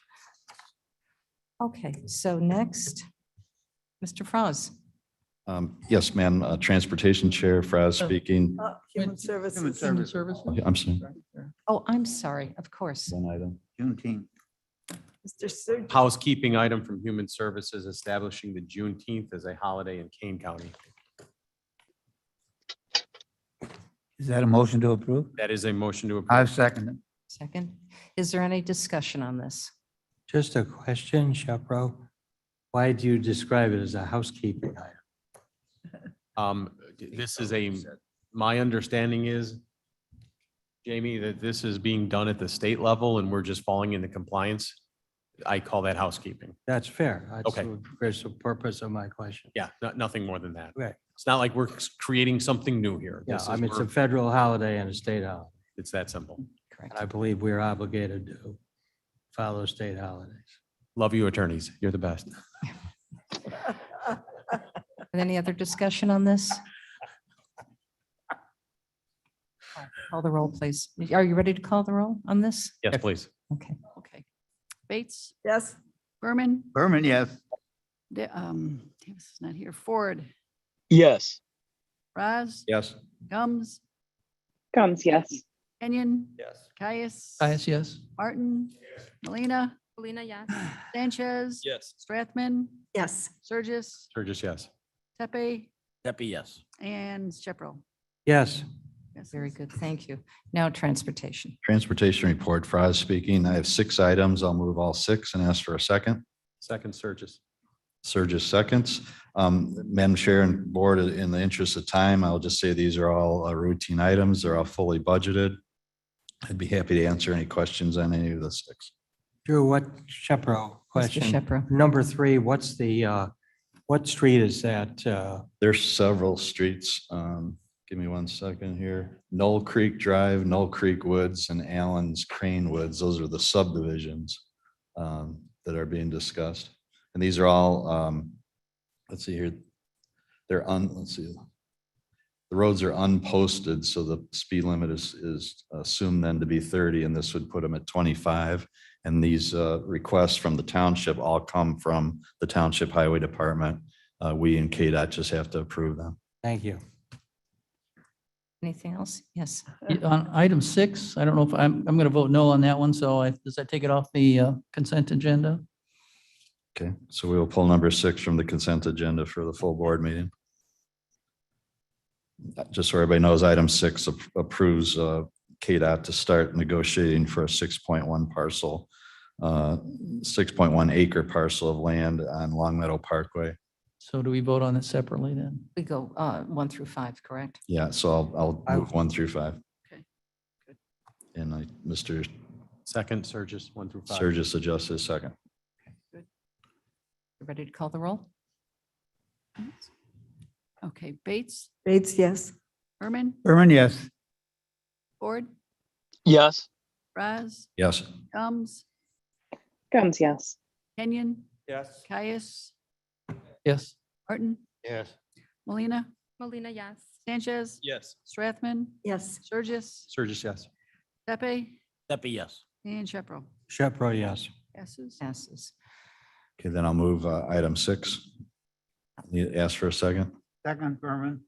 Okay, so next, Mr. Froz. Yes, ma'am. Transportation Chair Fraz speaking. Human Services. Human Services? I'm sorry. Oh, I'm sorry, of course. One item. Juneteenth. Mr. Sturgis. Housekeeping item from Human Services establishing the Juneteenth as a holiday in Kane County. Is that a motion to approve? That is a motion to approve. I've seconded. Second, is there any discussion on this? Just a question, Shepro. Why do you describe it as a housekeeping item? This is my understanding is Jamie, that this is being done at the state level and we're just falling into compliance. I call that housekeeping. That's fair. That's Okay. the purpose of my question. Yeah, nothing more than that. Right. It's not like we're creating something new here. Yeah, This I is mean, it's a we're- federal holiday and a state holiday. It's that simple. And I believe we're obligated to follow state holidays. Love you, attorneys. You're the best. Any other discussion on this? Call the roll, please. Are you ready to call the roll on this? Yes, please. Okay. Okay. Bates, Yes. Berman, Berman, yes. Davis is not here. Ford, Yes. Raz, Yes. Gums, Gums, yes. Kenyon, Yes. Caius, Yes. Martin, Molina, Melina, yes. Sanchez. Yes. Strathman, Yes. Surges, Sturgis, yes. Tepe, Pepe, yes. and Shepro. Yes. Very good. Thank you. Now transportation. Transportation report, Fraz speaking. I have 6 items. I'll move all 6 and ask for a second. Second, Sturgis. Surges seconds. Madam Chair and Board, in the interest of time, I'll just say these are all routine items. They're all fully budgeted. I'd be happy to answer any questions on any of the 6. Drew, what, Shepro, question. Shepro. Number 3, what's the, what street is that? There's several streets. Give me one second here. Knoll Creek Drive, Knoll Creek Woods, and Allen's Crane Woods. Those are the subdivisions that are being discussed. And these are all, let's see here. Let's see. The roads are unposted, so the speed limit is assumed then to be 30, and this would put them at 25. And these requests from the township all come from the Township Highway Department. We and KDOT just have to approve them. Thank you. Anything else? Yes. On item 6, I don't know if I'm going to vote no on that one. So does that take it off the consent agenda? Okay, so we will pull number 6 from the consent agenda for the full board meeting. Just so everybody knows, item 6 approves KDOT to start negotiating for a 6.1 parcel, 6.1 acre parcel of land on Long Meadow Parkway. So do we vote on it separately then? We go 1 through 5, correct? Yeah, so I'll move 1 through 5. Okay, good. And Mr. Second, Sturgis, 1 through 5. Surges suggests his second. You ready to call the roll? Okay, Bates, Bates, yes. Berman, Berman, yes. Ford, Yes. Raz, Yes. Gums, Gums, yes. Kenyon, Yes. Caius, Yes. Martin, Yes. Molina, Melina, yes. Sanchez, Yes. Strathman, Yes. Surges, Sturgis, yes. Tepe, Pepe, yes. and Shepro. Shepro, yes. Passes. Passes. Okay, then I'll move item 6. Need to ask for a second. Second, Berman.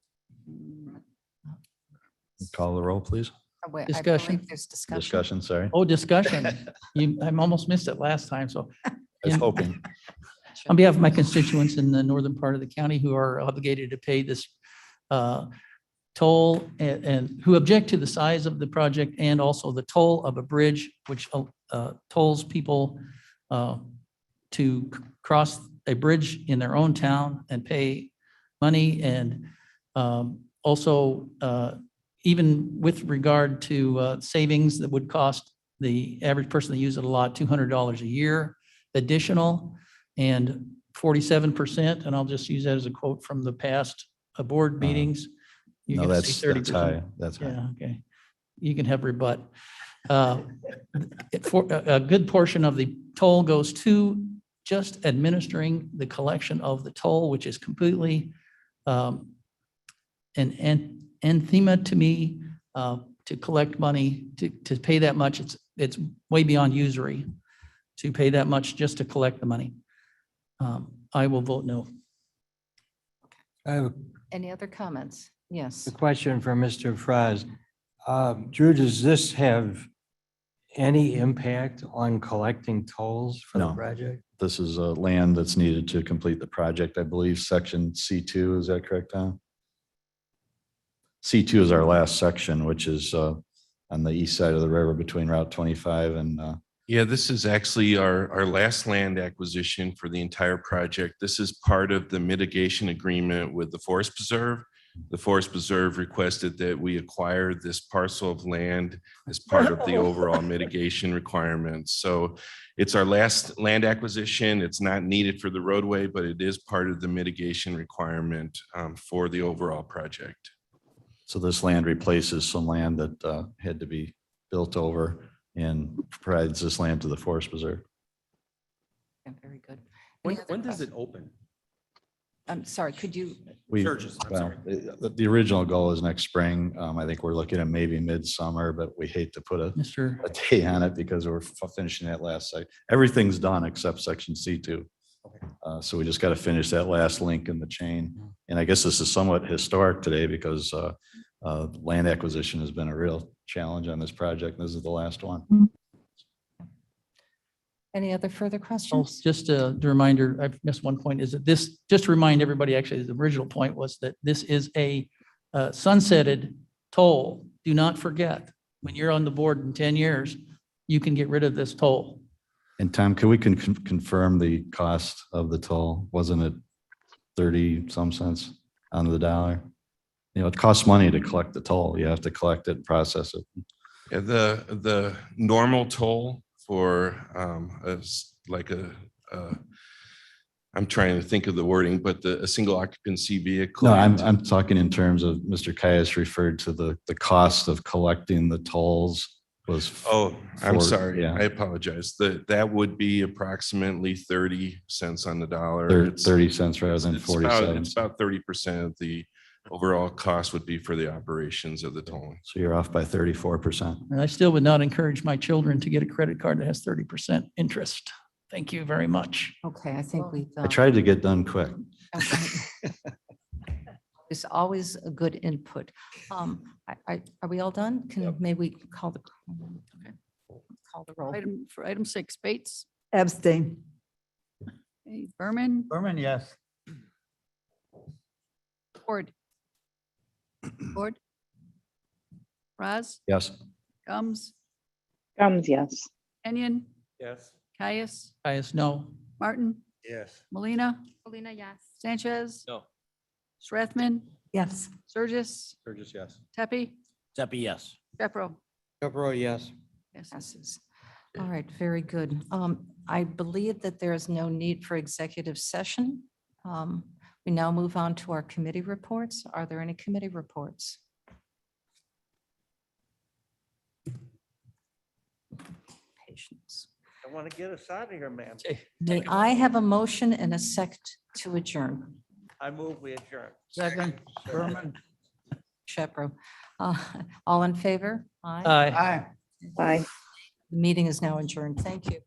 Call the roll, please. Oh, wait, I Discussion. believe There's discussion. Discussion, sorry. Oh, discussion. I almost missed it last time. So I was hoping. on behalf of my constituents in the northern part of the county who are obligated to pay this toll and who object to the size of the project and also the toll of a bridge, which tolls people to cross a bridge in their own town and pay money. And also, even with regard to savings that would cost the average person that uses it a lot, $200 a year additional, and 47%, and I'll just use that as a quote from the past board meetings. You're No, gonna say that's 30%. high. That's high. Yeah, okay. You can have rebut. For a good portion of the toll goes to just administering the collection of the toll, which is completely an anathema to me, to collect money, to pay that much. It's way beyond usury to pay that much just to collect the money. I will vote no. I have Any other comments? Yes. a question for Mr. Fraz. Drew, does this have any impact on collecting tolls for the No. project? This is land that's needed to complete the project. I believe section C2, is that correct, Tom? C2 is our last section, which is on the east side of the river between Route 25 and Yeah, this is actually our last land acquisition for the entire project. This is part of the mitigation agreement with the Forest Preserve. The Forest Preserve requested that we acquire this parcel of land as part of the overall mitigation requirements. So it's our last land acquisition. It's not needed for the roadway, but it is part of the mitigation requirement for the overall project. So this land replaces some land that had to be built over and provides this land to the Forest Preserve. Yeah, very good. When, Any other when does it questions? open? I'm sorry, could you, We, Churches, I'm well, sorry. the original goal is next spring. I think we're looking at maybe midsummer, but we hate to put a Mr. day on it because we're finishing that last site. Everything's done except section C2. So we just got to finish that last link in the chain. And I guess this is somewhat historic today because land acquisition has been a real challenge on this project. This is the last one. any other further Oh, questions? just a reminder, I've missed one point, is that this, just to remind everybody, actually, the original point was that this is a sunsetted toll. Do not forget, when you're on the board in 10 years, you can get rid of this toll. And Tom, can we confirm the cost of the toll? Wasn't it 30 some cents on the dollar? You know, it costs money to collect the toll. You have to collect it and process it. Yeah, the normal toll for I'm trying to think of the wording, but a single occupancy vehicle. No, I'm talking in terms of Mr. Caius referred to the cost of collecting the tolls was. Oh, I'm for- sorry. Yeah, I apologize. That would be approximately 30 cents on the dollar. 30 cents rather than 47. It's about 30% of the overall cost would be for the operations of the tolling. So you're off by 34%. And I still would not encourage my children to get a credit card that has 30% interest. Thank you very much. Okay, I think we've. I tried to get done quick. It's always a good input. Are we all done? May we call the, okay, call the roll? For item 6, Bates, Abstain. okay, Berman, Berman, yes. Ford. Ford. Raz, Yes. Gums, Gums, yes. Kenyon, Yes. Caius, Caius, no. Martin, Yes. Molina, Molina, yes. Sanchez. No. Strathman, Yes. Surges, Burgess, yes. Tepe, Zepi, yes. Jeffro. Pepperell, yes. Passes. All right, very good. I believe that there is no need for executive session. We now move on to our committee reports. Are there any committee reports? Patience. I want to get us out of here, ma'am. May I have a motion and a second to adjourn? I move we adjourn. Second, Berman. Shepro. All in favor? Aye. Aye. Bye. The meeting is now adjourned. Thank you.